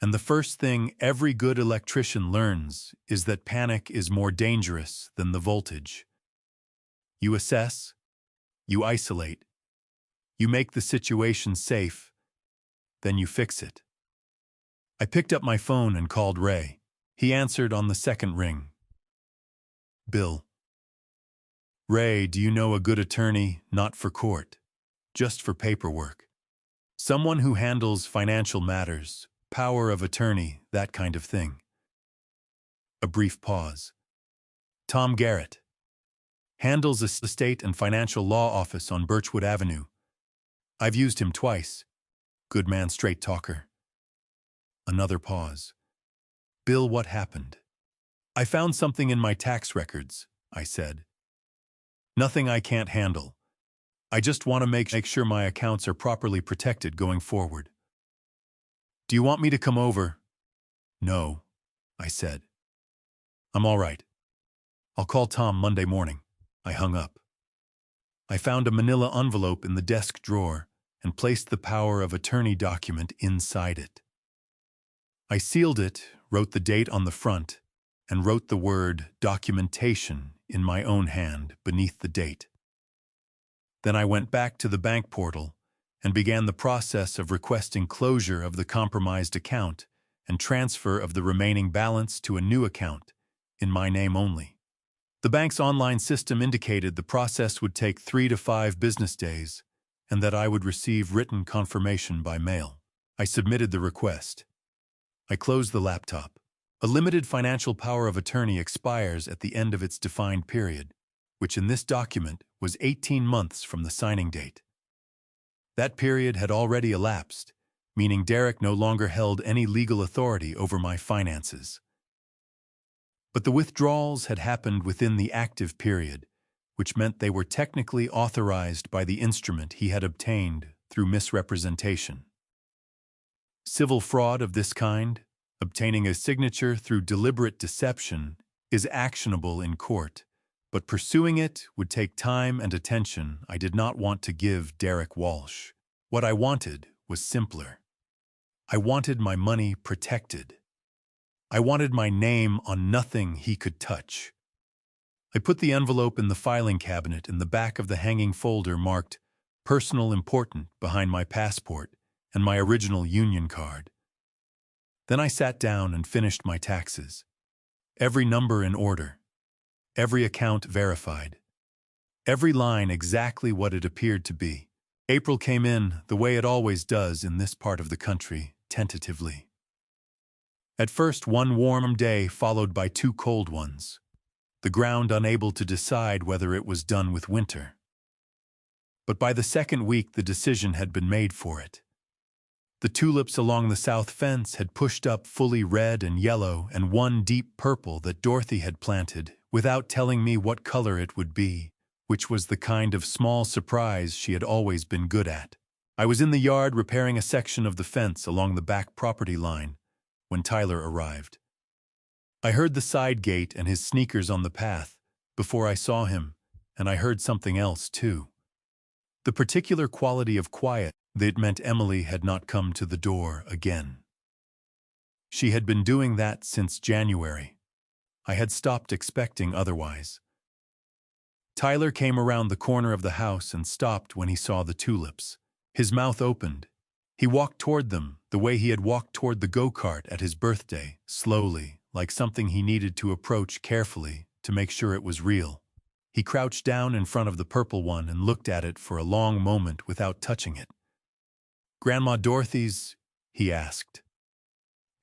And the first thing every good electrician learns is that panic is more dangerous than the voltage. You assess, you isolate, you make the situation safe, then you fix it. I picked up my phone and called Ray. He answered on the second ring. Bill. Ray, do you know a good attorney, not for court, just for paperwork? Someone who handles financial matters, power of attorney, that kind of thing. A brief pause. Tom Garrett. Handles a estate and financial law office on Birchwood Avenue. I've used him twice. Good man, straight talker. Another pause. Bill, what happened? I found something in my tax records, I said. Nothing I can't handle. I just want to make sure my accounts are properly protected going forward. Do you want me to come over? No, I said. I'm all right. I'll call Tom Monday morning. I hung up. I found a manila envelope in the desk drawer and placed the power of attorney document inside it. I sealed it, wrote the date on the front, and wrote the word documentation in my own hand beneath the date. Then I went back to the bank portal and began the process of requesting closure of the compromised account and transfer of the remaining balance to a new account in my name only. The bank's online system indicated the process would take 3 to 5 business days and that I would receive written confirmation by mail. I submitted the request. I closed the laptop. A limited financial power of attorney expires at the end of its defined period, which in this document was 18 months from the signing date. That period had already elapsed, meaning Derek no longer held any legal authority over my finances. But the withdrawals had happened within the active period, which meant they were technically authorized by the instrument he had obtained through misrepresentation. Civil fraud of this kind, obtaining a signature through deliberate deception, is actionable in court, but pursuing it would take time and attention I did not want to give Derek Walsh. What I wanted was simpler. I wanted my money protected. I wanted my name on nothing he could touch. I put the envelope in the filing cabinet in the back of the hanging folder marked Personal Important behind my passport and my original union card. Then I sat down and finished my taxes. Every number in order. Every account verified. Every line exactly what it appeared to be. April came in, the way it always does in this part of the country, tentatively. At first, one warm day followed by 2 cold ones, the ground unable to decide whether it was done with winter. But by the second week, the decision had been made for it. The tulips along the south fence had pushed up fully red and yellow and one deep purple that Dorothy had planted, without telling me what color it would be, which was the kind of small surprise she had always been good at. I was in the yard repairing a section of the fence along the back property line when Tyler arrived. I heard the side gate and his sneakers on the path before I saw him, and I heard something else too. The particular quality of quiet that meant Emily had not come to the door again. She had been doing that since January. I had stopped expecting otherwise. Tyler came around the corner of the house and stopped when he saw the tulips. His mouth opened. He walked toward them the way he had walked toward the go-kart at his birthday, slowly, like something he needed to approach carefully to make sure it was real. He crouched down in front of the purple one and looked at it for a long moment without touching it. "Grandma Dorothy's?" he asked.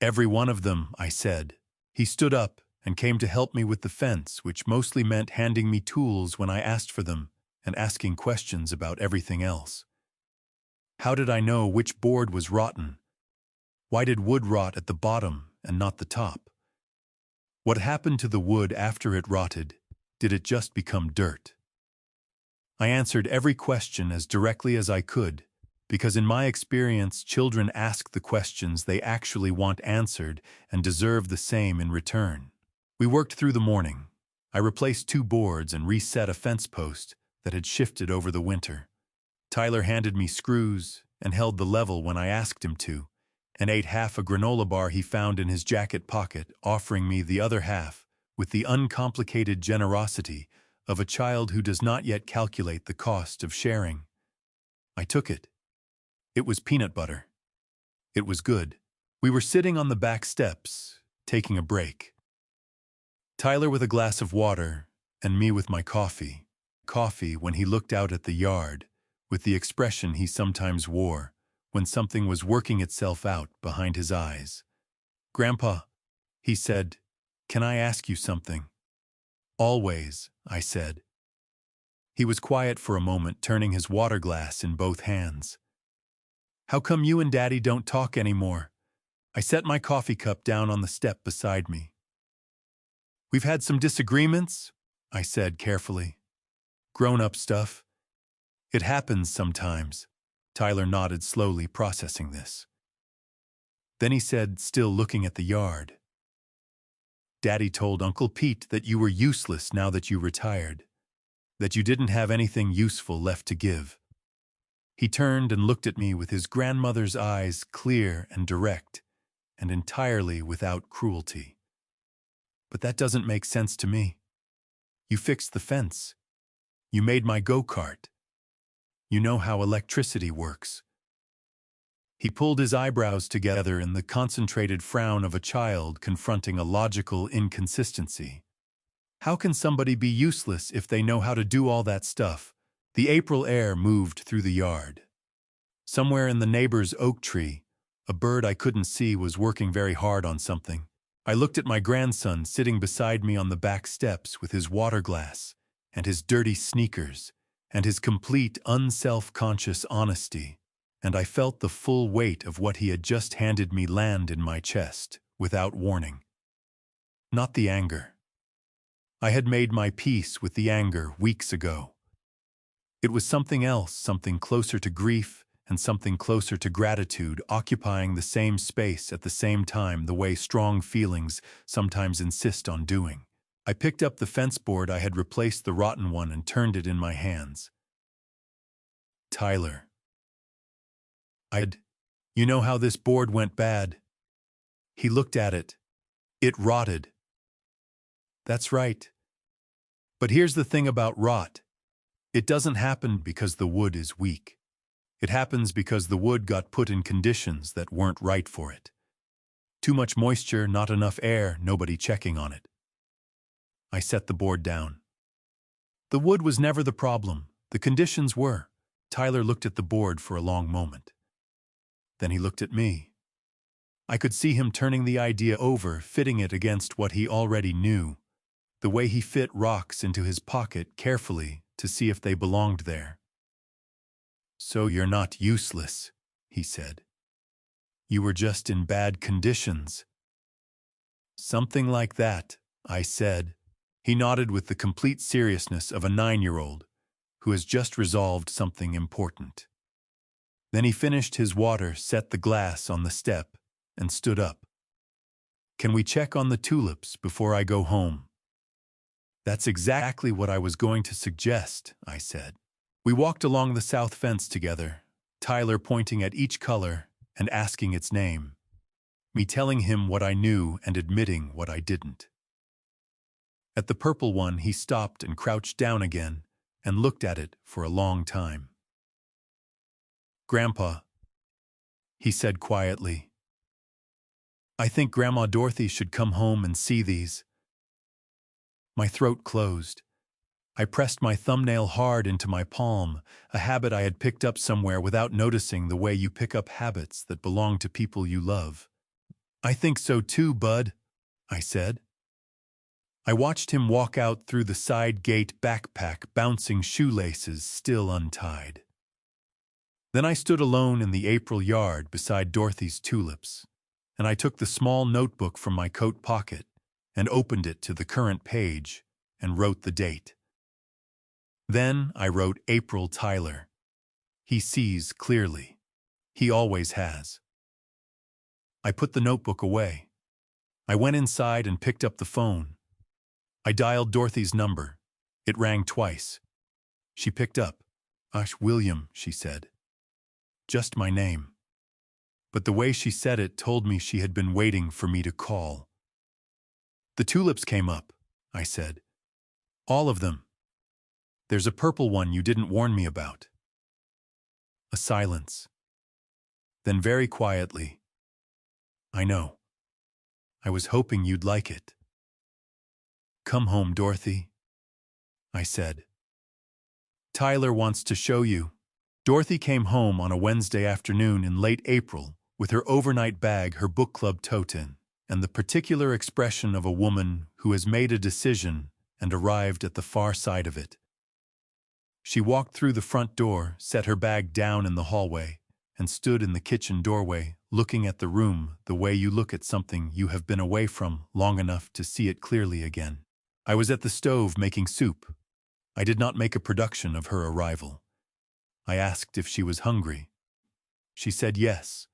"Every one of them," I said. He stood up and came to help me with the fence, which mostly meant handing me tools when I asked for them and asking questions about everything else. How did I know which board was rotten? Why did wood rot at the bottom and not the top? What happened to the wood after it rotted? Did it just become dirt? I answered every question as directly as I could, because in my experience, children ask the questions they actually want answered and deserve the same in return. We worked through the morning. I replaced 2 boards and reset a fence post that had shifted over the winter. Tyler handed me screws and held the level when I asked him to, and ate half a granola bar he found in his jacket pocket, offering me the other half with the uncomplicated generosity of a child who does not yet calculate the cost of sharing. I took it. It was peanut butter. It was good. We were sitting on the back steps, taking a break. Tyler with a glass of water, and me with my coffee. Coffee when he looked out at the yard, with the expression he sometimes wore when something was working itself out behind his eyes. "Grandpa," he said, "can I ask you something?" "Always," I said. He was quiet for a moment, turning his water glass in both hands. "How come you and Daddy don't talk anymore?" I set my coffee cup down on the step beside me. "We've had some disagreements," I said carefully. "Grown-up stuff. It happens sometimes." Tyler nodded slowly, processing this. Then he said, still looking at the yard, "Daddy told Uncle Pete that you were useless now that you retired, that you didn't have anything useful left to give." He turned and looked at me with his grandmother's eyes, clear and direct, and entirely without cruelty. "But that doesn't make sense to me. You fixed the fence. You made my go-kart. You know how electricity works." He pulled his eyebrows together in the concentrated frown of a child confronting a logical inconsistency. "How can somebody be useless if they know how to do all that stuff?" The April air moved through the yard. Somewhere in the neighbor's oak tree, a bird I couldn't see was working very hard on something. I looked at my grandson sitting beside me on the back steps with his water glass and his dirty sneakers and his complete unself-conscious honesty, and I felt the full weight of what he had just handed me land in my chest, without warning. Not the anger. I had made my peace with the anger weeks ago. It was something else, something closer to grief and something closer to gratitude, occupying the same space at the same time, the way strong feelings sometimes insist on doing. I picked up the fence board I had replaced the rotten one and turned it in my hands. "Tyler, you know how this board went bad?" He looked at it. "It rotted." "That's right. But here's the thing about rot. It doesn't happen because the wood is weak. It happens because the wood got put in conditions that weren't right for it. Too much moisture, not enough air, nobody checking on it." I set the board down. "The wood was never the problem. The conditions were. Tyler looked at the board for a long moment. Then he looked at me. I could see him turning the idea over, fitting it against what he already knew, the way he fit rocks into his pocket carefully to see if they belonged there. "So you're not useless," he said. "You were just in bad conditions." "Something like that," I said. He nodded with the complete seriousness of a 9-year-old who has just resolved something important. Then he finished his water, set the glass on the step, and stood up. "Can we check on the tulips before I go home?" "That's exactly what I was going to suggest," I said. We walked along the south fence together, Tyler pointing at each color and asking its name, me telling him what I knew and admitting what I didn't. At the purple one, he stopped and crouched down again and looked at it for a long time. "Grandpa," he said quietly, "I think Grandma Dorothy should come home and see these." My throat closed. I pressed my thumbnail hard into my palm, a habit I had picked up somewhere without noticing, the way you pick up habits that belong to people you love. "I think so too, Bud," I said. I watched him walk out through the side gate, backpack bouncing, shoelaces still untied. Then I stood alone in the April yard beside Dorothy's tulips, and I took the small notebook from my coat pocket and opened it to the current page and wrote the date. Then I wrote April Tyler. He sees clearly. He always has. I put the notebook away. I went inside and picked up the phone. I dialed Dorothy's number. It rang twice. She picked up. "William," she said. Just my name. But the way she said it told me she had been waiting for me to call. "The tulips came up," I said. "All of them. There's a purple one you didn't warn me about." A silence. Then very quietly, "I know. I was hoping you'd like it." "Come home, Dorothy," I said. "Tyler wants to show you." Dorothy came home on a Wednesday afternoon in late April with her overnight bag, her book club tote-in, and the particular expression of a woman who has made a decision and arrived at the far side of it. She walked through the front door, set her bag down in the hallway, and stood in the kitchen doorway, looking at the room the way you look at something you have been away from long enough to see it clearly again. I was at the stove making soup. I did not make a production of her arrival. I asked if she was hungry. She said yes.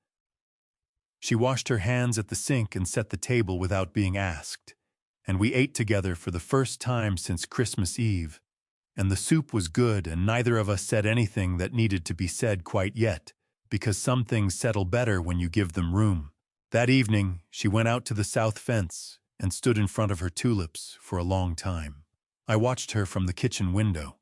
She washed her hands at the sink and set the table without being asked, and we ate together for the first time since Christmas Eve. And the soup was good, and neither of us said anything that needed to be said quite yet, because some things settle better when you give them room. That evening, she went out to the south fence and stood in front of her tulips for a long time. I watched her from the kitchen window.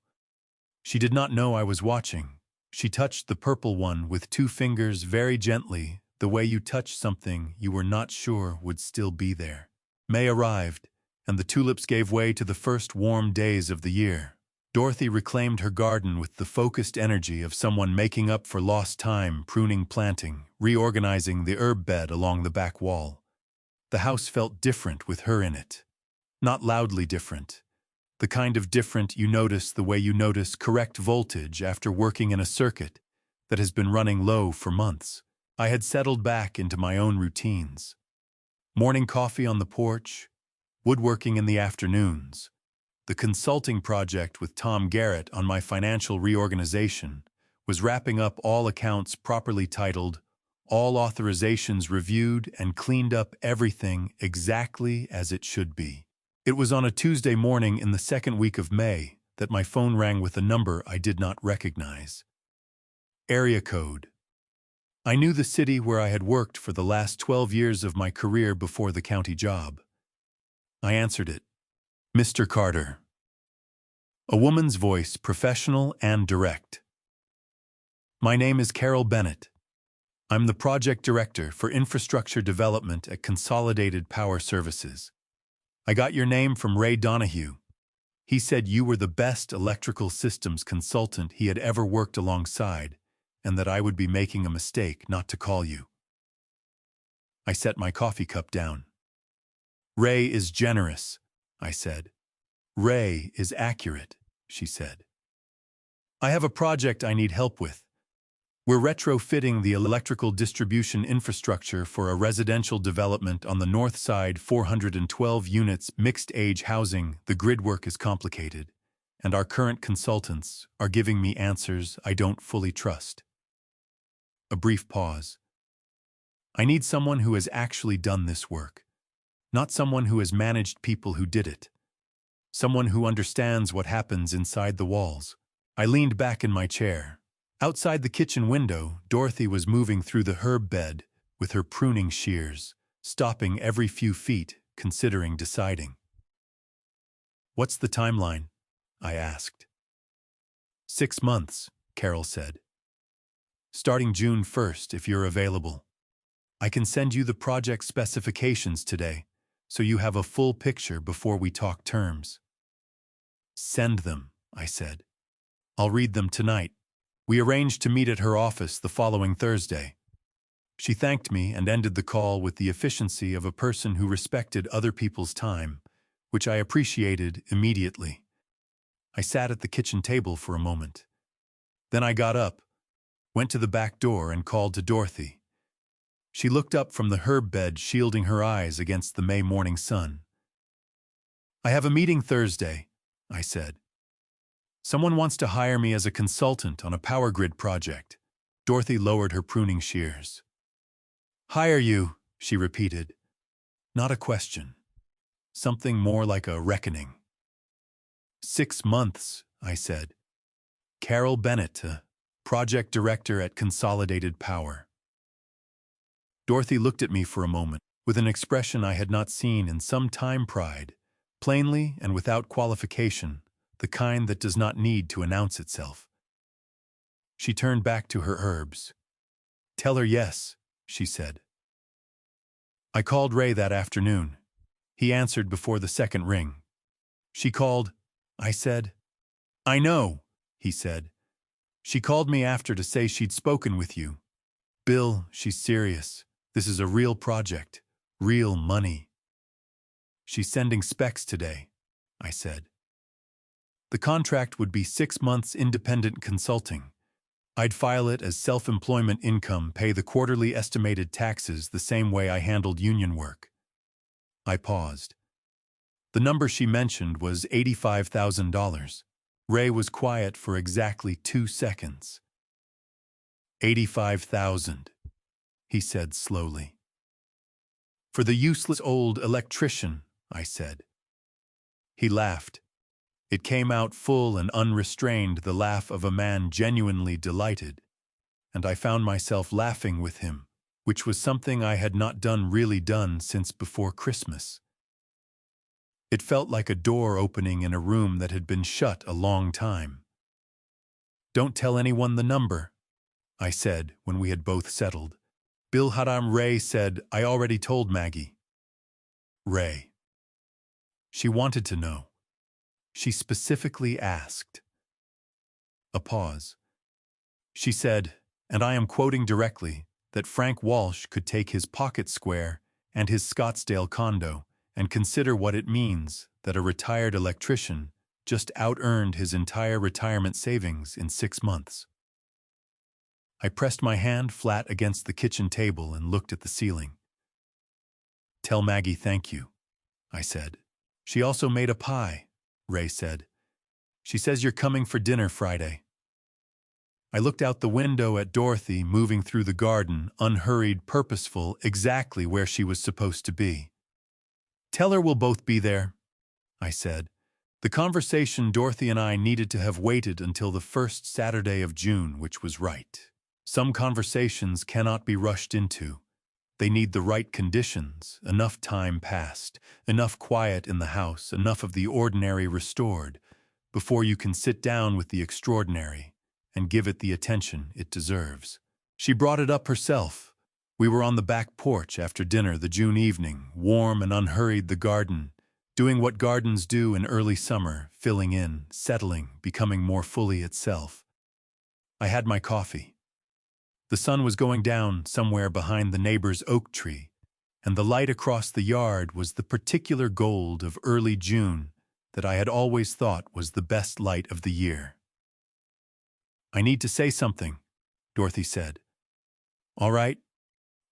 She did not know I was watching. She touched the purple one with 2 fingers very gently, the way you touch something you were not sure would still be there. May arrived, and the tulips gave way to the first warm days of the year. Dorothy reclaimed her garden with the focused energy of someone making up for lost time, pruning, planting, reorganizing the herb bed along the back wall. The house felt different with her in it. Not loudly different. The kind of different you notice the way you notice correct voltage after working in a circuit that has been running low for months. I had settled back into my own routines. Morning coffee on the porch, woodworking in the afternoons. The consulting project with Tom Garrett on my financial reorganization was wrapping up, all accounts properly titled, all authorizations reviewed, and cleaned up, everything exactly as it should be. It was on a Tuesday morning in the second week of May that my phone rang with a number I did not recognize. Area code. I knew the city where I had worked for the last 12 years of my career before the county job. I answered it. "Mr. Carter." A woman's voice, professional and direct. "My name is Carol Bennett. I'm the project director for infrastructure development at Consolidated Power Services. I got your name from Ray Donahue. He said you were the best electrical systems consultant he had ever worked alongside, and that I would be making a mistake not to call you. I set my coffee cup down. Ray is generous, I said. Ray is accurate, she said. I have a project I need help with. We're retrofitting the electrical distribution infrastructure for a residential development on the north side, 412 units, mixed-age housing. The grid work is complicated, and our current consultants are giving me answers I don't fully trust. A brief pause. I need someone who has actually done this work, not someone who has managed people who did it. Someone who understands what happens inside the walls. I leaned back in my chair. Outside the kitchen window, Dorothy was moving through the herb bed with her pruning shears, stopping every few feet, considering deciding. What's the timeline? I asked. 6 months, Carol said. Starting June 1st, if you're available. I can send you the project specifications today, so you have a full picture before we talk terms. Send them, I said. I'll read them tonight. We arranged to meet at her office the following Thursday. She thanked me and ended the call with the efficiency of a person who respected other people's time, which I appreciated immediately. I sat at the kitchen table for a moment. Then I got up, went to the back door and called to Dorothy. She looked up from the herb bed, shielding her eyes against the May morning sun. I have a meeting Thursday, I said. Someone wants to hire me as a consultant on a power grid project. Dorothy lowered her pruning shears. Hire you, she repeated. Not a question. Something more like a reckoning. 6 months, I said. Carol Bennett, project director at Consolidated Power. Dorothy looked at me for a moment, with an expression I had not seen in some time. Pride, plainly and without qualification, the kind that does not need to announce itself. She turned back to her herbs. Tell her yes, she said. I called Ray that afternoon. He answered before the second ring. She called, I said. I know, he said. She called me after to say she'd spoken with you. Bill, she's serious. This is a real project. Real money. She's sending specs today, I said. The contract would be 6 months independent consulting. I'd file it as self-employment income, pay the quarterly estimated taxes the same way I handled union work. I paused. The number she mentioned was $85,000. Ray was quiet for exactly 2 seconds. 85,000, he said slowly. For the useless old electrician, I said. He laughed. It came out full and unrestrained, the laugh of a man genuinely delighted, and I found myself laughing with him, which was something I had not really done since before Christmas. It felt like a door opening in a room that had been shut a long time. Don't tell anyone the number, I said when we had both settled. Bill Haram. Ray said, I already told Maggie. Ray. She wanted to know. She specifically asked. A pause. She said, and I am quoting directly, that Frank Walsh could take his pocket square and his Scottsdale condo and consider what it means that a retired electrician just out-earned his entire retirement savings in 6 months. I pressed my hand flat against the kitchen table and looked at the ceiling. Tell Maggie thank you, I said. She also made a pie, Ray said. She says you're coming for dinner Friday. I looked out the window at Dorothy moving through the garden, unhurried, purposeful, exactly where she was supposed to be. Tell her we'll both be there, I said. The conversation Dorothy and I needed to have waited until the first Saturday of June, which was right. Some conversations cannot be rushed into. They need the right conditions, enough time passed, enough quiet in the house, enough of the ordinary restored, before you can sit down with the extraordinary and give it the attention it deserves. She brought it up herself. We were on the back porch after dinner the June evening, warm and unhurried, the garden, doing what gardens do in early summer, filling in, settling, becoming more fully itself. I had my coffee. The sun was going down somewhere behind the neighbor's oak tree, and the light across the yard was the particular gold of early June that I had always thought was the best light of the year. "I need to say something," Dorothy said. "All right,"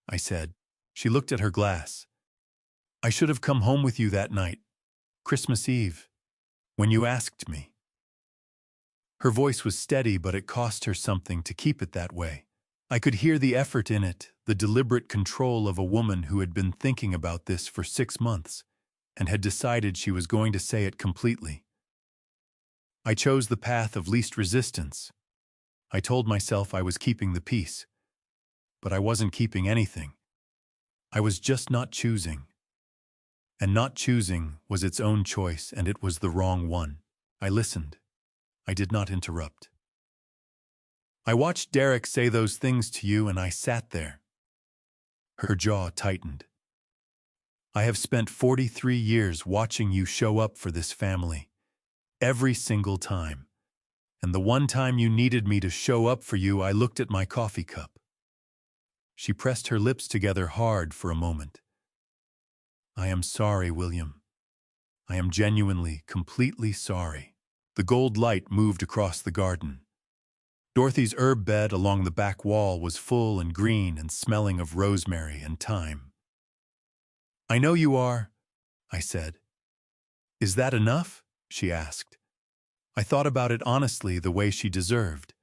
I said. She looked at her glass. "I should have come home with you that night, Christmas Eve, when you asked me." Her voice was steady, but it cost her something to keep it that way. I could hear the effort in it, the deliberate control of a woman who had been thinking about this for 6 months and had decided she was going to say it completely. I chose the path of least resistance. I told myself I was keeping the peace, but I wasn't keeping anything. I was just not choosing. And not choosing was its own choice, and it was the wrong one. I listened. I did not interrupt. "I watched Derek say those things to you, and I sat there." Her jaw tightened. "I have spent 43 years watching you show up for this family. Every single time. And the one time you needed me to show up for you, I looked at my coffee cup." She pressed her lips together hard for a moment. "I am sorry, William. I am genuinely, completely sorry." The gold light moved across the garden. Dorothy's herb bed along the back wall was full and green and smelling of rosemary and thyme. "I know you are," I said. "Is that enough?" she asked. I thought about it honestly, the way she deserved.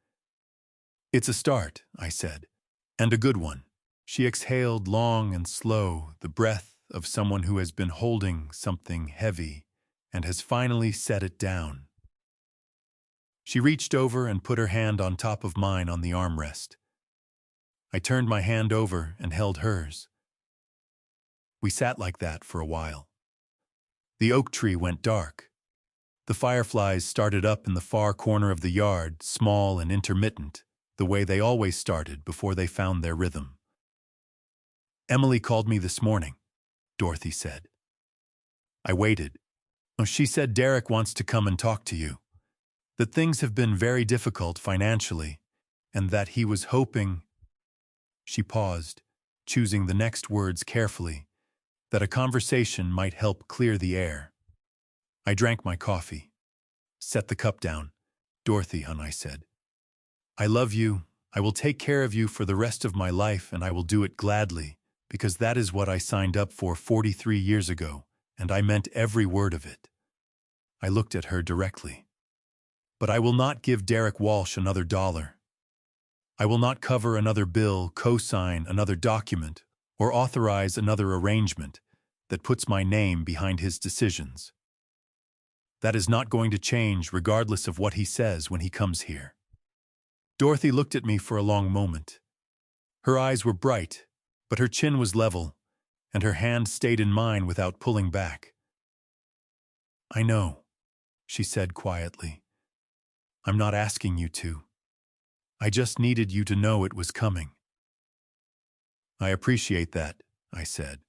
"It's a start," I said, "and a good one." She exhaled long and slow, the breath of someone who has been holding something heavy and has finally set it down. She reached over and put her hand on top of mine on the armrest. I turned my hand over and held hers. We sat like that for a while. The oak tree went dark. The fireflies started up in the far corner of the yard, small and intermittent, the way they always started before they found their rhythm. "Emily called me this morning," Dorothy said. I waited. "Oh, she said Derek wants to come and talk to you. That things have been very difficult financially, and that he was hoping—" She paused, choosing the next words carefully, "that a conversation might help clear the air." I drank my coffee. "Set the cup down, Dorothy, hon," I said. "I love you. I will take care of you for the rest of my life, and I will do it gladly, because that is what I signed up for 43 years ago, and I meant every word of it." I looked at her directly. "But I will not give Derek Walsh another dollar. I will not cover another bill, co-sign another document, or authorize another arrangement that puts my name behind his decisions. That is not going to change regardless of what he says when he comes here." Dorothy looked at me for a long moment. Her eyes were bright, but her chin was level, and her hand stayed in mine without pulling back. "I know," she said quietly. "I'm not asking you to. I just needed you to know it was coming." "I appreciate that," I said.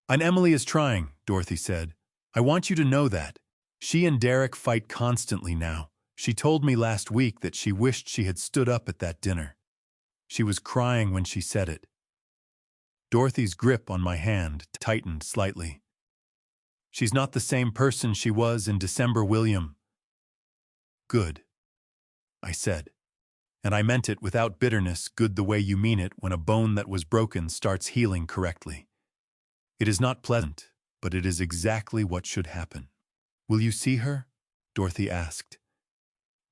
"And Emily is trying," Dorothy said. "I want you to know that. She and Derek fight constantly now. She told me last week that she wished she had stood up at that dinner. She was crying when she said it." Dorothy's grip on my hand tightened slightly. "She's not the same person she was in December, William." "Good," I said. And I meant it without bitterness, good the way you mean it when a bone that was broken starts healing correctly. It is not pleasant, but it is exactly what should happen. "Will you see her?" Dorothy asked.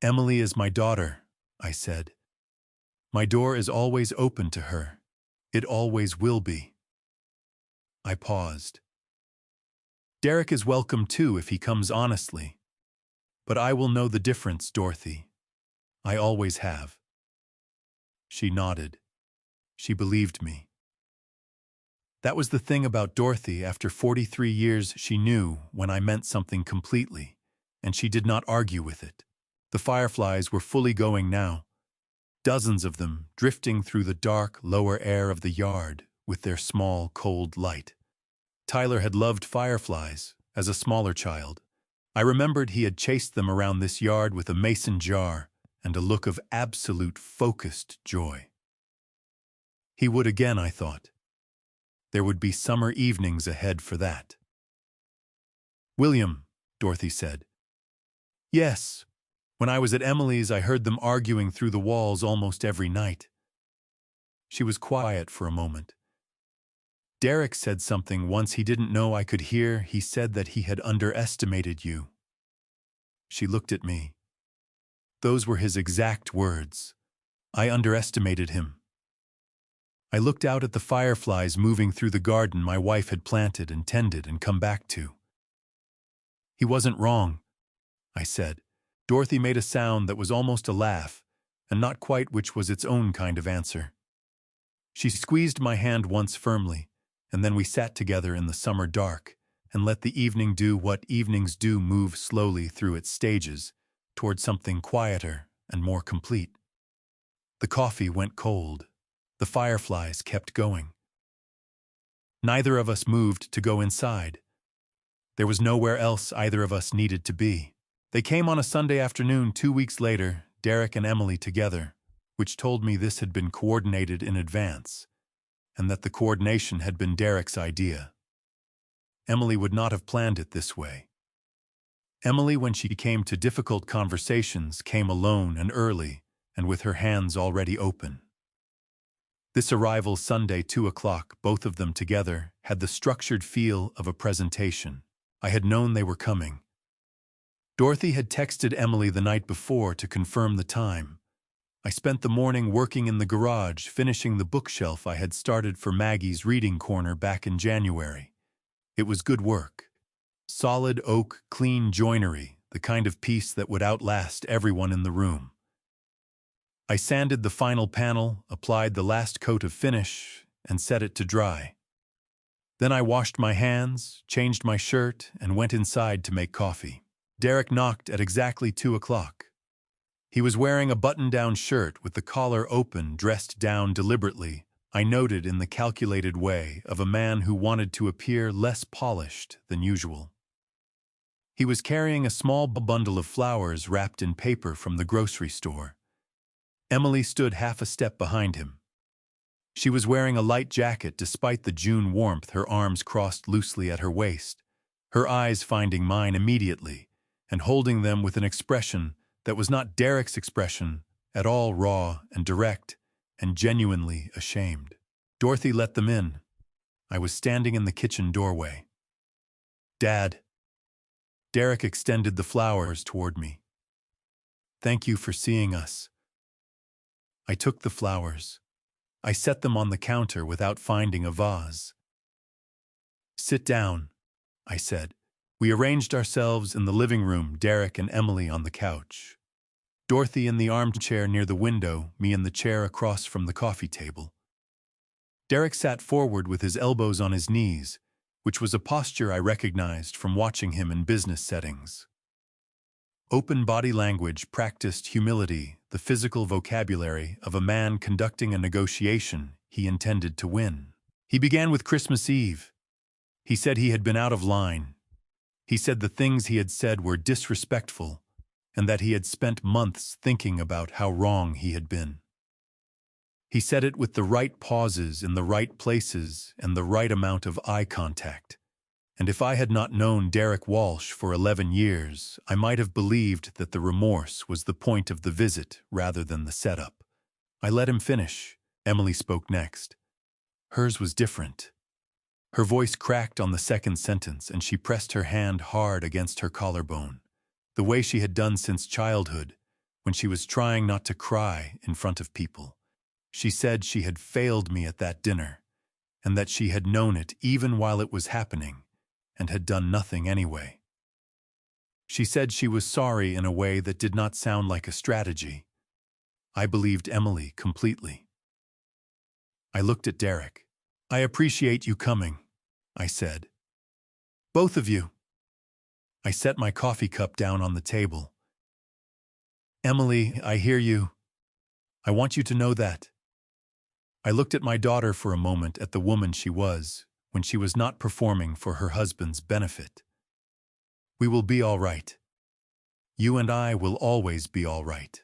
"Emily is my daughter," I said. "My door is always open to her. It always will be." I paused. "Derek is welcome too if he comes honestly. But I will know the difference, Dorothy. I always have." She nodded. She believed me. That was the thing about Dorothy. After 43 years, she knew when I meant something completely, and she did not argue with it. The fireflies were fully going now, dozens of them drifting through the dark, lower air of the yard with their small, cold light. Tyler had loved fireflies, as a smaller child. I remembered he had chased them around this yard with a mason jar and a look of absolute focused joy. He would again, I thought. There would be summer evenings ahead for that. "William," Dorothy said. "Yes. When I was at Emily's, I heard them arguing through the walls almost every night." She was quiet for a moment. "Derek said something once he didn't know I could hear. He said that he had underestimated you." She looked at me. Those were his exact words. I underestimated him. I looked out at the fireflies moving through the garden my wife had planted and tended and come back to. "He wasn't wrong," I said. Dorothy made a sound that was almost a laugh, and not quite which was its own kind of answer. She squeezed my hand once firmly, and then we sat together in the summer dark and let the evening do what evenings do, move slowly through its stages toward something quieter and more complete. The coffee went cold. The fireflies kept going. Neither of us moved to go inside. There was nowhere else either of us needed to be. They came on a Sunday afternoon 2 weeks later, Derek and Emily together, which told me this had been coordinated in advance, and that the coordination had been Derek's idea. Emily would not have planned it this way. Emily, when she came to difficult conversations, came alone and early, and with her hands already open. This arrival Sunday, 2 o'clock, both of them together, had the structured feel of a presentation. I had known they were coming. Dorothy had texted Emily the night before to confirm the time. I spent the morning working in the garage, finishing the bookshelf I had started for Maggie's reading corner back in January. It was good work. Solid oak, clean joinery, the kind of piece that would outlast everyone in the room. I sanded the final panel, applied the last coat of finish, and set it to dry. Then I washed my hands, changed my shirt, and went inside to make coffee. Derek knocked at exactly 2 o'clock. He was wearing a button-down shirt with the collar open, dressed down deliberately, I noted in the calculated way of a man who wanted to appear less polished than usual. He was carrying a small bundle of flowers wrapped in paper from the grocery store. Emily stood half a step behind him. She was wearing a light jacket despite the June warmth, her arms crossed loosely at her waist, her eyes finding mine immediately, and holding them with an expression that was not Derek's expression, at all raw and direct and genuinely ashamed. Dorothy let them in. I was standing in the kitchen doorway. "Dad." Derek extended the flowers toward me. "Thank you for seeing us." I took the flowers. I set them on the counter without finding a vase. "Sit down," I said. We arranged ourselves in the living room, Derek and Emily on the couch. Dorothy in the armchair near the window, me in the chair across from the coffee table. Derek sat forward with his elbows on his knees, which was a posture I recognized from watching him in business settings. Open body language practiced humility, the physical vocabulary of a man conducting a negotiation he intended to win. He began with Christmas Eve. He said he had been out of line. He said the things he had said were disrespectful, and that he had spent months thinking about how wrong he had been. He said it with the right pauses in the right places and the right amount of eye contact. And if I had not known Derek Walsh for 11 years, I might have believed that the remorse was the point of the visit rather than the setup. I let him finish. Emily spoke next. Hers was different. Her voice cracked on the second sentence, and she pressed her hand hard against her collarbone, the way she had done since childhood, when she was trying not to cry in front of people. She said she had failed me at that dinner, and that she had known it even while it was happening, and had done nothing anyway. She said she was sorry in a way that did not sound like a strategy. I believed Emily completely. I looked at Derek. I appreciate you coming, I said. Both of you. I set my coffee cup down on the table. Emily, I hear you. I want you to know that. I looked at my daughter for a moment, at the woman she was, when she was not performing for her husband's benefit. We will be all right. You and I will always be all right.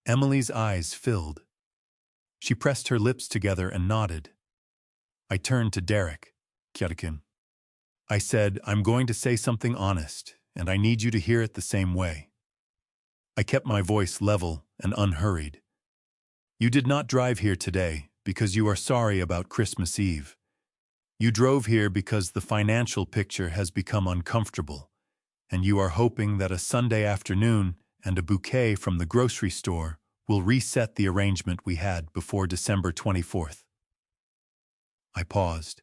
Emily's eyes filled. She pressed her lips together and nodded. I turned to Derek. Kjærken. I said, I'm going to say something honest, and I need you to hear it the same way. I kept my voice level and unhurried. You did not drive here today because you are sorry about Christmas Eve. You drove here because the financial picture has become uncomfortable, and you are hoping that a Sunday afternoon and a bouquet from the grocery store will reset the arrangement we had before December 24th. I paused.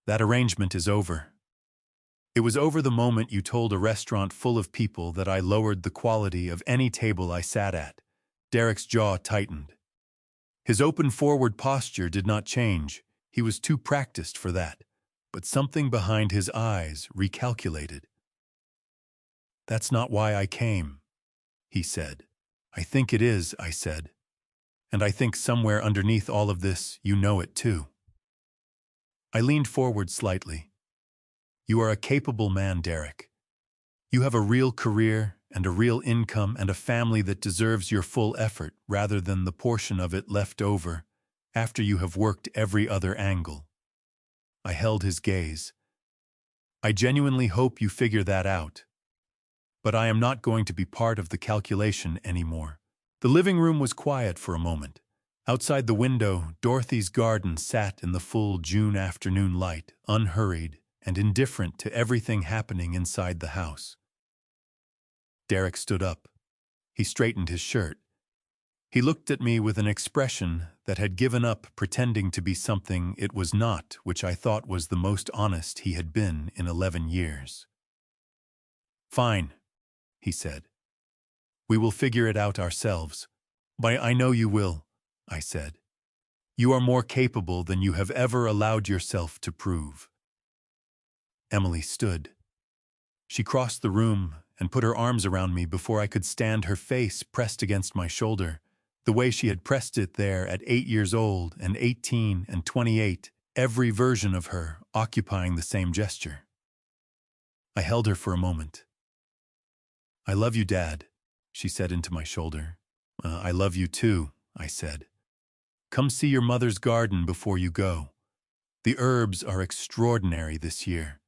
That arrangement is over. It was over the moment you told a restaurant full of people that I lowered the quality of any table I sat at. Derek's jaw tightened. His open forward posture did not change. He was too practiced for that. But something behind his eyes recalculated. That's not why I came, he said. I think it is, I said. And I think somewhere underneath all of this, you know it too. I leaned forward slightly. You are a capable man, Derek. You have a real career and a real income and a family that deserves your full effort rather than the portion of it left over after you have worked every other angle. I held his gaze. I genuinely hope you figure that out. But I am not going to be part of the calculation anymore. The living room was quiet for a moment. Outside the window, Dorothy's garden sat in the full June afternoon light, unhurried and indifferent to everything happening inside the house. Derek stood up. He straightened his shirt. He looked at me with an expression that had given up pretending to be something it was not, which I thought was the most honest he had been in 11 years. Fine, he said. We will figure it out ourselves. But I know you will, I said. You are more capable than you have ever allowed yourself to prove. Emily stood. She crossed the room and put her arms around me before I could stand, her face pressed against my shoulder, the way she had pressed it there at 8 years old and 18 and 28, every version of her occupying the same gesture. I held her for a moment. I love you, Dad, she said into my shoulder. I love you too, I said. Come see your mother's garden before you go. The herbs are extraordinary this year.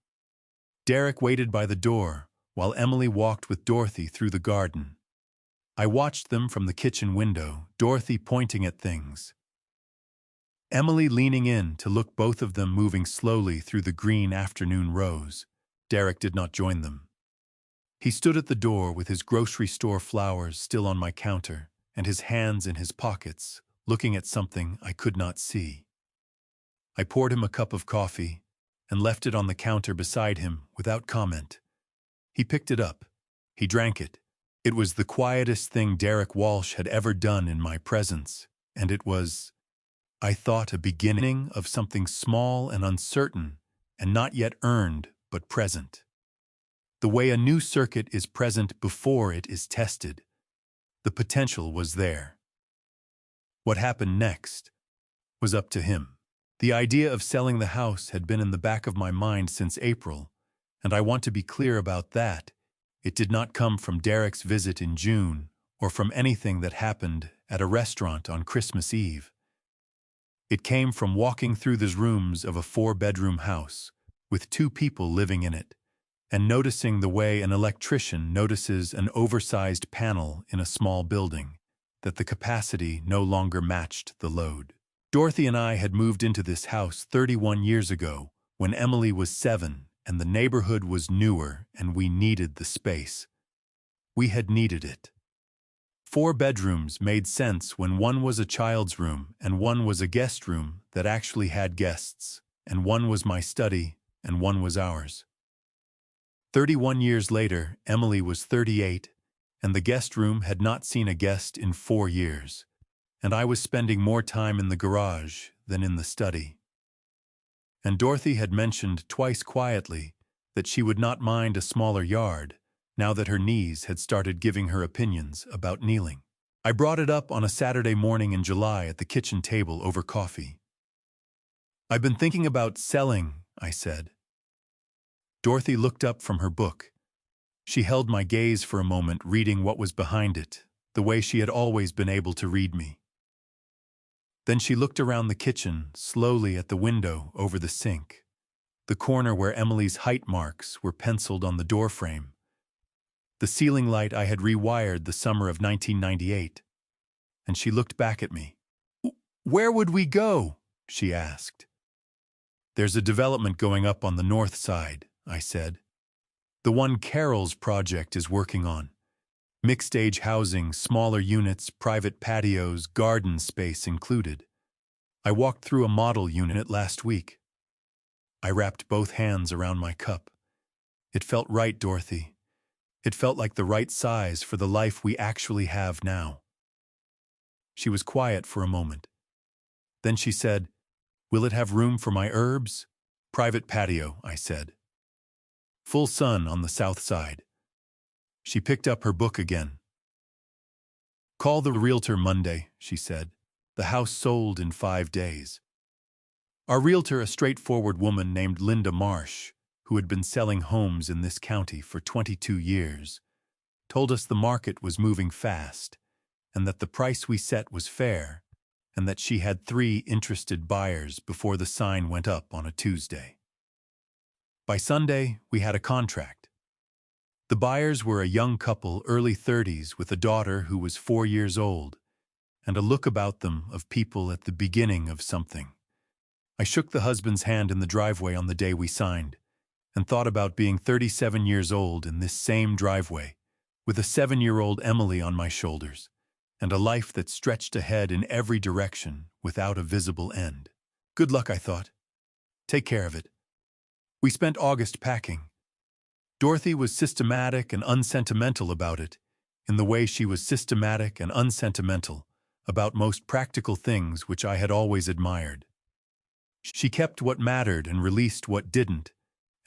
Derek waited by the door while Emily walked with Dorothy through the garden. I watched them from the kitchen window, Dorothy pointing at things. Emily leaning in to look, both of them moving slowly through the green afternoon rose. Derek did not join them. He stood at the door with his grocery store flowers still on my counter and his hands in his pockets, looking at something I could not see. I poured him a cup of coffee and left it on the counter beside him without comment. He picked it up. He drank it. It was the quietest thing Derek Walsh had ever done in my presence, and it was, I thought, a beginning of something small and uncertain, and not yet earned, but present. The way a new circuit is present before it is tested. The potential was there. What happened next was up to him. The idea of selling the house had been in the back of my mind since April, and I want to be clear about that. It did not come from Derek's visit in June or from anything that happened at a restaurant on Christmas Eve. It came from walking through the rooms of a 4-bedroom house with 2 people living in it and noticing the way an electrician notices an oversized panel in a small building, that the capacity no longer matched the load. Dorothy and I had moved into this house 31 years ago when Emily was 7 and the neighborhood was newer and we needed the space. We had needed it. 4 bedrooms made sense when one was a child's room and one was a guest room that actually had guests, and one was my study and one was ours. 31 years later, Emily was 38 and the guest room had not seen a guest in 4 years, and I was spending more time in the garage than in the study. And Dorothy had mentioned twice quietly that she would not mind a smaller yard now that her knees had started giving her opinions about kneeling. I brought it up on a Saturday morning in July at the kitchen table over coffee. I've been thinking about selling, I said. Dorothy looked up from her book. She held my gaze for a moment, reading what was behind it, the way she had always been able to read me. Then she looked around the kitchen, slowly at the window over the sink, the corner where Emily's height marks were penciled on the doorframe, the ceiling light I had rewired the summer of 1998. And she looked back at me. "Where would we go?" she asked. "There's a development going up on the north side," I said. "The one Carol's project is working on. Mixed-age housing, smaller units, private patios, garden space included. I walked through a model unit last week." I wrapped both hands around my cup. It felt right, Dorothy. It felt like the right size for the life we actually have now. She was quiet for a moment. Then she said, "Will it have room for my herbs?" "Private patio," I said. "Full sun on the south side." She picked up her book again. "Call the realtor Monday," she said. "The house sold in 5 days." Our realtor, a straightforward woman named Linda Marsh, who had been selling homes in this county for 22 years, told us the market was moving fast, and that the price we set was fair, and that she had 3 interested buyers before the sign went up on a Tuesday. By Sunday, we had a contract. The buyers were a young couple, early 30s, with a daughter who was 4 years old, and a look about them of people at the beginning of something. I shook the husband's hand in the driveway on the day we signed, and thought about being 37 years old in this same driveway, with a 7-year-old Emily on my shoulders, and a life that stretched ahead in every direction without a visible end. Good luck, I thought. Take care of it. We spent August packing. Dorothy was systematic and unsentimental about it, in the way she was systematic and unsentimental about most practical things which I had always admired. She kept what mattered and released what didn't,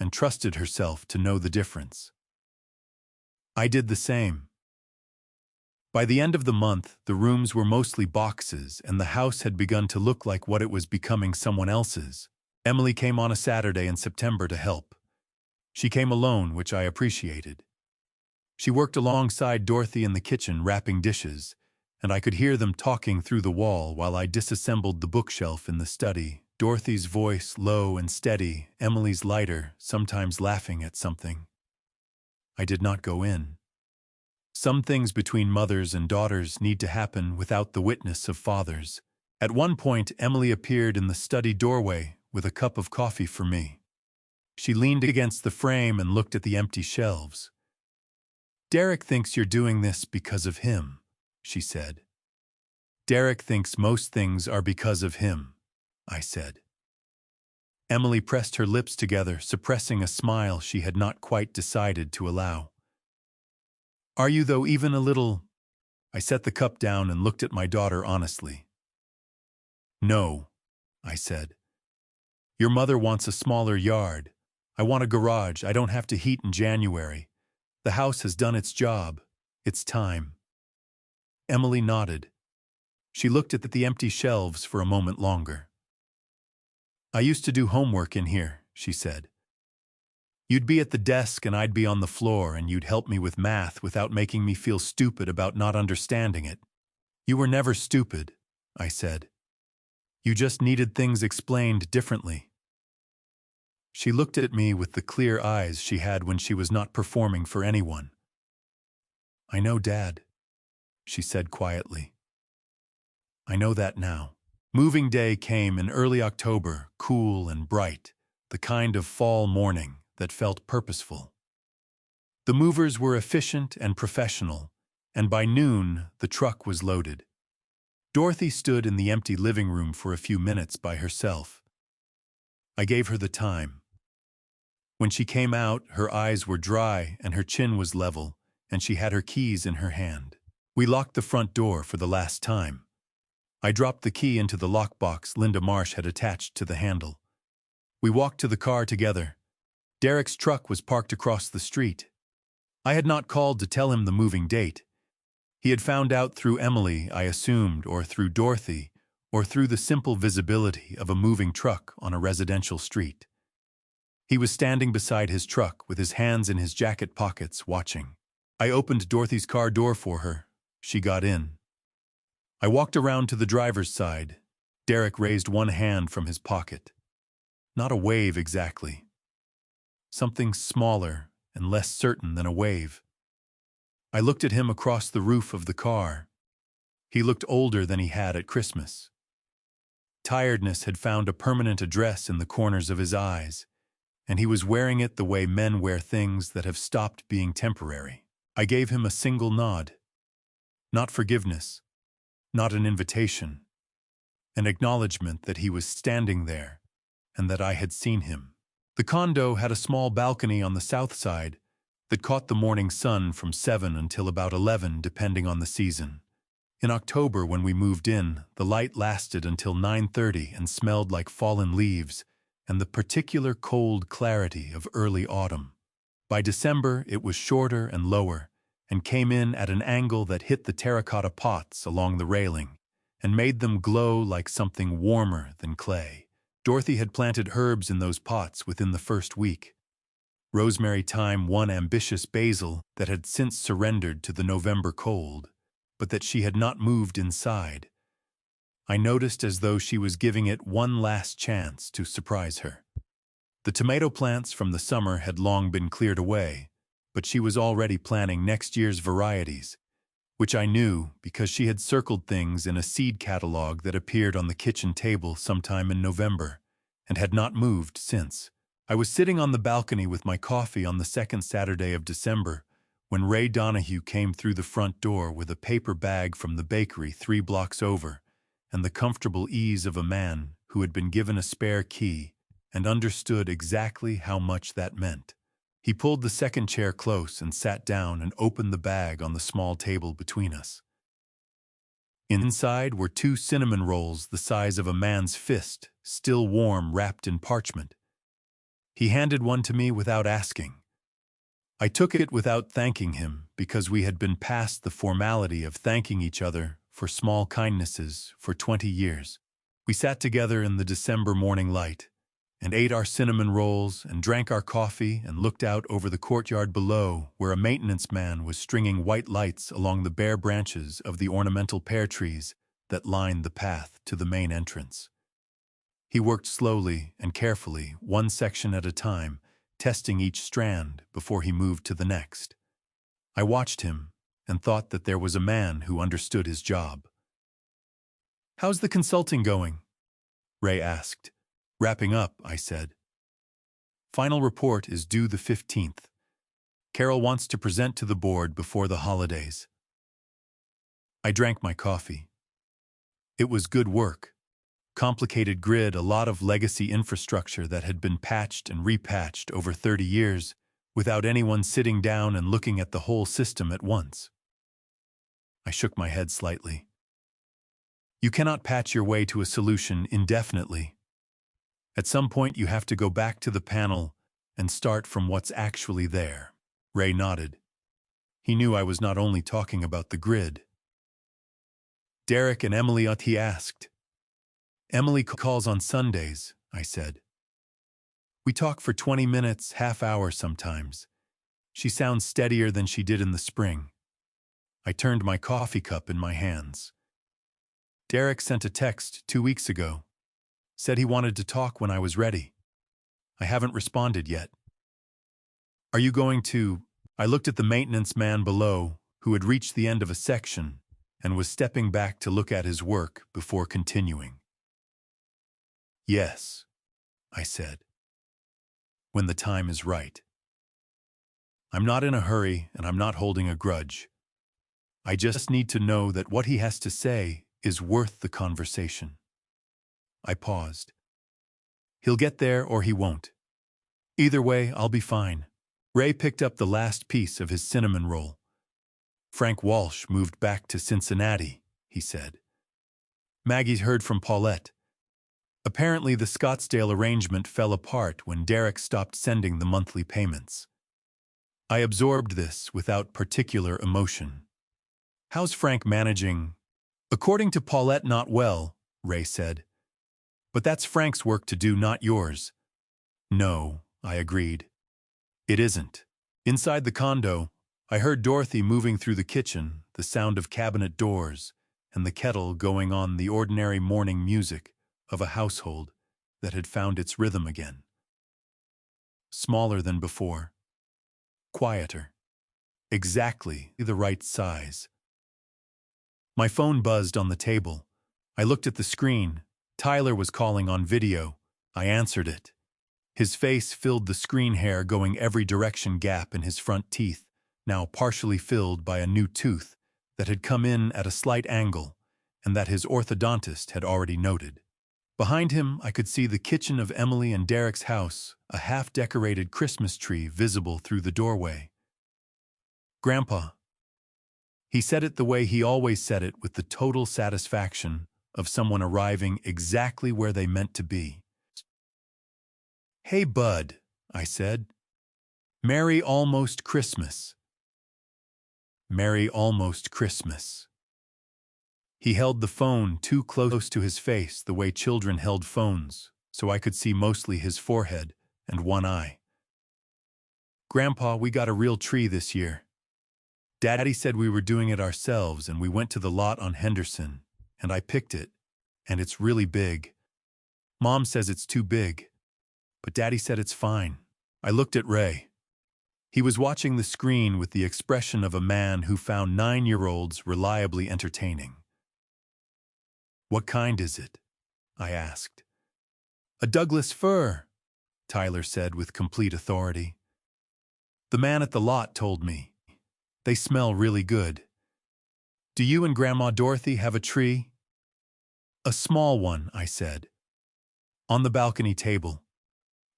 and trusted herself to know the difference. I did the same. By the end of the month, the rooms were mostly boxes, and the house had begun to look like what it was becoming, someone else's. Emily came on a Saturday in September to help. She came alone, which I appreciated. She worked alongside Dorothy in the kitchen, wrapping dishes, and I could hear them talking through the wall while I disassembled the bookshelf in the study. Dorothy's voice low and steady, Emily's lighter, sometimes laughing at something. I did not go in. Some things between mothers and daughters need to happen without the witness of fathers. At one point, Emily appeared in the study doorway with a cup of coffee for me. She leaned against the frame and looked at the empty shelves. "Derek thinks you're doing this because of him," she said. "Derek thinks most things are because of him," I said. Emily pressed her lips together, suppressing a smile she had not quite decided to allow. "Are you, though, even a little—" I set the cup down and looked at my daughter honestly. "No," I said. "Your mother wants a smaller yard. I want a garage. I don't have to heat in January. The house has done its job. It's time." Emily nodded. She looked at the empty shelves for a moment longer. "I used to do homework in here," she said. "You'd be at the desk and I'd be on the floor, and you'd help me with math without making me feel stupid about not understanding it." "You were never stupid," I said. "You just needed things explained differently." She looked at me with the clear eyes she had when she was not performing for anyone. "I know, Dad," she said quietly. "I know that now." Moving day came in early October, cool and bright, the kind of fall morning that felt purposeful. The movers were efficient and professional, and by noon the truck was loaded. Dorothy stood in the empty living room for a few minutes by herself. I gave her the time. When she came out, her eyes were dry and her chin was level, and she had her keys in her hand. We locked the front door for the last time. I dropped the key into the lockbox Linda Marsh had attached to the handle. We walked to the car together. Derek's truck was parked across the street. I had not called to tell him the moving date. He had found out through Emily, I assumed, or through Dorothy, or through the simple visibility of a moving truck on a residential street. He was standing beside his truck with his hands in his jacket pockets, watching. I opened Dorothy's car door for her. She got in. I walked around to the driver's side. Derek raised one hand from his pocket. Not a wave exactly. Something smaller and less certain than a wave. I looked at him across the roof of the car. He looked older than he had at Christmas. Tiredness had found a permanent address in the corners of his eyes, and he was wearing it the way men wear things that have stopped being temporary. I gave him a single nod. Not forgiveness, not an invitation. An acknowledgement that he was standing there, and that I had seen him. The condo had a small balcony on the south side that caught the morning sun from 7 until about 11, depending on the season. In October, when we moved in, the light lasted until 9:30 and smelled like fallen leaves and the particular cold clarity of early autumn. By December, it was shorter and lower, and came in at an angle that hit the terracotta pots along the railing and made them glow like something warmer than clay. Dorothy had planted herbs in those pots within the first week. Rosemary, thyme, one ambitious basil that had since surrendered to the November cold, but that she had not moved inside. I noticed as though she was giving it one last chance to surprise her. The tomato plants from the summer had long been cleared away, but she was already planning next year's varieties, which I knew because she had circled things in a seed catalog that appeared on the kitchen table sometime in November, and had not moved since. I was sitting on the balcony with my coffee on the second Saturday of December when Ray Donahue came through the front door with a paper bag from the bakery 3 blocks over and the comfortable ease of a man who had been given a spare key and understood exactly how much that meant. He pulled the second chair close and sat down and opened the bag on the small table between us. Inside were 2 cinnamon rolls the size of a man's fist, still warm, wrapped in parchment. He handed one to me without asking. I took it without thanking him because we had been past the formality of thanking each other for small kindnesses for 20 years. We sat together in the December morning light and ate our cinnamon rolls and drank our coffee and looked out over the courtyard below where a maintenance man was stringing white lights along the bare branches of the ornamental pear trees that lined the path to the main entrance. He worked slowly and carefully, one section at a time, testing each strand before he moved to the next. I watched him and thought that there was a man who understood his job. "How's the consulting going?" Ray asked. "Wrapping up," I said. "Final report is due the 15th. Carol wants to present to the board before the holidays." I drank my coffee. It was good work. Complicated grid, a lot of legacy infrastructure that had been patched and repatched over 30 years without anyone sitting down and looking at the whole system at once. I shook my head slightly. You cannot patch your way to a solution indefinitely. At some point you have to go back to the panel and start from what's actually there. Ray nodded. He knew I was not only talking about the grid. "Derek and Emily," he asked. "Emily calls on Sundays," I said. "We talk for 20 minutes, half hour sometimes. She sounds steadier than she did in the spring." I turned my coffee cup in my hands. "Derek sent a text 2 weeks ago. Said he wanted to talk when I was ready. I haven't responded yet." "Are you going to—" I looked at the maintenance man below, who had reached the end of a section and was stepping back to look at his work before continuing. "Yes," I said. "When the time is right. I'm not in a hurry and I'm not holding a grudge. I just need to know that what he has to say is worth the conversation." I paused. "He'll get there or he won't. Either way, I'll be fine." Ray picked up the last piece of his cinnamon roll. "Frank Walsh moved back to Cincinnati," he said. "Maggie heard from Paulette. Apparently the Scottsdale arrangement fell apart when Derek stopped sending the monthly payments." I absorbed this without particular emotion. "How's Frank managing?" "According to Paulette, not well," Ray said. "But that's Frank's work to do, not yours." "No," I agreed. It isn't. Inside the condo, I heard Dorothy moving through the kitchen, the sound of cabinet doors, and the kettle going on the ordinary morning music of a household that had found its rhythm again. Smaller than before. Quieter. Exactly the right size. My phone buzzed on the table. I looked at the screen. Tyler was calling on video. I answered it. His face filled the screen, hair going every direction, gap in his front teeth, now partially filled by a new tooth that had come in at a slight angle and that his orthodontist had already noted. Behind him, I could see the kitchen of Emily and Derek's house, a half-decorated Christmas tree visible through the doorway. "Grandpa." He said it the way he always said it, with the total satisfaction of someone arriving exactly where they meant to be. "Hey, Bud," I said. "Merry almost Christmas." Merry almost Christmas. He held the phone too close to his face, the way children held phones, so I could see mostly his forehead and one eye. "Grandpa, we got a real tree this year. Daddy said we were doing it ourselves, and we went to the lot on Henderson, and I picked it, and it's really big. Mom says it's too big, but Daddy said it's fine." I looked at Ray. He was watching the screen with the expression of a man who found 9-year-olds reliably entertaining. "What kind is it?" I asked. "A Douglas fir," Tyler said with complete authority. "The man at the lot told me. They smell really good. Do you and Grandma Dorothy have a tree?" "A small one," I said. "On the balcony table.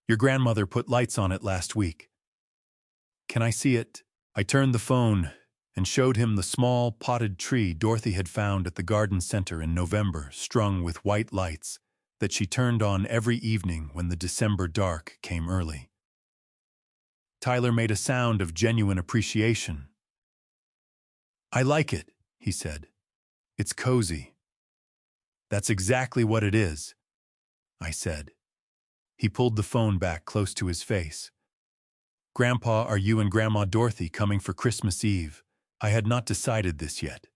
Your grandmother put lights on it last week." "Can I see it?" I turned the phone and showed him the small, potted tree Dorothy had found at the garden center in November, strung with white lights that she turned on every evening when the December dark came early. Tyler made a sound of genuine appreciation. "I like it," he said. "It's cozy." "That's exactly what it is," I said. He pulled the phone back close to his face. "Grandpa, are you and Grandma Dorothy coming for Christmas Eve?" I had not decided this yet.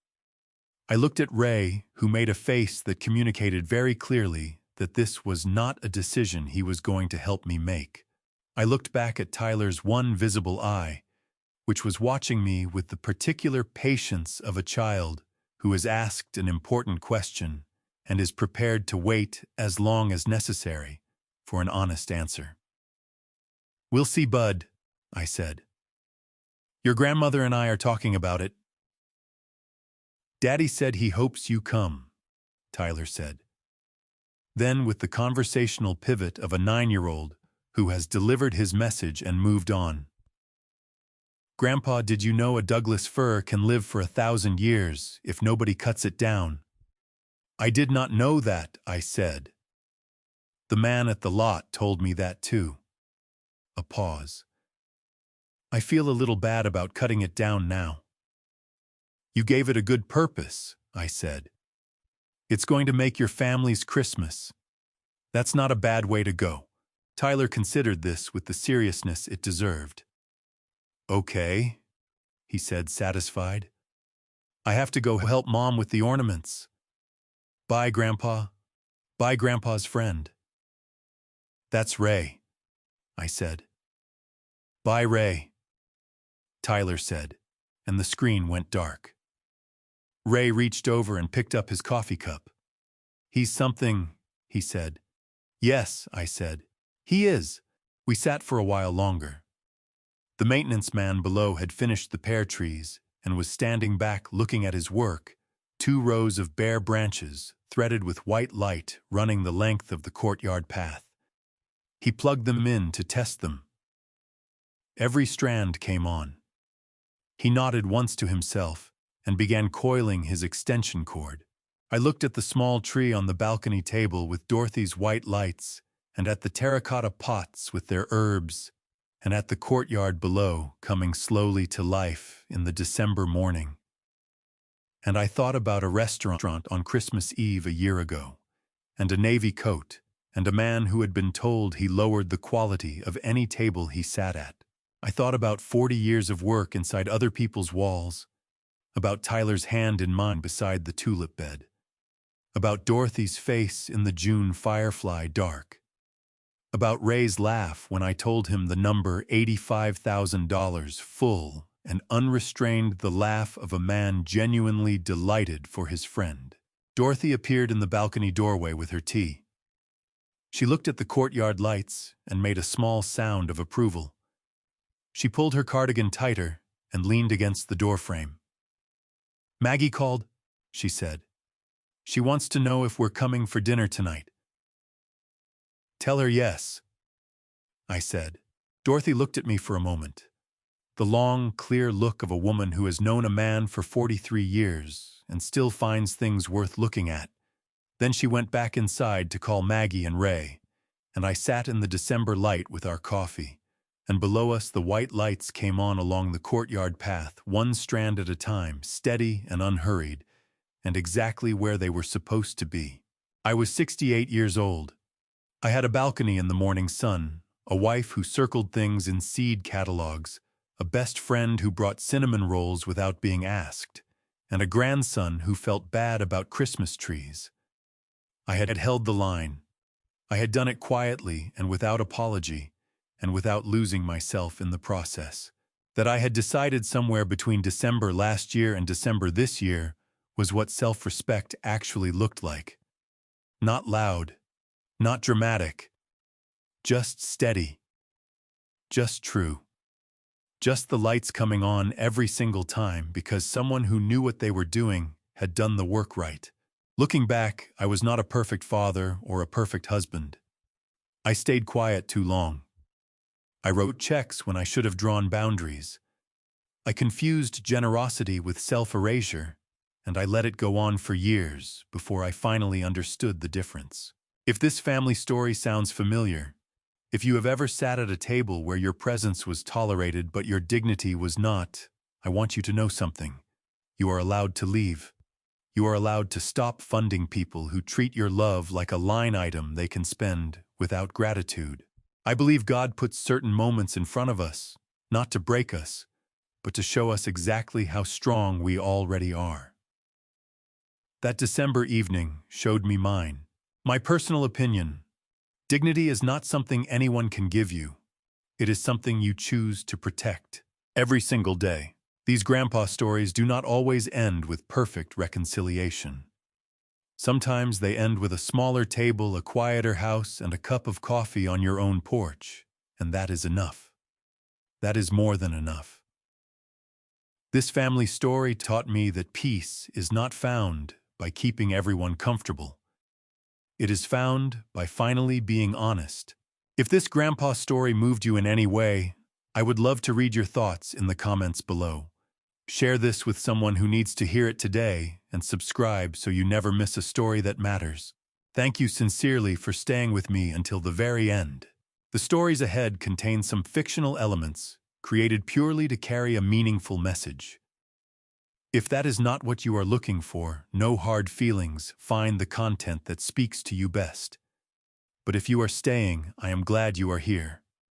I looked at Ray, who made a face that communicated very clearly that this was not a decision he was going to help me make. I looked back at Tyler's one visible eye, which was watching me with the particular patience of a child who is asked an important question and is prepared to wait as long as necessary for an honest answer. "We'll see, Bud," I said. "Your grandmother and I are talking about it." "Daddy said he hopes you come," Tyler said. Then, with the conversational pivot of a 9-year-old who has delivered his message and moved on. "Grandpa, did you know a Douglas fir can live for 1,000 years if nobody cuts it down?" "I did not know that," I said. "The man at the lot told me that too." A pause. "I feel a little bad about cutting it down now." "You gave it a good purpose," I said. "It's going to make your family's Christmas. That's not a bad way to go." Tyler considered this with the seriousness it deserved. "Okay," he said, satisfied. "I have to go help Mom with the ornaments. Bye, Grandpa. Bye, Grandpa's friend." "That's Ray," I said. "Bye, Ray," Tyler said, and the screen went dark. Ray reached over and picked up his coffee cup. "He's something," he said. "Yes," I said. "He is." We sat for a while longer. The maintenance man below had finished the pear trees and was standing back looking at his work, 2 rows of bare branches threaded with white light running the length of the courtyard path. He plugged them in to test them. Every strand came on. He nodded once to himself and began coiling his extension cord. I looked at the small tree on the balcony table with Dorothy's white lights, and at the terracotta pots with their herbs, and at the courtyard below coming slowly to life in the December morning. And I thought about a restaurant on Christmas Eve a year ago, and a navy coat, and a man who had been told he lowered the quality of any table he sat at. I thought about 40 years of work inside other people's walls, about Tyler's hand in mine beside the tulip bed, about Dorothy's face in the June firefly dark, about Ray's laugh when I told him the number $85,000 full and unrestrained, the laugh of a man genuinely delighted for his friend. Dorothy appeared in the balcony doorway with her tea. She looked at the courtyard lights and made a small sound of approval. She pulled her cardigan tighter and leaned against the doorframe. "Maggie called," she said. "She wants to know if we're coming for dinner tonight." "Tell her yes," I said. Dorothy looked at me for a moment. The long, clear look of a woman who has known a man for 43 years and still finds things worth looking at. Then she went back inside to call Maggie and Ray, and I sat in the December light with our coffee, and below us the white lights came on along the courtyard path, one strand at a time, steady and unhurried, and exactly where they were supposed to be. I was 68 years old. I had a balcony in the morning sun, a wife who circled things in seed catalogs, a best friend who brought cinnamon rolls without being asked, and a grandson who felt bad about Christmas trees. I had held the line. I had done it quietly and without apology, and without losing myself in the process. That I had decided somewhere between December last year and December this year was what self-respect actually looked like. Not loud, not dramatic, just steady, just true. Just the lights coming on every single time because someone who knew what they were doing had done the work right. Looking back, I was not a perfect father or a perfect husband. I stayed quiet too long. I wrote checks when I should have drawn boundaries. I confused generosity with self-erasure, and I let it go on for years before I finally understood the difference. If this family story sounds familiar, if you have ever sat at a table where your presence was tolerated but your dignity was not, I want you to know something. You are allowed to leave. You are allowed to stop funding people who treat your love like a line item they can spend without gratitude. I believe God puts certain moments in front of us, not to break us, but to show us exactly how strong we already are. That December evening showed me mine. My personal opinion: dignity is not something anyone can give you. It is something you choose to protect every single day. These grandpa stories do not always end with perfect reconciliation. Sometimes they end with a smaller table, a quieter house, and a cup of coffee on your own porch, and that is enough. That is more than enough. This family story taught me that peace is not found by keeping everyone comfortable. It is found by finally being honest. If this grandpa story moved you in any way, I would love to read your thoughts in the comments below. Share this with someone who needs to hear it today, and subscribe so you never miss a story that matters. Thank you sincerely for staying with me until the very end. The stories ahead contain some fictional elements, created purely to carry a meaningful message. If that is not what you are looking for, no hard feelings, find the content that speaks to you best. But if you are staying, I am glad you are here.